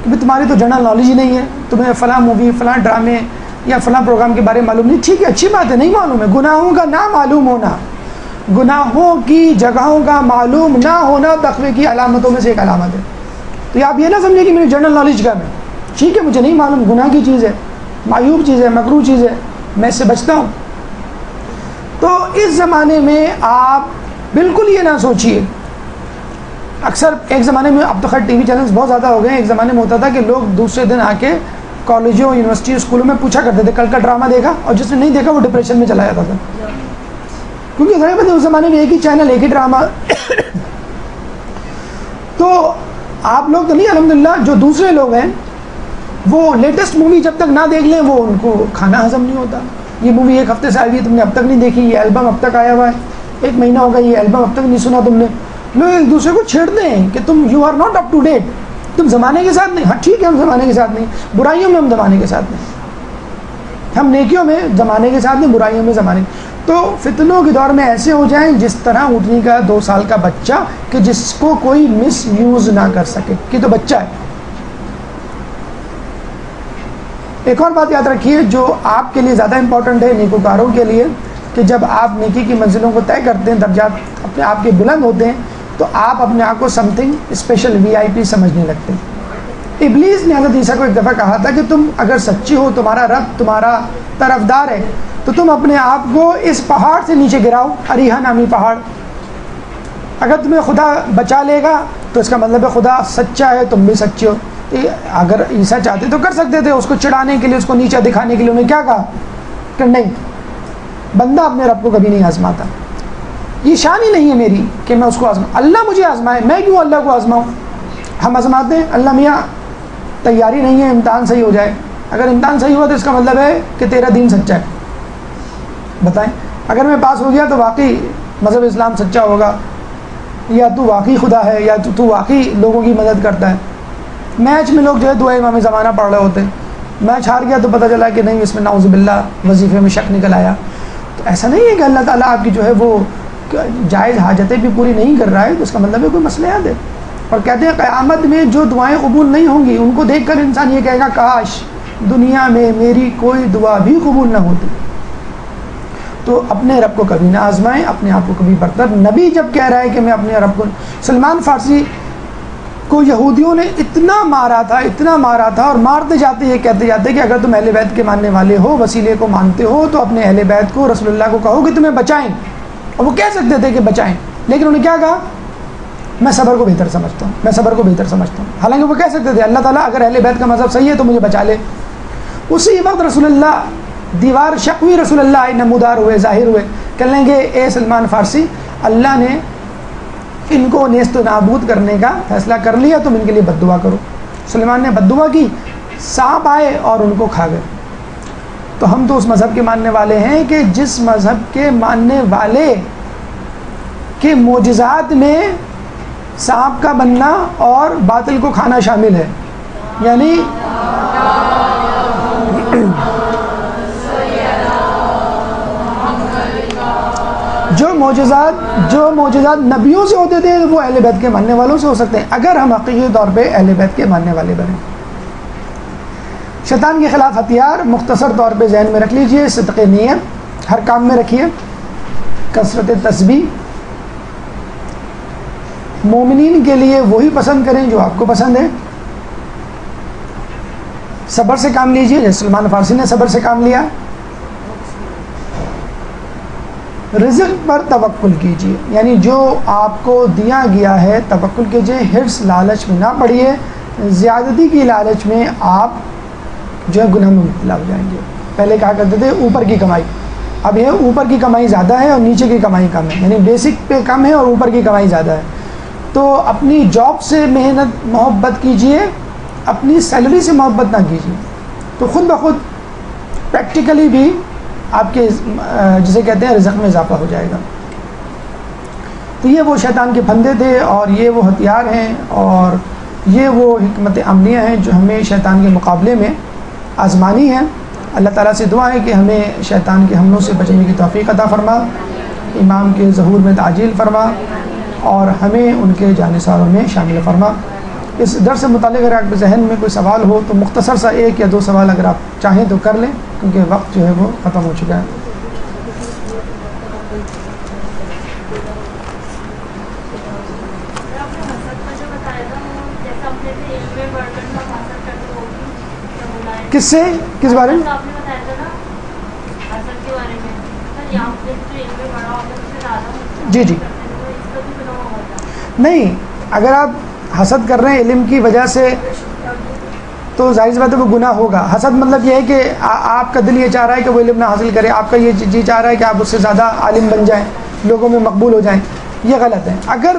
کہ بھئی تمہاری تو جنرل نالج ہی نہیں ہے، تمہیں فلاں مووی، فلاں ڈرامے یا فلاں پروگرام کے بارے میں معلوم نہیں. ٹھیک ہے، اچھی بات ہے، نہیں معلوم ہے. گناہوں کا نہ معلوم ہونا، گناہوں کی جگہوں کا معلوم نہ ہونا تقوی کی علامتوں میں سے ایک علامت ہے. تو آپ یہ نہ سمجھیں کہ میری جنرل نالج کا میں، ٹھیک ہے مجھے نہیں معلوم، گناہ کی چیز ہے، معیوب چیز ہے، مکروہ چیز ہے، میں اس سے بچتا ہوں. تو اس زمانے میں آپ بالکل یہ نہ سوچیے. اکثر ایک زمانے میں، اب تو خیر ٹی وی چینلز بہت زیادہ ہو گئے ہیں، ایک زمانے میں ہوتا تھا کہ لوگ دوسرے دن آ کے کالجوں، یونیورسٹی، اسکولوں میں پوچھا کرتے تھے کل کا ڈرامہ دیکھا، اور جس نے نہیں دیکھا وہ ڈپریشن میں چلا جاتا تھا، کیونکہ ظاہر بات ہے اس زمانے میں ایک ہی چینل، ایک ہی ڈرامہ. تو آپ لوگ تو نہیں، الحمدللہ جو دوسرے لوگ ہیں وہ لیٹسٹ مووی جب تک نہ دیکھ لیں وہ ان کو کھانا ہضم نہیں ہوتا. یہ مووی 1 ہفتے سے آئی ہے، تم نے اب تک نہیں دیکھی، یہ البم اب تک آیا ہوا ہے، 1 مہینہ ہوگا یہ البم اب تک نہیں سنا تم نے. لوگ ایک دوسرے کو چھیڑتے ہیں کہ تم you are not up to date, تم زمانے کے ساتھ نہیں. ہاں ٹھیک ہے، ہم زمانے کے ساتھ نہیں، برائیوں میں ہم زمانے کے ساتھ نہیں، ہم نیکیوں میں زمانے کے ساتھ نہیں، برائیوں میں زمانے. تو فتنوں کے دور میں ایسے ہو جائیں جس طرح اٹھنی کا 2 سال کا بچہ کہ جس کو کوئی مس یوز نہ کر سکے، کہ تو بچہ ہے. ایک اور بات یاد رکھیے جو آپ کے لیے زیادہ امپورٹنٹ ہے نیکوکاروں کے لیے، کہ جب آپ نیکی کی منزلوں کو طے کرتے ہیں، درجات اپنے آپ کے بلند ہوتے ہیں، تو آپ اپنے آپ کو سم تھنگ اسپیشل VIP سمجھنے لگتے ہیں. ابلیس نے حضرت عیسیٰ کو ایک دفعہ کہا تھا کہ تم اگر سچی ہو، تمہارا رب تمہارا طرفدار ہے، تو تم اپنے آپ کو اس پہاڑ سے نیچے گراؤ، اریحا نامی پہاڑ. اگر تمہیں خدا بچا لے گا تو اس کا مطلب ہے خدا سچا ہے، تم بھی سچے ہو. اگر عیسیٰ چاہتے تو کر سکتے تھے، اس کو چڑھانے کے لیے، اس کو نیچا دکھانے کے لیے انہیں کیا کہا کہ نہیں، بندہ اپنے رب کو کبھی نہیں آزماتا. یہ شان ہی نہیں ہے میری کہ میں اس کو آزماؤں، اللہ مجھے آزمائے، میں کیوں اللہ کو آزماؤں. ہم آزماتے ہیں، اللہ میاں تیاری نہیں ہے، امتحان صحیح ہو جائے. اگر امتحان صحیح ہوا تو اس کا مطلب ہے کہ تیرا دین سچا ہے. بتائیں، اگر میں پاس ہو گیا تو واقعی مذہب اسلام سچا ہوگا، یا تو واقعی خدا ہے، یا تو واقعی لوگوں کی مدد کرتا ہے. میچ میں لوگ جو ہے دعائے امام زمانہ پڑھ رہے ہوتے ہیں، میچ ہار گیا تو پتہ چلا کہ نہیں، اس میں نعوذ باللہ وظیفے میں شک نکل آیا. تو ایسا نہیں ہے کہ اللہ تعالیٰ آپ کی جو ہے وہ جائز حاجتیں بھی پوری نہیں کر رہا ہے، تو اس کا مطلب ہے کوئی مسئلہ ہے. اور کہتے ہیں قیامت میں جو دعائیں قبول نہیں ہوں گی ان کو دیکھ کر انسان یہ کہے گا کاش دنیا میں میری کوئی دعا بھی قبول نہ ہوتی. تو اپنے رب کو کبھی نہ آزمائیں، اپنے آپ کو کبھی برتر. نبی جب کہہ رہا ہے کہ میں اپنے رب کو، سلمان فارسی کو یہودیوں نے اتنا مارا تھا اور مارتے جاتے یہ کہتے جاتے کہ اگر تم اہل بیت کے ماننے والے ہو، وسیلے کو مانتے ہو، تو اپنے اہل بیت کو، رسول اللہ کو کہو کہ تمہیں بچائیں. اور وہ کہہ سکتے تھے کہ بچائیں، لیکن انہوں نے کیا کہا، میں صبر کو بہتر سمجھتا ہوں، میں صبر کو بہتر سمجھتا ہوں. حالانکہ وہ کہہ سکتے تھے اللہ تعالیٰ اگر اہل بیت کا مذہب صحیح ہے تو مجھے بچا لے. اسی وقت رسول اللہ دیوار شق ہوئی، رسول اللہ آئے، نمودار ہوئے، ظاہر ہوئے، کہنے لگے اے سلمان فارسی، اللہ نے ان کو نیست و نابود کرنے کا فیصلہ کر لیا، تم ان کے لیے بد دعا کرو. سلیمان نے بد دعا کی، سانپ آئے اور ان کو کھا گئے. تو ہم تو اس مذہب کے ماننے والے ہیں کہ جس مذہب کے ماننے والے کے معجزات میں سانپ کا بننا اور باطل کو کھانا شامل ہے. یعنی جو معجزات نبیوں سے ہوتے تھے وہ اہل بیت کے ماننے والوں سے ہو سکتے ہیں، اگر ہم حقیقی طور پہ اہل بیت کے ماننے والے بنیں. شیطان کے خلاف ہتھیار مختصر طور پہ ذہن میں رکھ لیجئے، صدق نیت ہر کام میں رکھیے، کثرت تسبیح، مومنین کے لیے وہی پسند کریں جو آپ کو پسند ہے، صبر سے کام لیجئے جیسے سلمان فارسی نے صبر سے کام لیا، رزق پر توکل کیجیے، یعنی جو آپ کو دیا گیا ہے توکل کیجیے، حرص لالچ میں نہ پڑیے، زیادتی کی لالچ میں آپ جو ہے گناہ میں مبتلا ہو جائیں گے. پہلے کہا کرتے تھے اوپر کی کمائی، اب یہ اوپر کی کمائی زیادہ ہے اور نیچے کی کمائی کم ہے، یعنی بیسک پہ کم ہے اور اوپر کی کمائی زیادہ ہے. تو اپنی جاب سے محبت کیجیے، اپنی سیلری سے محبت نہ کیجیے، تو خود بخود پریکٹیکلی بھی آپ کے جسے کہتے ہیں رزق میں اضافہ ہو جائے گا. تو یہ وہ شیطان کے پھندے تھے اور یہ وہ ہتھیار ہیں اور یہ وہ حکمت عملیہ ہیں جو ہمیں شیطان کے مقابلے میں آزمانی ہیں. اللہ تعالیٰ سے دعا ہے کہ ہمیں شیطان کے حملوں سے بچنے کی توفیق عطا فرما، امام کے ظہور میں تعجیل فرما اور ہمیں ان کے جانثاروں میں شامل فرما. اس درس سے متعلق اگر آپ کے ذہن میں کوئی سوال ہو تو مختصر سا 1 یا 2 سوال اگر آپ چاہیں تو کر لیں، کیونکہ وقت جو ہے وہ ختم ہو چکا ہے. کس سے، کس بارے میں؟ جی جی نہیں، اگر آپ حسد کر رہے ہیں علم کی وجہ سے تو ظاہر سی بات ہے وہ گناہ ہوگا. حسد مطلب یہ ہے کہ آپ کا دل یہ چاہ رہا ہے کہ وہ علم نہ حاصل کرے، آپ کا یہ جی چاہ رہا ہے کہ آپ اس سے زیادہ عالم بن جائیں، لوگوں میں مقبول ہو جائیں. یہ غلط ہے. اگر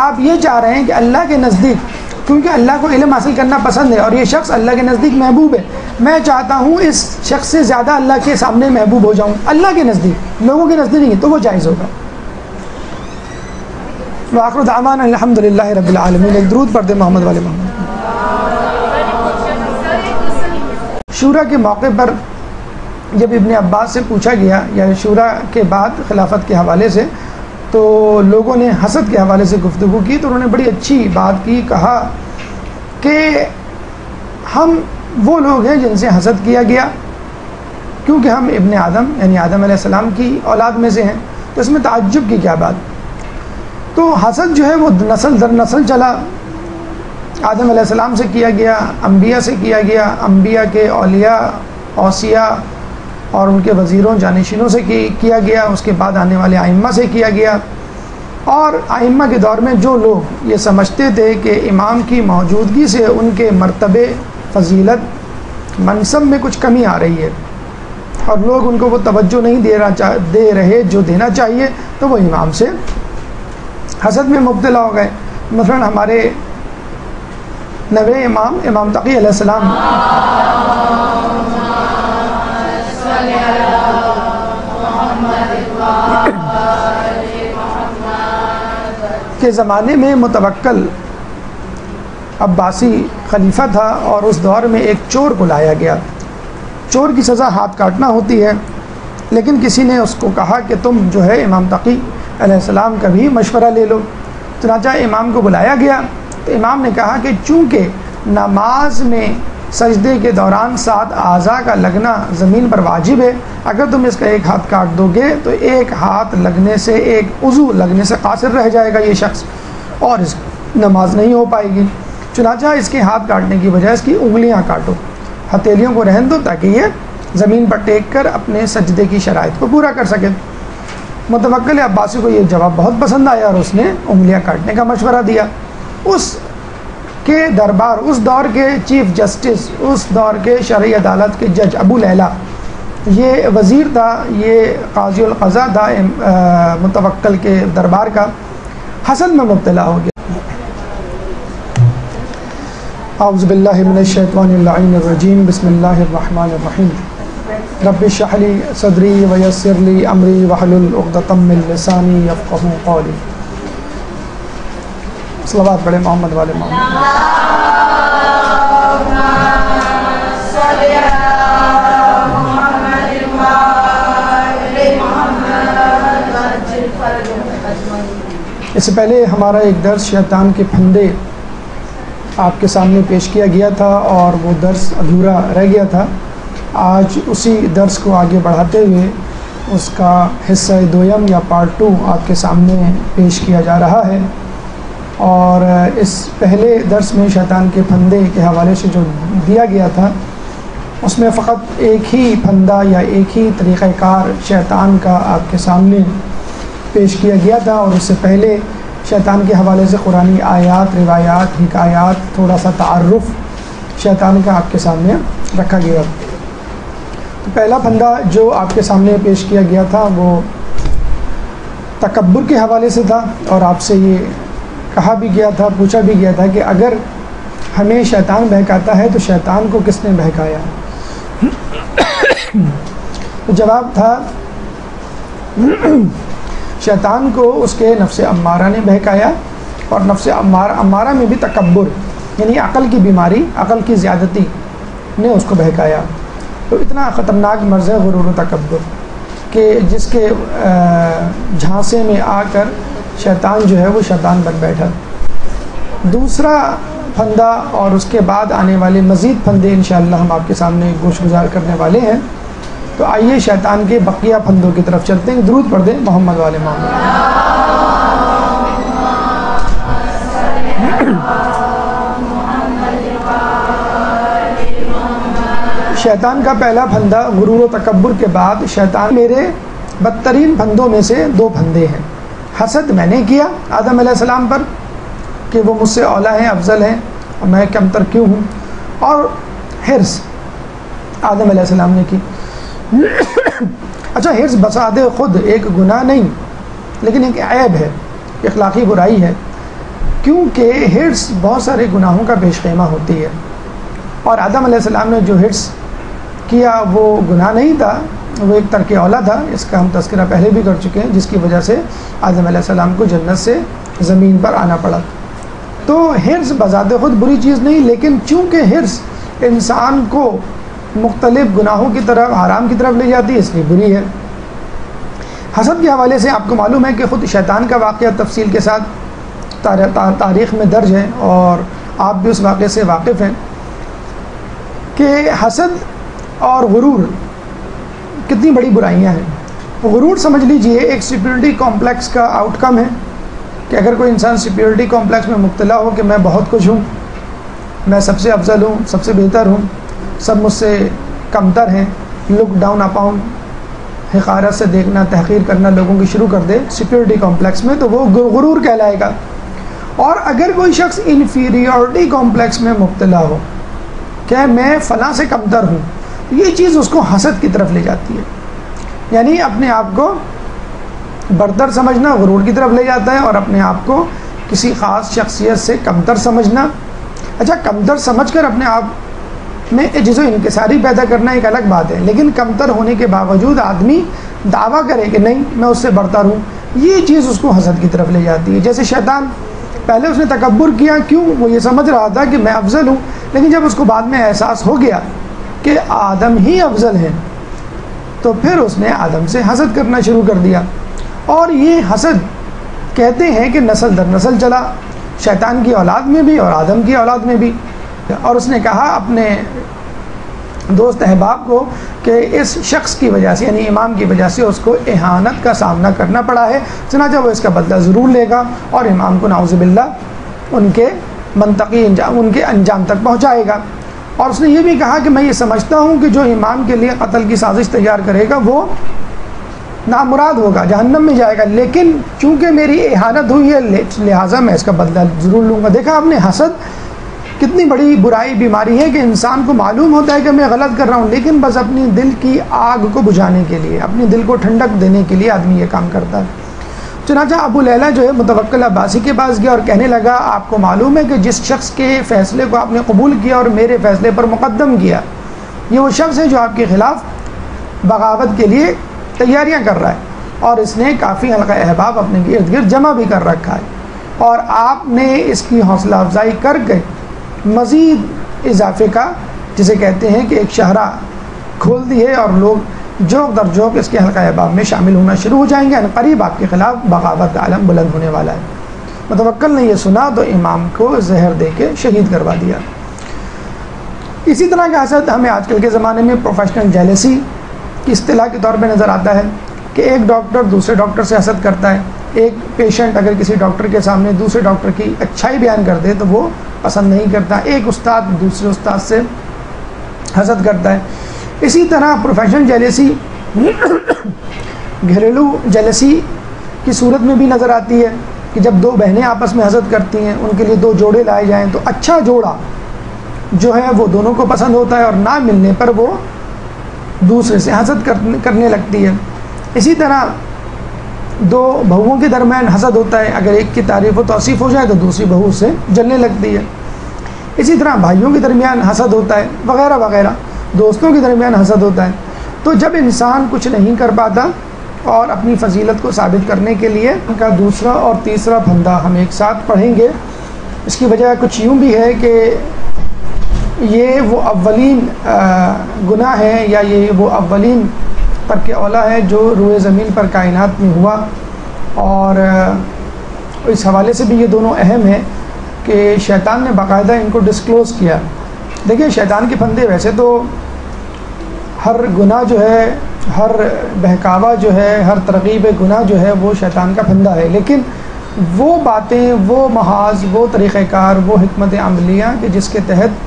آپ یہ چاہ رہے ہیں کہ اللہ کے نزدیک کیونکہ اللہ کو علم حاصل کرنا پسند ہے اور یہ شخص اللہ کے نزدیک محبوب ہے. میں چاہتا ہوں اس شخص سے زیادہ اللہ کے سامنے محبوب ہو جاؤں, اللہ کے نزدیک, لوگوں کے نزدیک نہیں, تو وہ جائز ہوگا. وآخر دعوانا الحمدللہ رب العالمین. ایک درود پڑھ دے محمد والے محمد. شورا کے موقع پر جب ابن عباس سے پوچھا گیا, یا شورا کے بعد خلافت کے حوالے سے, تو لوگوں نے حسد کے حوالے سے گفتگو کی, تو انہوں نے بڑی اچھی بات کی. کہا کہ ہم وہ لوگ ہیں جن سے حسد کیا گیا, کیونکہ ہم ابن آدم یعنی آدم علیہ السلام کی اولاد میں سے ہیں, تو اس میں تعجب کی کیا بات. تو حسد جو ہے وہ نسل در نسل چلا. آدم علیہ السلام سے کیا گیا, انبیاء سے کیا گیا, انبیاء کے اولیاء, اوصیاء اور ان کے وزیروں جانشینوں سے کیا گیا, اس کے بعد آنے والے ائمہ سے کیا گیا. اور ائمہ کے دور میں جو لوگ یہ سمجھتے تھے کہ امام کی موجودگی سے ان کے مرتبے, فضیلت, منصب میں کچھ کمی آ رہی ہے اور لوگ ان کو وہ توجہ نہیں دے رہے جو دینا چاہیے, تو وہ امام سے حسد میں مبتلا ہو گئے. مثلا ہمارے نوے امام تقی علیہ السلام کے زمانے میں متوکل عباسی خلیفہ تھا, اور اس دور میں ایک چور کو لایا گیا. چور کی سزا ہاتھ کاٹنا ہوتی ہے, لیکن کسی نے اس کو کہا کہ تم جو ہے امام تقی علیہ السلام کا بھی مشورہ لے لو. چنانچہ امام کو بلایا گیا, تو امام نے کہا کہ چونکہ نماز میں سجدے کے دوران 7 اعضاء کا لگنا زمین پر واجب ہے, اگر تم اس کا ایک ہاتھ کاٹ دو گے تو ایک ہاتھ لگنے سے, ایک عضو لگنے سے قاصر رہ جائے گا یہ شخص, اور اس نماز نہیں ہو پائے گی. چنانچہ اس کے ہاتھ کاٹنے کی بجائے اس کی انگلیاں کاٹو, ہتھیلیوں کو رہن دو, تاکہ یہ زمین پر ٹیک کر اپنے سجدے کی شرائط کو پورا کر سکے. متوکل عباسی کو یہ جواب بہت پسند آیا اور اس نے انگلیاں کاٹنے کا مشورہ دیا. اس کے دربار, اس دور کے چیف جسٹس, اس دور کے شرعی عدالت کے جج ابو لیلا, یہ وزیر تھا, یہ قاضی القضاء تھا متوکل کے دربار کا, حسد میں مبتلا ہو گیا. اعوذ باللہ من الشیطان اللعین الرجیم. بسم اللہ الرحمن الرحیم. رب اشرح لی صدری ویسر لی امری واحلل عقدۃ من لسانی یفقہوا قولی. صلوات پڑھے محمد والے محمد. اس سے پہلے ہمارا ایک درس شیطان کے پھندے آپ کے سامنے پیش کیا گیا تھا, اور وہ درس ادھورا رہ گیا تھا. آج اسی درس کو آگے بڑھاتے ہوئے اس کا حصہ دویم یا پارٹ 2 آپ کے سامنے پیش کیا جا رہا ہے. اور اس پہلے درس میں شیطان کے پھندے کے حوالے سے جو دیا گیا تھا, اس میں فقط ایک ہی پھندا یا ایک ہی طریقہ کار شیطان کا آپ کے سامنے پیش کیا گیا تھا, اور اس سے پہلے شیطان کے حوالے سے قرآنی آیات, روایات, حکایات, تھوڑا سا تعارف شیطان کا آپ کے سامنے رکھا گیا. تو پہلا پھندا جو آپ کے سامنے پیش کیا گیا تھا وہ تکبر کے حوالے سے تھا, اور آپ سے یہ کہا بھی گیا تھا, پوچھا بھی گیا تھا کہ اگر ہمیں شیطان بہکاتا ہے تو شیطان کو کس نے بہکایا. تو جواب تھا شیطان کو اس کے نفس امارہ نے بہکایا, اور نفس امارہ میں بھی تکبر یعنی عقل کی بیماری, عقل کی زیادتی نے اس کو بہکایا. تو اتنا خطرناک مرض ہے غرور و تکبر کہ جس کے جھانسے میں آ کر شیطان جو ہے وہ شیطان بن بیٹھا. دوسرا پھندا اور اس کے بعد آنے والے مزید پھندے انشاءاللہ ہم آپ کے سامنے گوش گزار کرنے والے ہیں. تو آئیے شیطان کے بقیہ پھندوں کی طرف چلتے ہیں. درود پڑھ دیں محمد والے محمد. شیطان کا پہلا پھندا غرور و تکبر کے بعد شیطان میرے بدترین پھندوں میں سے 2 پھندے ہیں. حسد میں نے کیا آدم علیہ السلام پر کہ وہ مجھ سے اولا ہیں, افضل ہیں, اور میں کمتر کیوں ہوں, اور حرص آدم علیہ السلام نے کی. اچھا, حرص بساط خود ایک گناہ نہیں لیکن ایک عیب ہے, اخلاقی برائی ہے, کیونکہ ہرس بہت سارے گناہوں کا پیش خیمہ ہوتی ہے، اور آدم علیہ السلام نے جو ہرس کیا وہ گناہ نہیں تھا، وہ ایک ترک اولا تھا، اس کا ہم تذکرہ پہلے بھی کر چکے ہیں، جس کی وجہ سے آدم علیہ السلام کو جنت سے زمین پر آنا پڑا۔ تو ہرس بذات خود بری چیز نہیں، لیکن چونکہ ہرس انسان کو مختلف گناہوں کی طرف، حرام کی طرف لے جاتی ہے، اس لیے بری ہے۔ حسد کے حوالے سے آپ کو معلوم ہے کہ خود شیطان کا واقعہ تفصیل کے ساتھ تاریخ میں درج ہے، اور آپ بھی اس واقعے سے واقف ہیں کہ حسد اور غرور کتنی بڑی برائیاں ہیں۔ غرور سمجھ لیجئے ایک سپیورٹی کمپلیکس کا آؤٹ کم ہے، کہ اگر کوئی انسان سپیورٹی کمپلیکس میں مبتلا ہو کہ میں بہت کچھ ہوں، میں سب سے افضل ہوں، سب سے بہتر ہوں، سب مجھ سے کمتر ہیں، لک ڈاؤن اپاؤن، حقارت سے دیکھنا، تحقیر کرنا لوگوں کی شروع کر دے سپیورٹی کمپلیکس میں، تو وہ غرور کہلائے گا۔ اور اگر کوئی شخص انفیریورٹی کمپلیکس میں مبتلا ہو کہ میں فلاں سے کمتر ہوں، یہ چیز اس کو حسد کی طرف لے جاتی ہے، یعنی اپنے آپ کو برتر سمجھنا غرور کی طرف لے جاتا ہے، اور اپنے آپ کو کسی خاص شخصیت سے کمتر سمجھنا۔ اچھا، کمتر سمجھ کر اپنے آپ میں عجز و انکساری پیدا کرنا ایک الگ بات ہے، لیکن کمتر ہونے کے باوجود آدمی دعویٰ کرے کہ نہیں میں اس سے برتر ہوں، یہ چیز اس کو حسد کی طرف لے جاتی ہے۔ جیسے شیطان، پہلے اس نے تکبر کیا، کیوں؟ وہ یہ سمجھ رہا تھا کہ میں افضل ہوں، لیکن جب اس کو بعد میں احساس ہو گیا کہ آدم ہی افضل ہے، تو پھر اس نے آدم سے حسد کرنا شروع کر دیا۔ اور یہ حسد کہتے ہیں کہ نسل در نسل چلا، شیطان کی اولاد میں بھی اور آدم کی اولاد میں بھی۔ اور اس نے کہا اپنے دوست احباب کو کہ اس شخص کی وجہ سے، یعنی امام کی وجہ سے اس کو اہانت کا سامنا کرنا پڑا ہے، چنانچہ وہ اس کا بدلہ ضرور لے گا، اور امام کو نعوذ باللہ ان کے منطقی ان کے انجام تک پہنچائے گا۔ اور اس نے یہ بھی کہا کہ میں یہ سمجھتا ہوں کہ جو امام کے لیے قتل کی سازش تیار کرے گا وہ نامراد ہوگا، جہنم میں جائے گا، لیکن چونکہ میری اہانت ہوئی ہے لہٰذا میں اس کا بدلہ ضرور لوں گا۔ دیکھا آپ نے، حسد کتنی بڑی برائی، بیماری ہے کہ انسان کو معلوم ہوتا ہے کہ میں غلط کر رہا ہوں، لیکن بس اپنی دل کی آگ کو بجھانے کے لیے، اپنی دل کو ٹھنڈک دینے کے لیے آدمی یہ کام کرتا ہے۔ چنانچہ ابو لیلہ جو ہے متوکل عباسی کے پاس گیا اور کہنے لگا آپ کو معلوم ہے کہ جس شخص کے فیصلے کو آپ نے قبول کیا اور میرے فیصلے پر مقدم کیا، یہ وہ شخص ہے جو آپ کے خلاف بغاوت کے لیے تیاریاں کر رہا ہے، اور اس نے کافی حلقہ احباب اپنے ارد گرد جمع بھی کر رکھا ہے، اور آپ نے اس کی حوصلہ افزائی کر کے مزید اضافے کا، جسے کہتے ہیں کہ ایک شاہراہ کھول دی ہے، اور لوگ جوک در جوک اس کے حلقہ احباب میں شامل ہونا شروع ہو جائیں گے۔ ان قریب آپ کے خلاف بغاوت کا علم بلند ہونے والا ہے۔ متوکل نے یہ سنا تو امام کو زہر دے کے شہید کروا دیا۔ اسی طرح کا حسد ہمیں آج کل کے زمانے میں پروفیشنل جیلسی کی اصطلاح کے طور پہ نظر آتا ہے، کہ ایک ڈاکٹر دوسرے ڈاکٹر سے حسد کرتا ہے، ایک پیشنٹ اگر کسی ڈاکٹر کے سامنے دوسرے ڈاکٹر کی اچھائی بیان کر دے تو وہ پسند نہیں کرتا، ایک استاد دوسرے استاد سے حسد کرتا ہے۔ اسی طرح پروفیشنل جیلسی گھریلو جیلسی کی صورت میں بھی نظر آتی ہے، کہ جب دو بہنیں آپس میں حسد کرتی ہیں، ان کے لیے دو جوڑے لائے جائیں تو اچھا جوڑا جو ہے وہ دونوں کو پسند ہوتا ہے، اور نہ ملنے پر وہ دوسرے سے حسد کرنے لگتی ہے۔ اسی طرح دو بہوؤں کے درمیان حسد ہوتا ہے، اگر ایک کی تعریف و توصیف ہو جائے تو دوسری بہو سے جلنے لگتی ہے۔ اسی طرح بھائیوں کے درمیان حسد ہوتا ہے، وغیرہ وغیرہ، دوستوں کے درمیان حسد ہوتا ہے۔ تو جب انسان کچھ نہیں کر پاتا اور اپنی فضیلت کو ثابت کرنے کے لیے ان کا دوسرا اور تیسرا پھندا ہم ایک ساتھ پڑھیں گے، اس کی وجہ کچھ یوں بھی ہے کہ یہ وہ اولین گناہ ہے، یا یہ وہ اولین ترک اولا ہے جو روئے زمین پر کائنات میں ہوا، اور اس حوالے سے بھی یہ دونوں اہم ہیں کہ شیطان نے باقاعدہ ان کو ڈسکلوز کیا۔ دیکھیں، شیطان کے پھندے ویسے تو ہر گناہ جو ہے، ہر بہکاوا جو ہے، ہر ترغیب گناہ جو ہے وہ شیطان کا پھندا ہے، لیکن وہ باتیں، وہ محاذ، وہ طریقہ کار، وہ حکمت عملیاں کہ جس کے تحت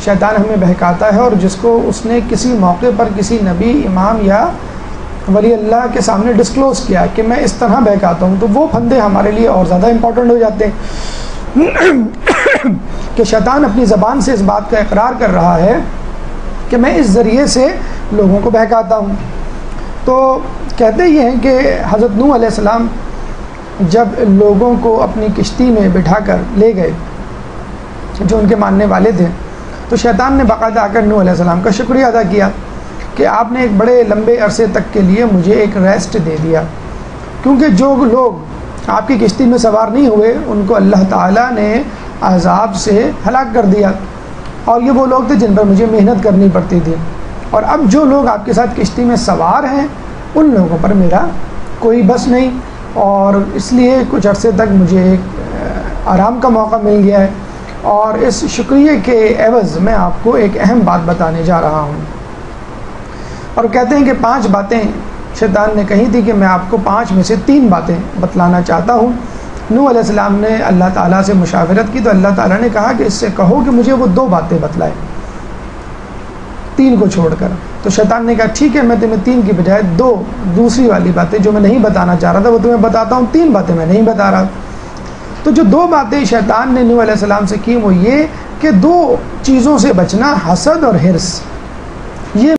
شیطان ہمیں بہکاتا ہے، اور جس کو اس نے کسی موقع پر کسی نبی، امام یا ولی اللہ کے سامنے ڈسکلوز کیا کہ میں اس طرح بہکاتا ہوں، تو وہ پھندے ہمارے لیے اور زیادہ امپورٹنٹ ہو جاتے ہیں کہ شیطان اپنی زبان سے اس بات کا اقرار کر رہا ہے کہ میں اس ذریعے سے لوگوں کو بہکاتا ہوں۔ تو کہتے یہ ہیں کہ حضرت نوح علیہ السلام جب لوگوں کو اپنی کشتی میں بٹھا کر لے گئے جو ان کے ماننے والے تھے، تو شیطان نے باقاعدہ آ کر نوح علیہ السلام کا شکریہ ادا کیا کہ آپ نے ایک بڑے لمبے عرصے تک کے لیے مجھے ایک ریسٹ دے دیا، کیونکہ جو لوگ آپ کی کشتی میں سوار نہیں ہوئے ان کو اللہ تعالیٰ نے عذاب سے ہلاک کر دیا، اور یہ وہ لوگ تھے جن پر مجھے محنت کرنی پڑتی تھی، اور اب جو لوگ آپ کے ساتھ کشتی میں سوار ہیں ان لوگوں پر میرا کوئی بس نہیں، اور اس لیے کچھ عرصے تک مجھے ایک آرام کا موقع مل گیا ہے۔ اور اس شکریہ کے عوض میں آپ کو ایک اہم بات بتانے جا رہا ہوں، اور کہتے ہیں کہ 5 باتیں شیطان نے کہی تھی کہ میں آپ کو 5 میں سے 3 باتیں بتلانا چاہتا ہوں۔ نوح علیہ السلام نے اللہ تعالیٰ سے مشاورت کی تو اللہ تعالیٰ نے کہا کہ اس سے کہو کہ مجھے وہ 2 باتیں بتلائے 3 کو چھوڑ کر۔ تو شیطان نے کہا ٹھیک ہے، میں تمہیں 3 کی بجائے 2 دوسری والی باتیں جو میں نہیں بتانا چاہ رہا تھا وہ تمہیں بتاتا ہوں، 3 باتیں میں نہیں بتا رہا۔ تو جو 2 باتیں شیطان نے نوح علیہ السلام سے کی وہ یہ کہ 2 چیزوں سے بچنا، حسد اور حرص، یہ